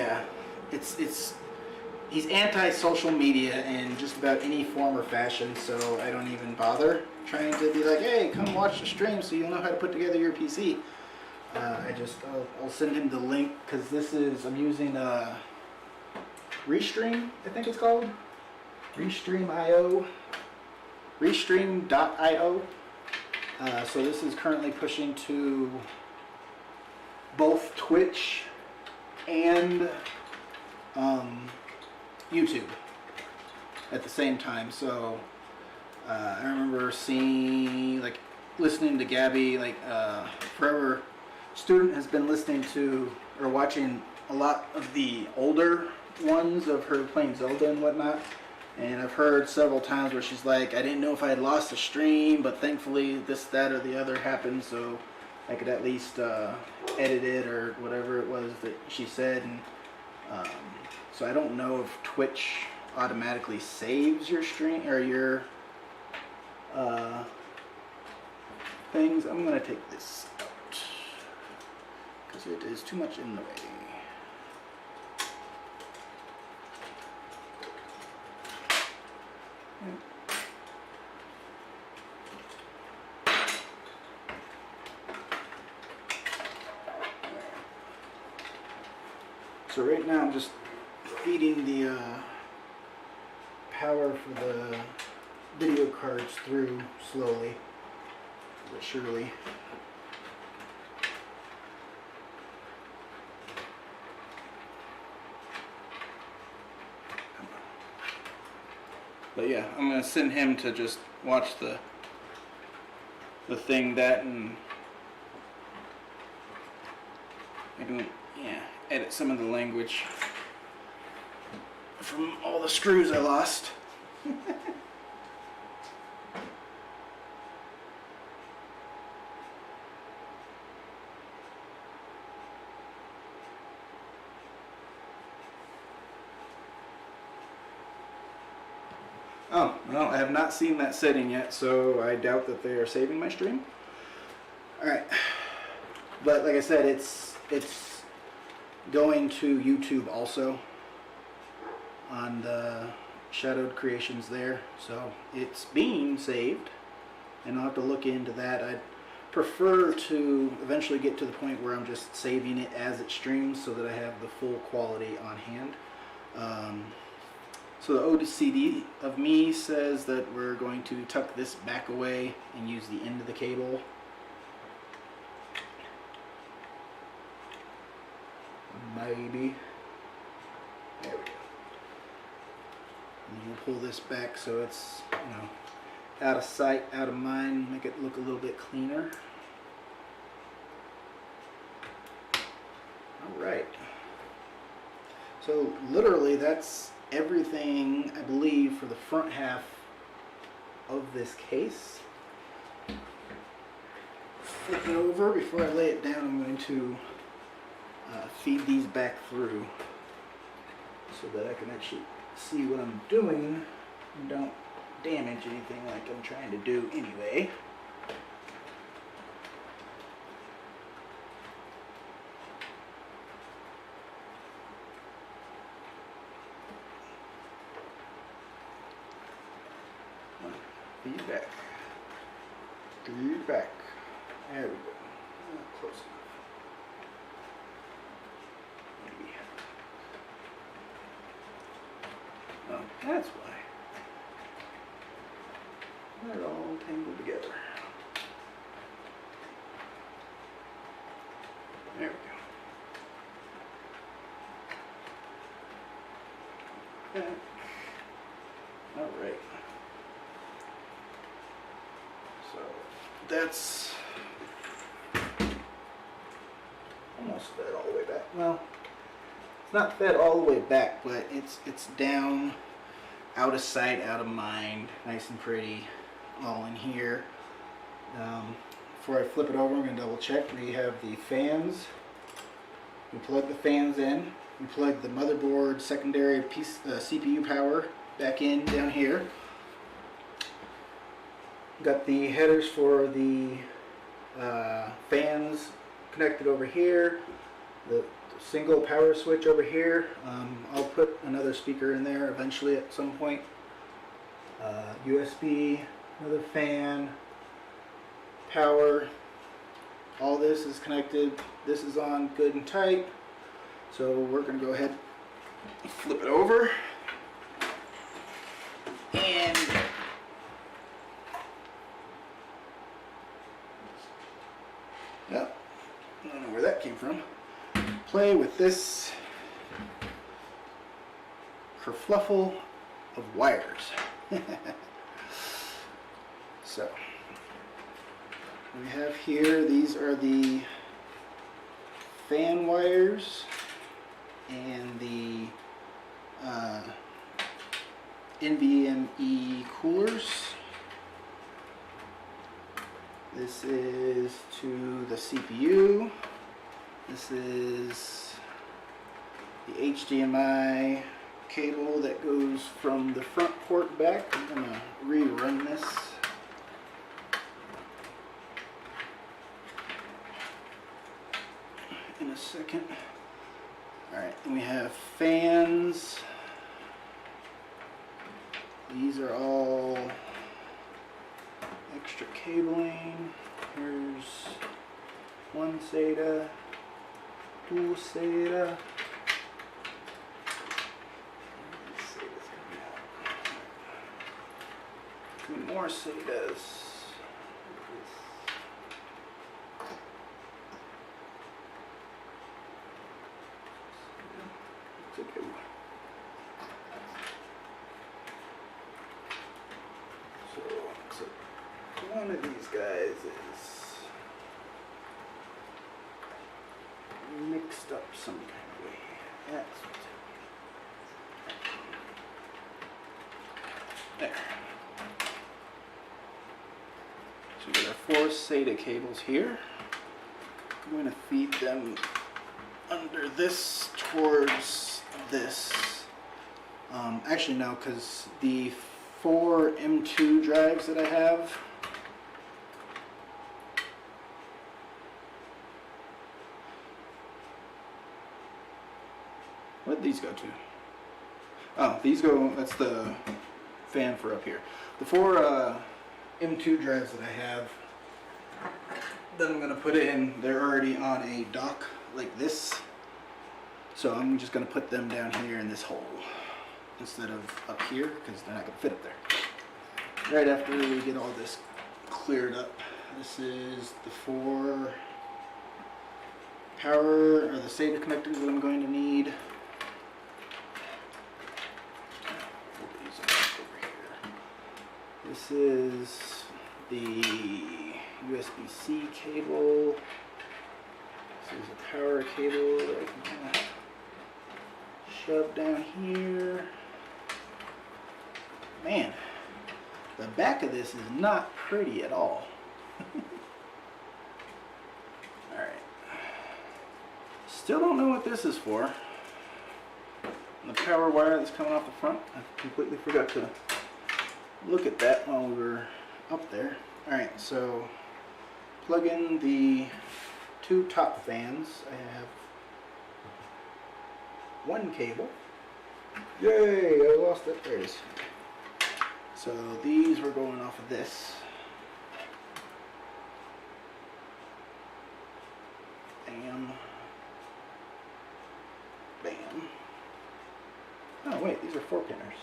anti-social media in just about any form or fashion, so I don't even bother trying to be like, hey, come watch the stream so you'll know how to put together your PC. I'll send him the link because I'm using Restream, I think it's called. Restream.io. So this is currently pushing to both Twitch and YouTube at the same time. So I remember listening to Gabby, Forever Student has been listening to or watching a lot of the older ones of her playing Zelda and whatnot. And I've heard several times where she's like, I didn't know if I had lost the stream, but thankfully this, that, or the other happened, so I could at least edit it or whatever it was that she said. And so I don't know if Twitch automatically saves your stream or your things. I'm going to take this out because it is too much in the way. So right now I'm just feeding the power for the video cards through slowly but surely. But yeah, I'm gonna send him to just watch the thing that, and I can edit some of the language from all the screws I lost. Oh, well, I have not seen that setting yet, so I doubt that they are saving my stream. Alright. But like I said, it's going to YouTube also on the Shadowed Creations there. So it's being saved, and I'll have to look into that. I'd prefer to eventually get to the point where I'm just saving it as it streams so that I have the full quality on hand. So the OCD of me says that we're going to tuck this back away and use the end of the cable. Maybe. There we go. And we'll pull this back so it's, out of sight, out of mind, make it look a little bit cleaner. Alright. So literally that's everything, I believe, for the front half of this case. Flip it over. Before I lay it down, I'm going to feed these back through so that I can actually see what I'm doing and don't damage anything like I'm trying to do anyway. Feedback. Feedback. There we go. Close enough. Maybe. Oh, that's why. They're all tangled together. There we go. Okay. All right. So that's almost fed all the way back. Well, it's not fed all the way back, but it's down, out of sight, out of mind, nice and pretty, all in here. Before I flip it over, I'm going to double check. We have the fans. We plug the fans in. We plug the motherboard secondary piece, CPU power back in down here. Got the headers for the fans connected over here. The single power switch over here. I'll put another speaker in there eventually at some point. USB, another fan, power. All this is connected. This is on good and tight. So we're going to go ahead and flip it over. And yep, I don't know where that came from. Play with this kerfluffle of wires. So we have here, these are the fan wires and the NVMe coolers. This is to the CPU. This is the HDMI cable that goes from the front port back. I'm going to rerun this. In a second. Alright, and we have fans. These are all extra cabling. Here's one SATA, two SATA. Two more SATAs. So one of these guys is mixed up some kind of way. That's what's there. So we got our 4 SATA cables here. I'm going to feed them under this towards this. Actually no, because the 4 M2 drives that I have, what did these go to? Oh, these go, that's the fan for up here. The 4 M2 drives that I have that I'm going to put in, they're already on a dock like this. So I'm just going to put them down here in this hole instead of up here because they're not going to fit up there. Right after we get all this cleared up, this is the 4 power or the SATA connectors that I'm going to need. This is the USB-C cable. This is a power cable that I can kind of shove down here. Man, the back of this is not pretty at all. Alright. Still don't know what this is for. And the power wire that's coming off the front, I completely forgot to look at that while we were up there. Alright, so plug in the 2 top fans. I have 1 cable. Yay, I lost it. There it is. So these were going off of this. Bam. Bam. Oh wait, these are 4-pinners.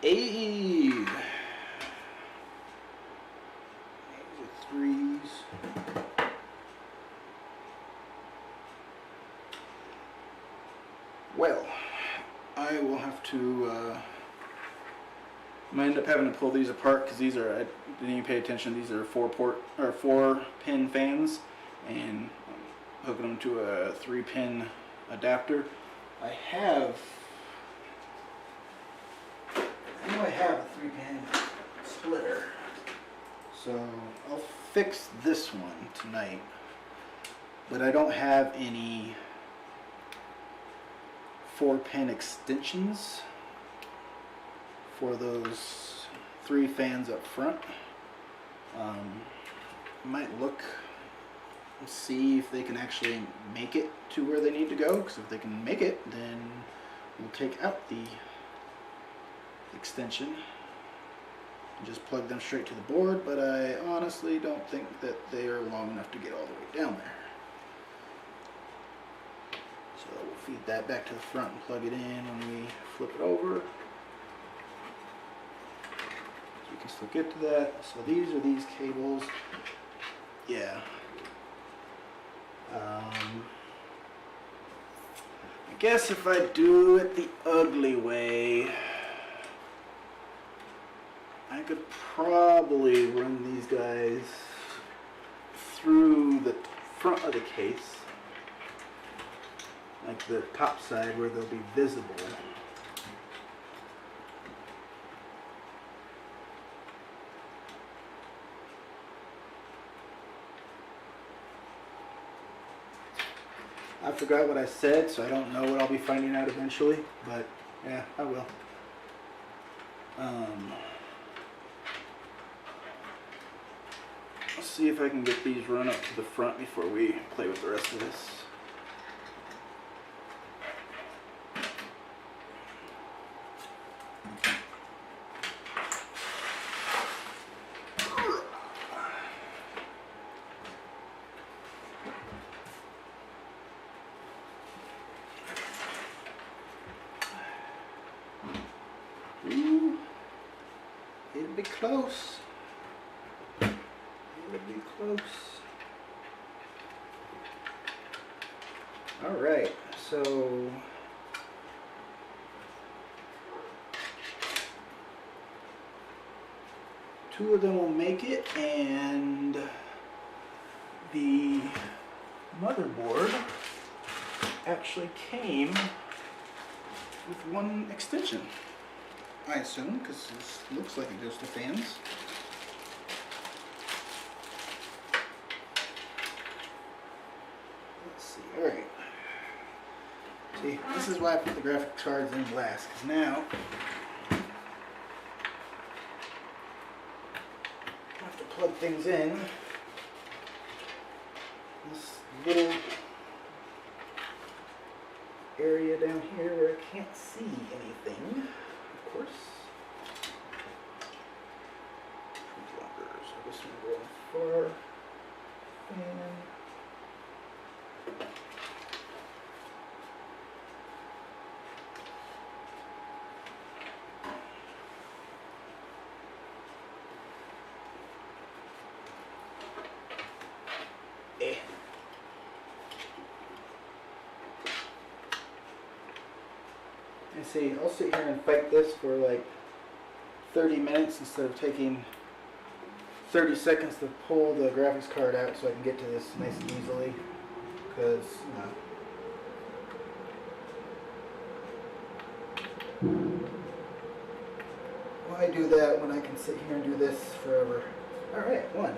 These are 3s. Well, I will have to, I might end up having to pull these apart because these are, I didn't even pay attention, these are 4-pin fans, and I'm hooking them to a 3-pin adapter. I know I have a 3-pin splitter, so I'll fix this one tonight, but I don't have any 4-pin extensions for those 3 fans up front. Might look and see if they can actually make it to where they need to go, because if they can make it, then we'll take out the extension and just plug them straight to the board, but I honestly don't think that they are long enough to get all the way down there. So we'll feed that back to the front and plug it in when we flip it over. So we can still get to that. So these are these cables. Yeah. I guess if I do it the ugly way, I could probably run these guys through the front of the case, like the top side where they'll be visible. I forgot what I said, so I don't know what I'll be finding out eventually, but yeah, I will. Let's see if I can get these run up to the front before we play with the rest of this. Ooh, it'll be close. It'll be close. All right, so two of them will make it, and the motherboard actually came with one extension, I assume, because it looks like it goes to fans. Let's see, alright. See, this is why I put the graphics cards in glass, because now I have to plug things in. This little area down here where I can't see anything, of course. So this one going far, and see, I'll sit here and fight this for like 30 minutes instead of taking 30 seconds to pull the graphics card out so I can get to this nice and easily, because, you know, why do that when I can sit here and do this forever? Alright, one.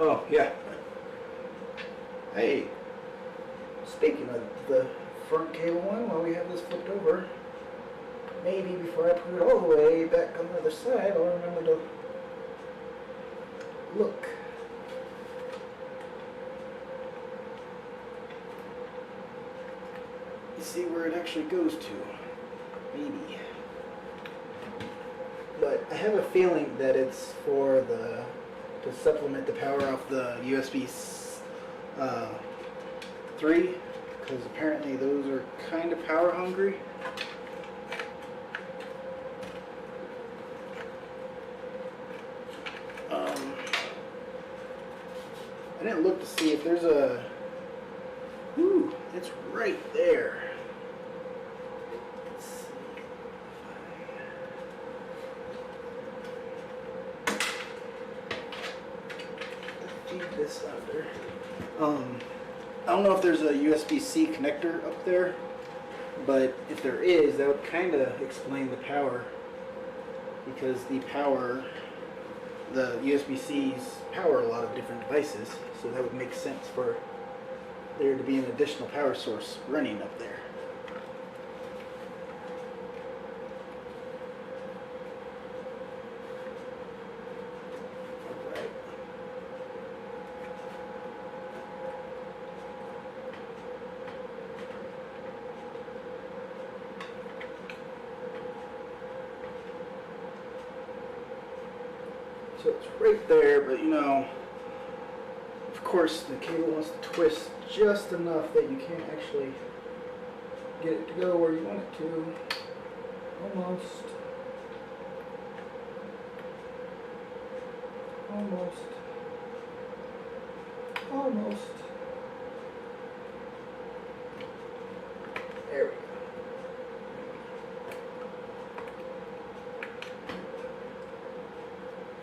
Oh, yeah. Hey, speaking of the front cable one, while we have this flipped over, maybe before I put it all the way back on the other side, I'll remember to look. See where it actually goes to. Maybe. But I have a feeling that it's for to supplement the power off the USB 3, because apparently those are kind of power hungry. I didn't look to see if there's a... Ooh, it's right there. Let's see. Feed this under. I don't know if there's a USB-C connector up there, but if there is, that would kind of explain the power, because the USB-Cs power a lot of different devices, so that would make sense for there to be an additional power source running up there. Alright. So it's right there, but you know, of course the cable wants to twist just enough that you can't actually get it to go where you want it to. Almost. Almost. Almost. There we go.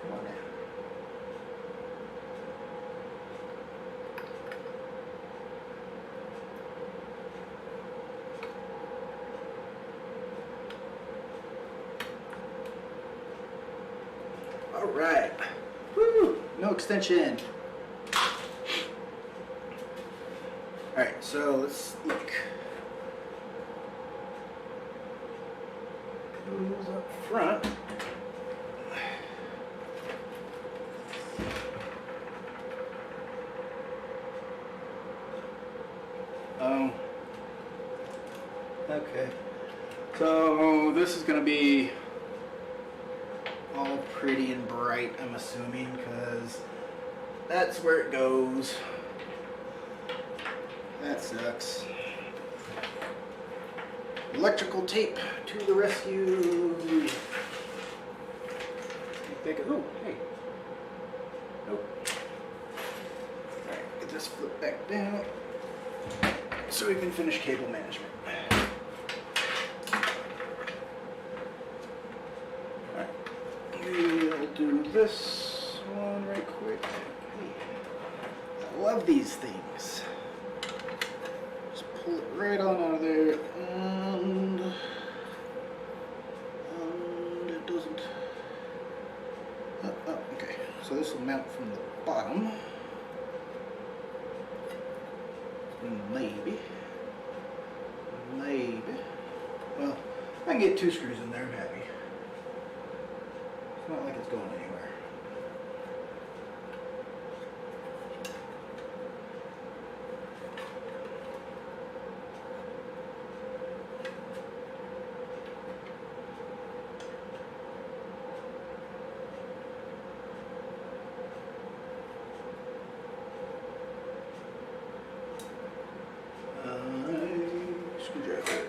Come on now. All right. Woo! No extension. All right, so let's look. Goes up front. Oh. Okay. So this is gonna be all pretty and bright, I'm assuming, because that's where it goes. That sucks. Electrical tape to the rescue. Oh, hey. Nope. Alright, get this flip back down so we can finish cable management. We'll do this one right quick. I love these things. Just pull it right on out of there, and it doesn't. Oh, okay. So this will mount from the bottom. Maybe. Well, I can get 2 screws in there. I'm happy. It's not like it's going anywhere. Screwdriver.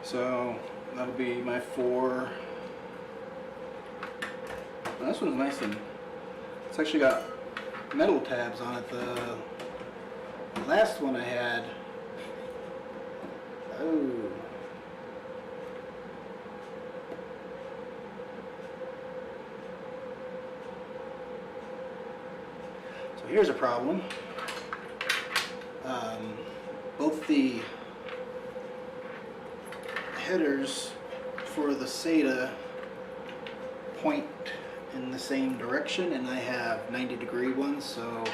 So that'll be my 4. Well, this one's nice, and it's actually got metal tabs on it. The last one I had, oh, here's a problem. Both the headers for the SATA point in the same direction, and I have 90-degree ones, so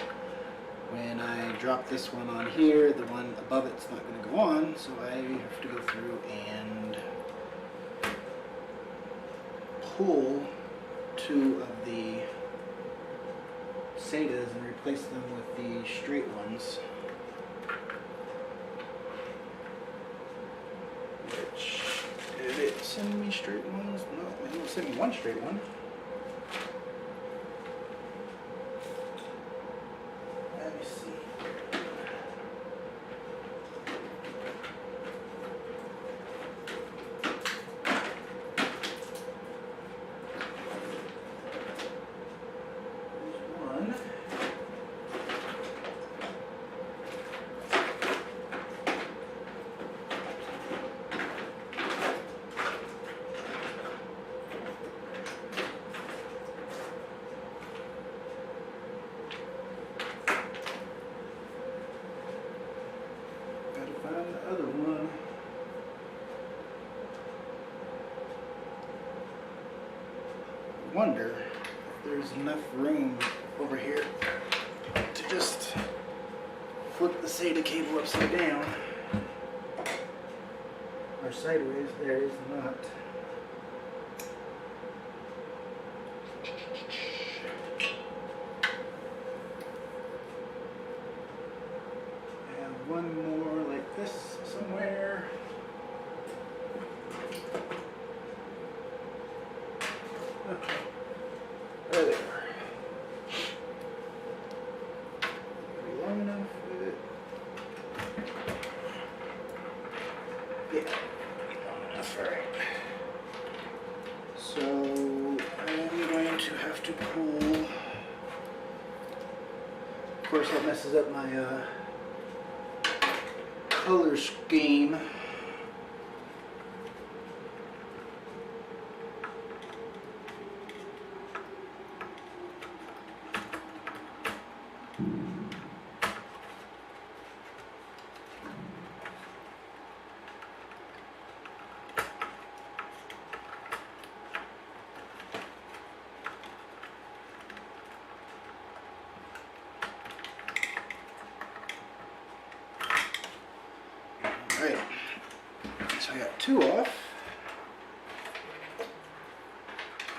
when I drop this one on here, the one above it's not going to go on, so I have to go through and pull two of the SATAs and replace them with the straight ones. Which, did it send me straight ones? No, it didn't send me one straight one. Let me see. There's one. Gotta find the other one. I wonder if there's enough room over here to just flip the SATA cable upside down. Or sideways. There is not. I have one more like this somewhere. Okay. There they are. Be long enough with it. Yeah. Long enough, alright. So I'm going to have to pull. Of course that messes up my color scheme. Alright, so I got two off,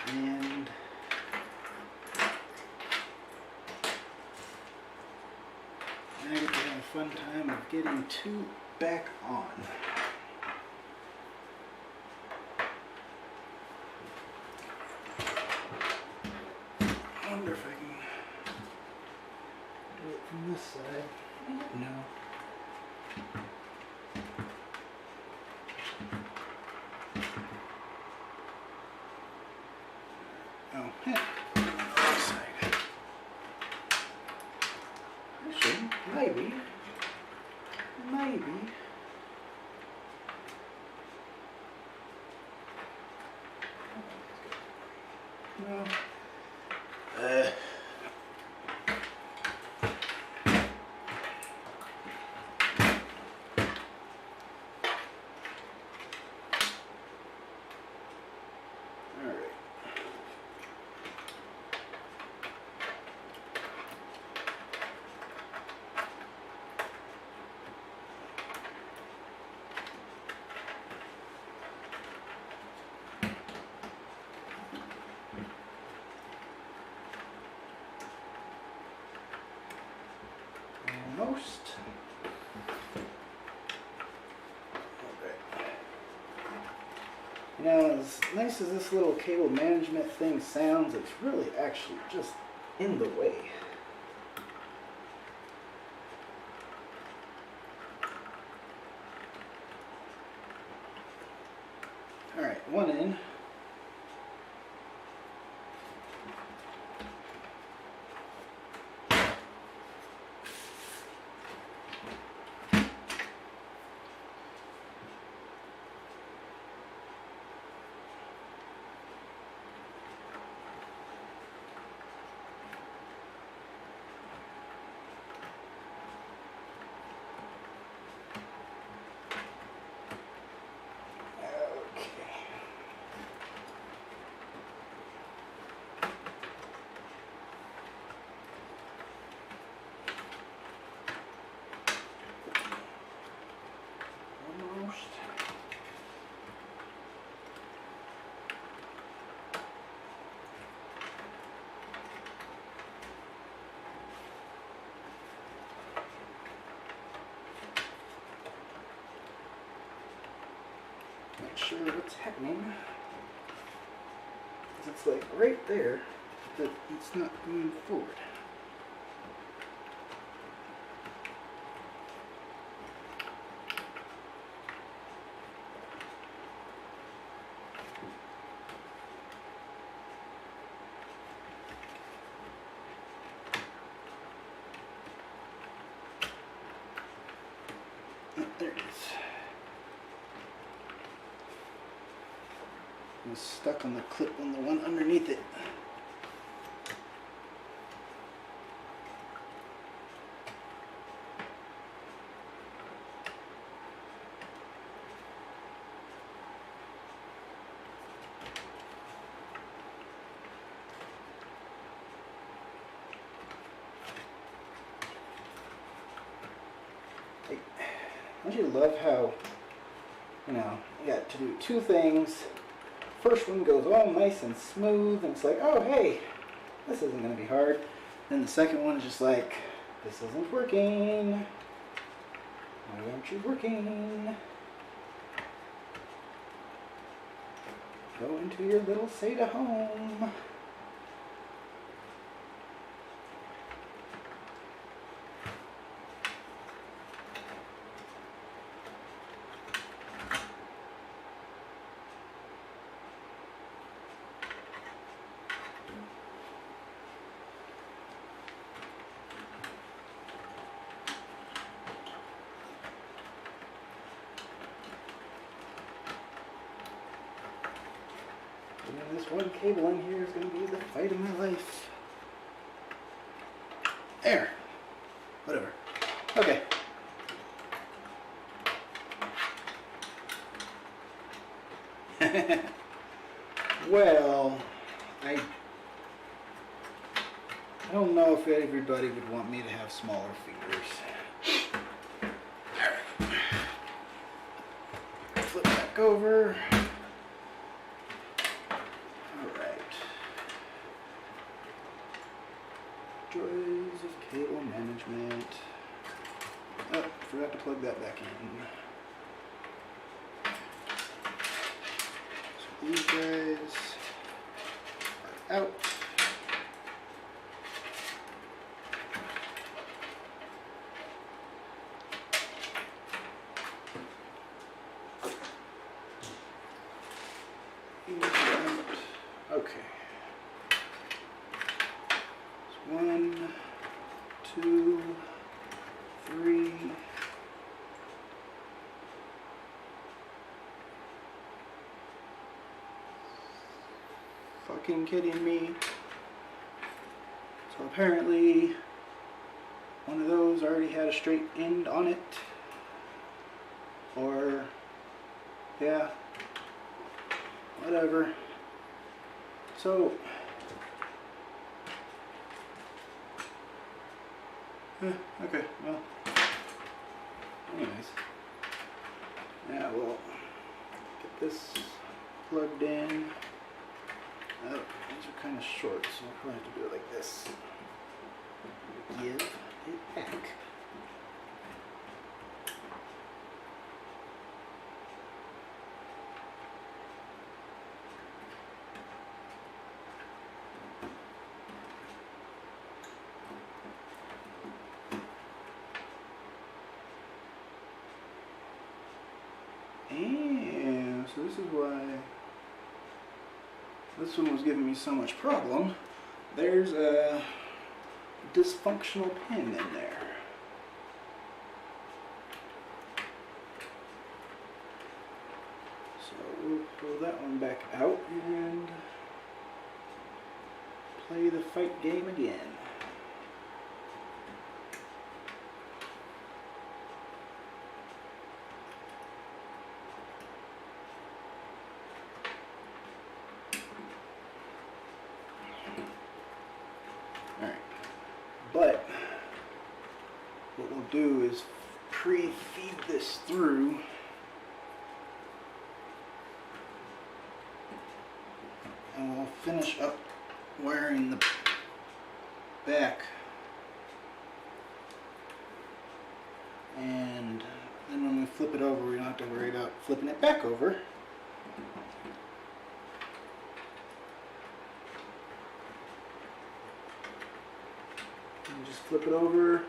and now I get to have a fun time of getting two back on. I wonder if I can do it from this side. No. Oh, yeah. This side. Actually, maybe. No. Alright. Almost. Okay. Now, as nice as this little cable management thing sounds, it's really actually just in the way. Alright, one in. Not sure what's happening. It's like right there, but it's not going forward. Oh, there it is. It was stuck on the clip on the one underneath it. Don't you love how, you got to do two things. First one goes all nice and smooth, and it's like, oh hey, this isn't going to be hard. Then the second one is just like, this isn't working. Why aren't you working? Go into your little SATA home. And this one cable in here is going to be the fight of my life. There. Whatever. Okay. Well, I don't know if everybody would want me to have smaller fingers. Flip back over. Joys of cable management. Oh, forgot to plug that back in. So these guys are out. These are out. Okay. 1, 2, 3. Fucking kidding me. So apparently one of those already had a straight end on it. Or, yeah, whatever. So okay, well, anyways, now we'll get this plugged in. Oh, these are kind of short, so I'll probably have to do it like this. Give it back. And so this is why this one was giving me so much problem. There's a dysfunctional pin in there. So we'll pull that one back out and play the fight game again. Alright, but what we'll do is pre-feed this through and we'll finish up wiring the back, and then when we flip it over we don't have to worry about flipping it back over. flip it over,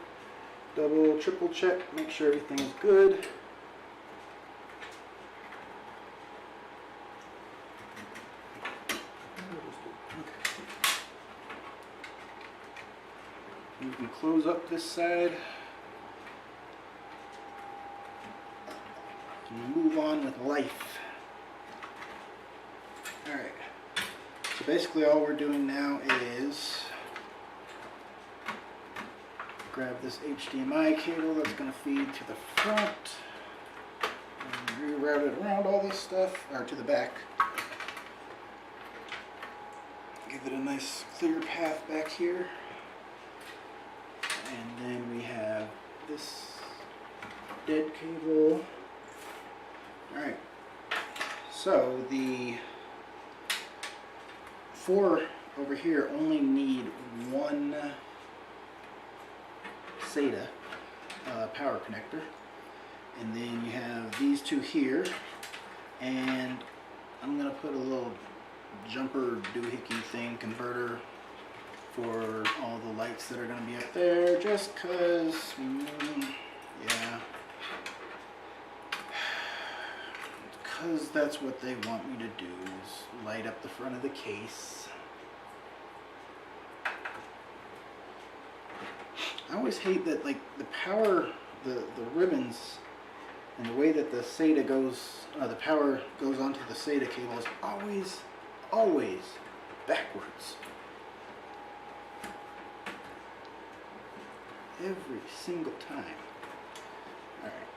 double, triple check, make sure everything is good. You can close up this side and move on with life. Alright, so basically all we're doing now is grab this HDMI cable that's going to feed to the front and reroute it around all this stuff, or to the back. Give it a nice clear path back here. And then we have this dead cable. Alright, so the 4 over here only need one SATA power connector. And then you have these 2 here. And I'm going to put a little jumper doohickey thing converter for all the lights that are going to be up there, just because, yeah, because that's what they want me to do, is light up the front of the case. I always hate that, like, the power, the ribbons, and the way that the SATA goes, the power goes onto the SATA cable is always backwards. Every single time. Alright.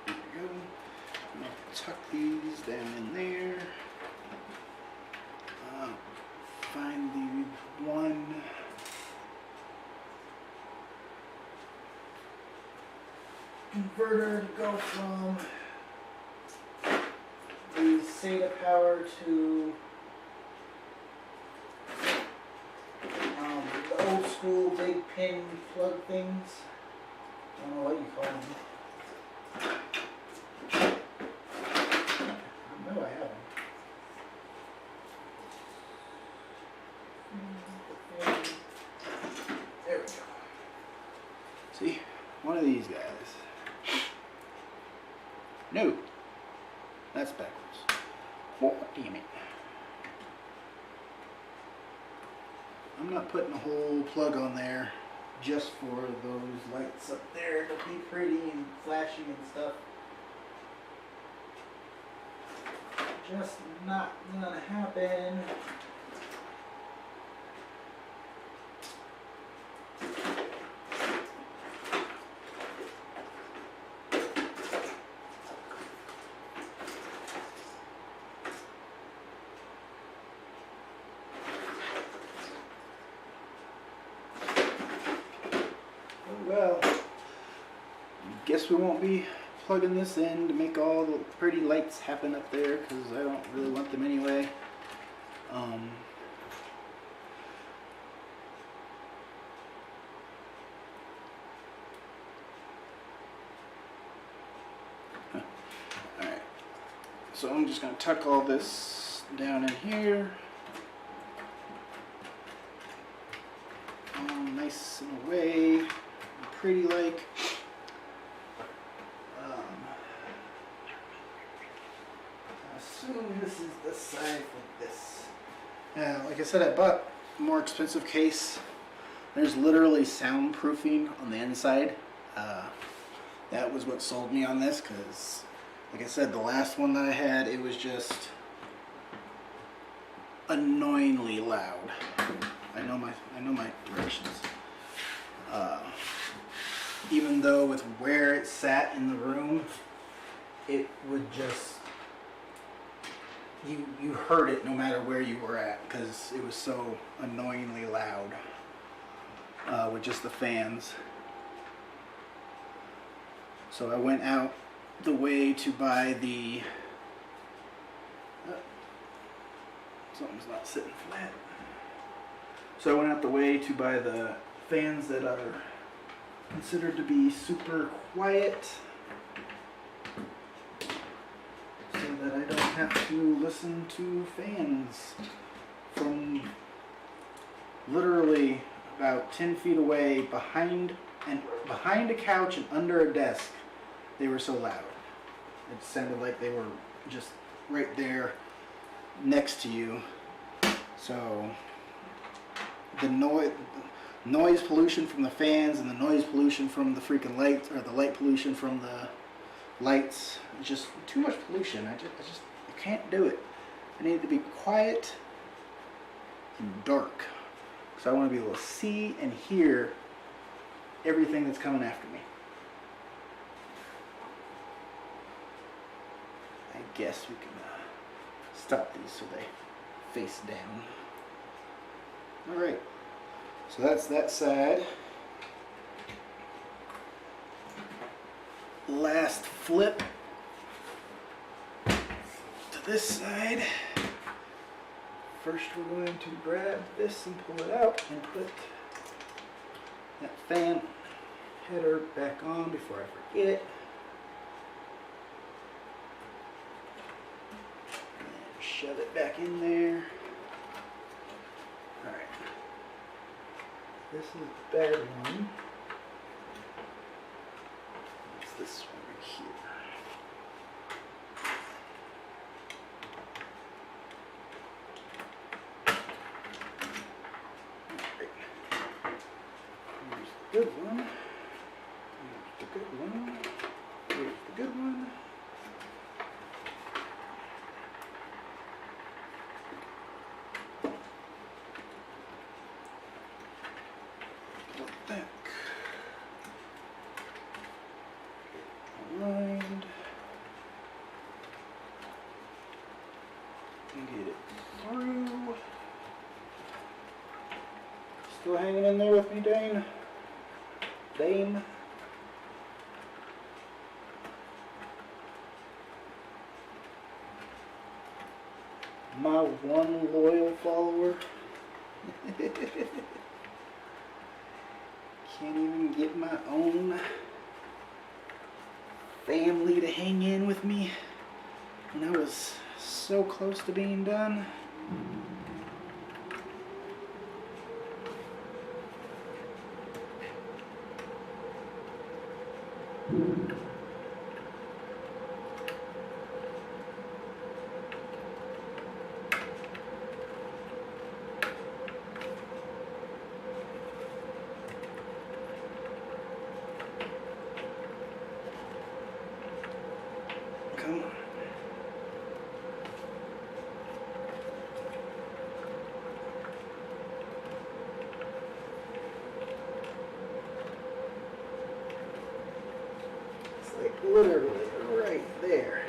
There we go. Tuck these down in there. Find the one inverter to go from the SATA power to the old school big pin plug things. I don't know what you call them. No, I haven't. There we go. See? One of these guys. No. That's backwards. Oh, damn it. I'm not putting a whole plug on there just for those lights up there to be pretty and flashy and stuff. Just not gonna happen. Oh well, guess we won't be plugging this in to make all the pretty lights happen up there, because I don't really want them anyway. Alright, so I'm just going to tuck all this down in here. All nice and away, pretty like. Assume this is the side like this. Like I said, I bought a more expensive case. There's literally soundproofing on the inside. That was what sold me on this, because like I said, the last one that I had, it was just annoyingly loud. I know my directions. Even though with where it sat in the room, it would just, you heard it no matter where you were at, because it was so annoyingly loud with just the fans. So I went out the way to buy the... something's not sitting flat. So I went out the way to buy the fans that are considered to be super quiet, so that I don't have to listen to fans from literally about 10 feet away behind a couch and under a desk. They were so loud. It sounded like they were just right there next to you. So the noise pollution from the fans and the noise pollution from the freaking lights, or the light pollution from the lights, it's just too much pollution. I can't do it. I need it to be quiet and dark, so I want to be able to see and hear everything that's coming after me. I guess we can stop these so they face down. Alright, so that's that side. Last flip to this side. First we're going to grab this and pull it out and put that fan header back on before I forget. And shove it back in there. Alright. This is the bad one. It's this one right here. Good one. Here's the good one. Here's the good one. Like that. Aligned. And get it through. Still hanging in there with me, Dane? Dame. My one loyal follower. Can't even get my own family to hang in with me when I was so close to being done. Come on. It's like literally right there.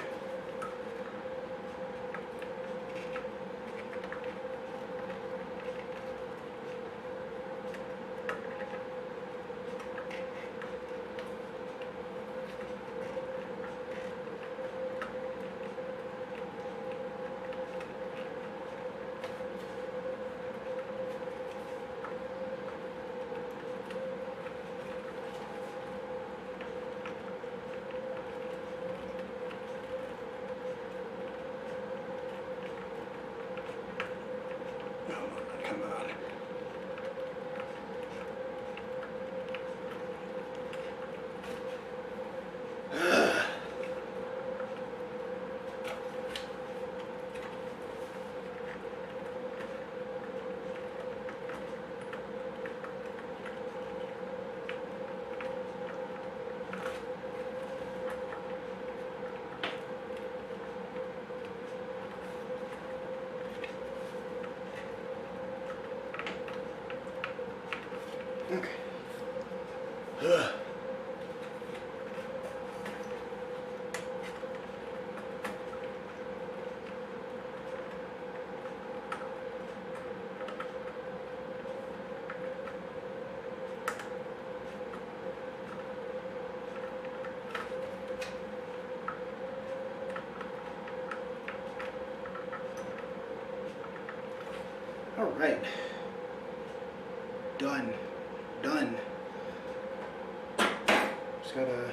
Come on. Okay. Alright. Done. Done. Just gotta...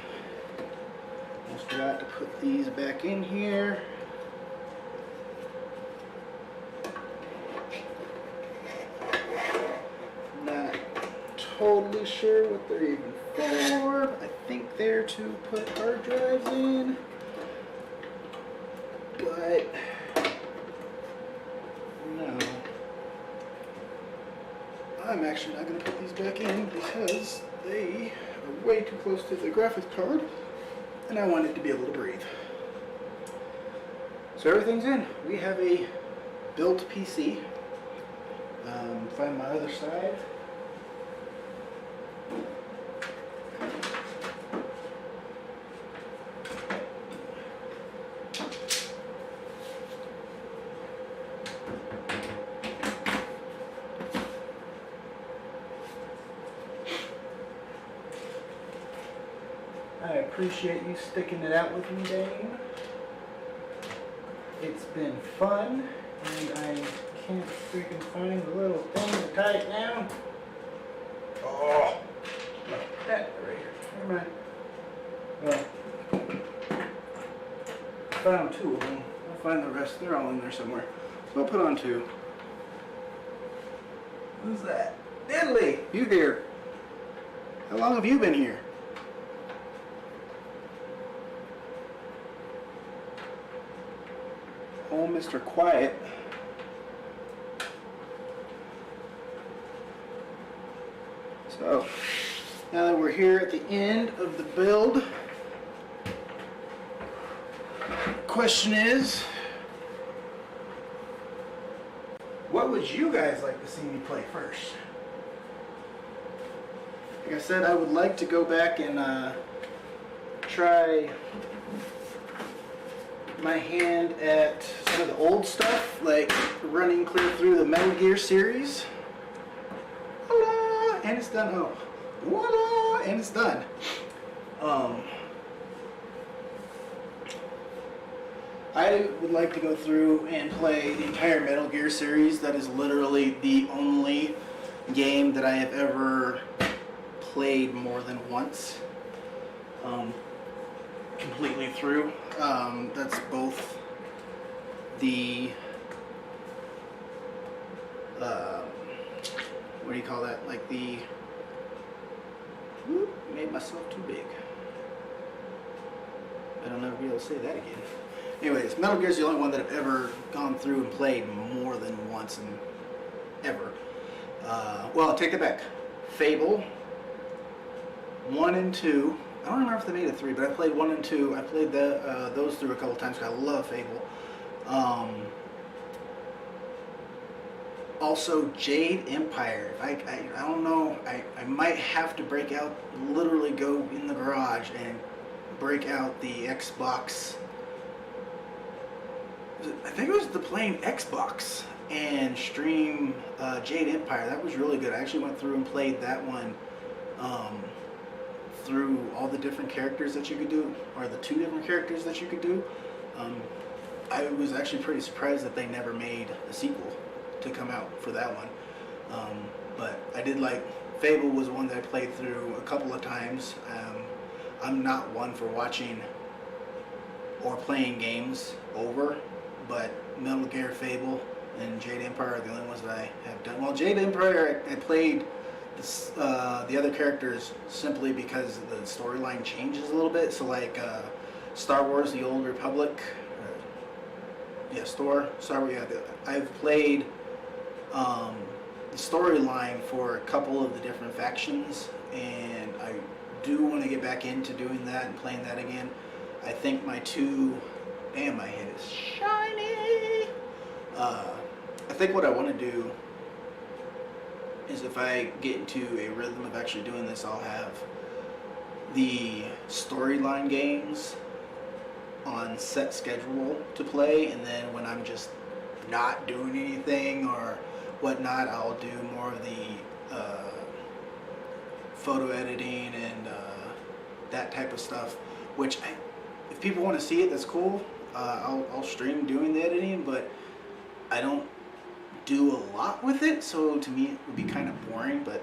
Almost forgot to put these back in here. Not totally sure what they're even for. I think they're to put hard drives in. But no. I'm actually not going to put these back in because they are way too close to the graphics card and I want it to be able to breathe. So everything's in. We have a built PC. Find my other side. I appreciate you sticking it out with me, Dane. It's been fun, and I can't freaking find the little thing to tie it down. Oh, that right here. Never mind. Well, I found two of them. I'll find the rest. They're all in there somewhere. So I'll put on two. Who's that? Diddley, you here? How long have you been here? Oh, Mr. Quiet. So, now that we're here at the end of the build, question is, what would you guys like to see me play first? Like I said, I would like to go back and try my hand at some of the old stuff, like running clear through the Metal Gear series. Voila! And it's done. Oh, voila! And it's done. I would like to go through and play the entire Metal Gear series. That is literally the only game that I have ever played more than once. Completely through. That's both the what do you call that? Like the whoop, made myself too big. I don't ever be able to say that again. Anyways, Metal Gear is the only one that I've ever gone through and played more than once and ever. Well, I'll take it back. Fable 1 and 2. I don't remember if they made it 3, but I played 1 and 2. I played those through a couple times because I love Fable. Also, Jade Empire. I don't know. I might have to break out, literally go in the garage and break out the Xbox. I think it was the plain Xbox and stream Jade Empire. That was really good. I actually went through and played that one. Through all the different characters that you could do, or the 2 different characters that you could do. I was actually pretty surprised that they never made a sequel to come out for that one. But I did like, Fable was one that I played through a couple of times. I'm not one for watching or playing games over, but Metal Gear, Fable, and Jade Empire are the only ones that I have done. Well, Jade Empire, I played the other characters simply because the storyline changes a little bit. So like Star Wars: The Old Republic, Star Wars. Yeah, I've played the storyline for a couple of the different factions, and I do want to get back into doing that and playing that again. I think my damn, my head is shiny. I think what I want to do is, if I get into a rhythm of actually doing this, I'll have the storyline games on set schedule to play, and then when I'm just not doing anything or whatnot, I'll do more of the photo editing and that type of stuff, which if people want to see it, that's cool. I'll stream doing the editing, but I don't do a lot with it, so to me it would be kind of boring. But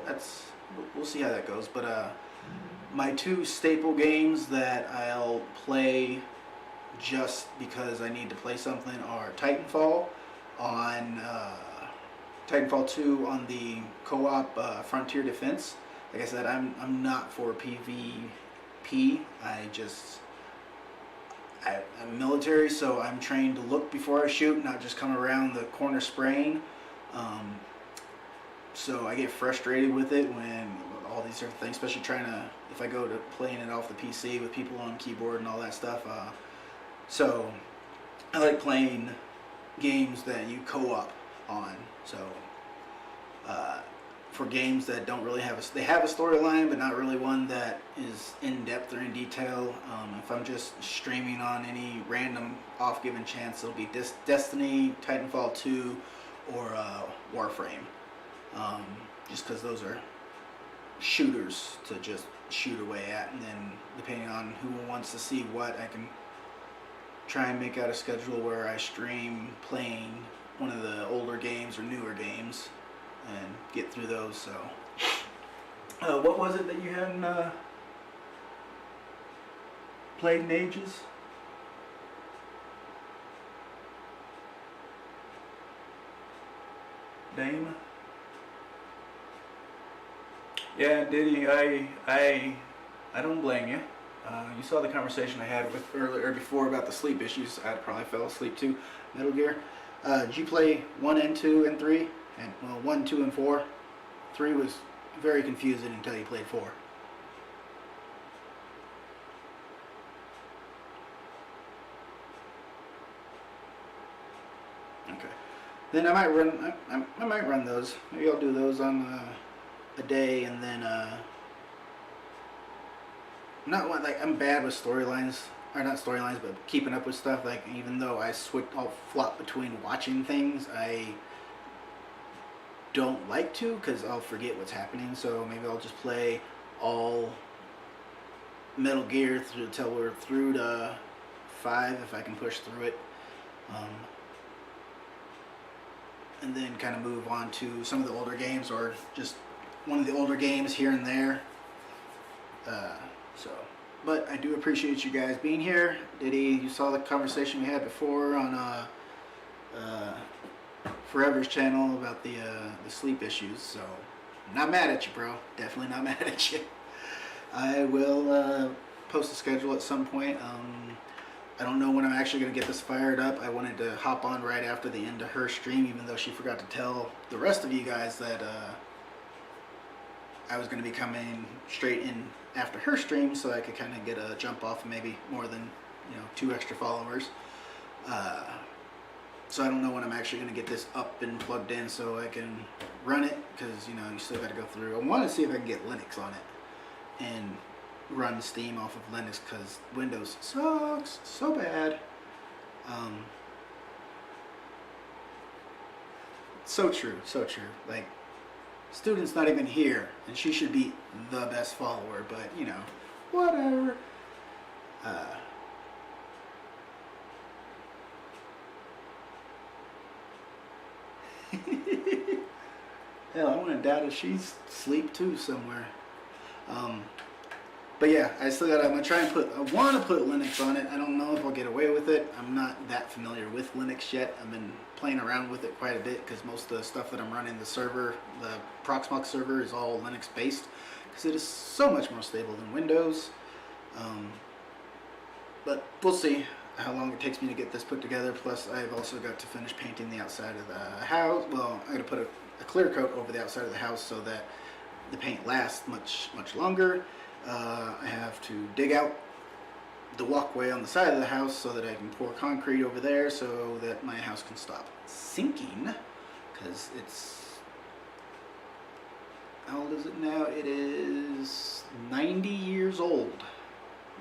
we'll see how that goes. But my two staple games that I'll play just because I need to play something are Titanfall on Titanfall 2 on the co-op Frontier Defense. Like I said, I'm not for PvP. I'm military, so I'm trained to look before I shoot, not just come around the corner spraying. So I get frustrated with it when all these different things, especially if I go to playing it off the PC with people on keyboard and all that stuff. So I like playing games that you co-op on. So for games that don't really they have a storyline, but not really one that is in depth or in detail. If I'm just streaming on any random off-given chance, it'll be Destiny, Titanfall 2, or Warframe. Just because those are shooters to just shoot away at, and then depending on who wants to see what, I can try and make out a schedule where I stream playing one of the older games or newer games and get through those. So what was it that you hadn't played in ages? Dame? Yeah, Diddy, I don't blame you. You saw the conversation I had with earlier before about the sleep issues. I probably fell asleep too. Metal Gear. Did you play 1 and 2 and 3? And well, 1, 2, and 4. 3 was very confusing until you played 4. Okay. Then I might run. I might run those. Maybe I'll do those on a day, and then I'm bad with storylines, or not storylines, but keeping up with stuff. Like, even though I'll flop between watching things, I don't like to, because I'll forget what's happening. So maybe I'll just play all Metal Gear until we're through to 5, if I can push through it, and then kind of move on to some of the older games, or just one of the older games here and there. But I do appreciate you guys being here. Diddy, you saw the conversation we had before on Forever's channel about the sleep issues. So I'm not mad at you, bro. Definitely not mad at you. I will post a schedule at some point. I don't know when I'm actually going to get this fired up. I wanted to hop on right after the end of her stream, even though she forgot to tell the rest of you guys that I was going to be coming straight in after her stream, so I could kind of get a jump off, maybe more than 2 extra followers. So I don't know when I'm actually going to get this up and plugged in so I can run it, because you still got to go through. I want to see if I can get Linux on it and run Steam off of Linux, because Windows sucks so bad. So true, so true. Like, student's not even here, and she should be the best follower, but whatever. Hell, I want to doubt if she's asleep too somewhere. But yeah, I'm gonna try and I want to put Linux on it. I don't know if I'll get away with it. I'm not that familiar with Linux yet. I've been playing around with it quite a bit, because most of the stuff that I'm running, the Proxmox server, is all Linux based, because it is so much more stable than Windows. But we'll see how long it takes me to get this put together. Plus, I've also got to finish painting the outside of the house. Well, I got to put a clear coat over the outside of the house so that the paint lasts much longer. I have to dig out the walkway on the side of the house so that I can pour concrete over there so that my house can stop sinking, because it's, how old is it now? It is 90 years old,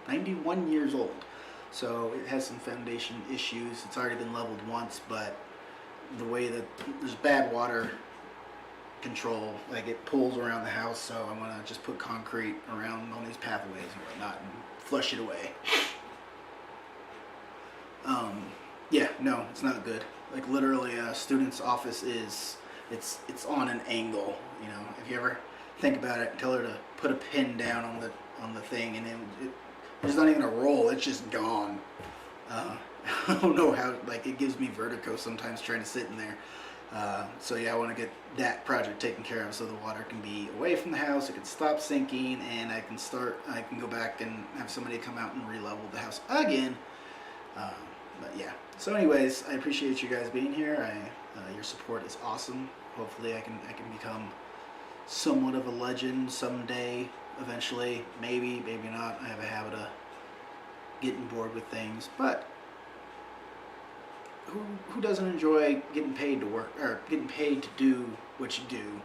91 years old. So it has some foundation issues. It's already been leveled once, but the way that there's bad water control, like it pulls around the house, so I'm gonna just put concrete around on these pathways and whatnot and flush it away. Yeah, no, it's not good. Like literally, a student's office it's on an angle. You know, if you ever think about it, tell her to put a pin down on the thing, and then there's not even a roll. It's just gone. I don't know how. Like it gives me vertigo sometimes trying to sit in there. So yeah, I want to get that project taken care of so the water can be away from the house. It can stop sinking, and I can go back and have somebody come out and re-level the house again. But yeah. So anyways, I appreciate you guys being here. Your support is awesome. Hopefully I can become somewhat of a legend someday, eventually. Maybe not. I have a habit of getting bored with things, but who doesn't enjoy getting paid to work, or getting paid to do what you do?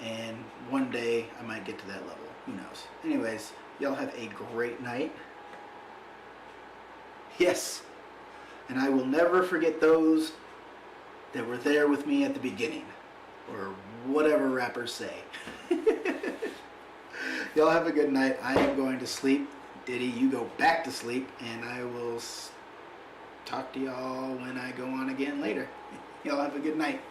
And one day I might get to that level. Who knows? Anyways, y'all have a great night. Yes. And I will never forget those that were there with me at the beginning, or whatever rappers say. Y'all have a good night. I am going to sleep. Diddy, you go back to sleep, and I will talk to y'all when I go on again later. Y'all have a good night.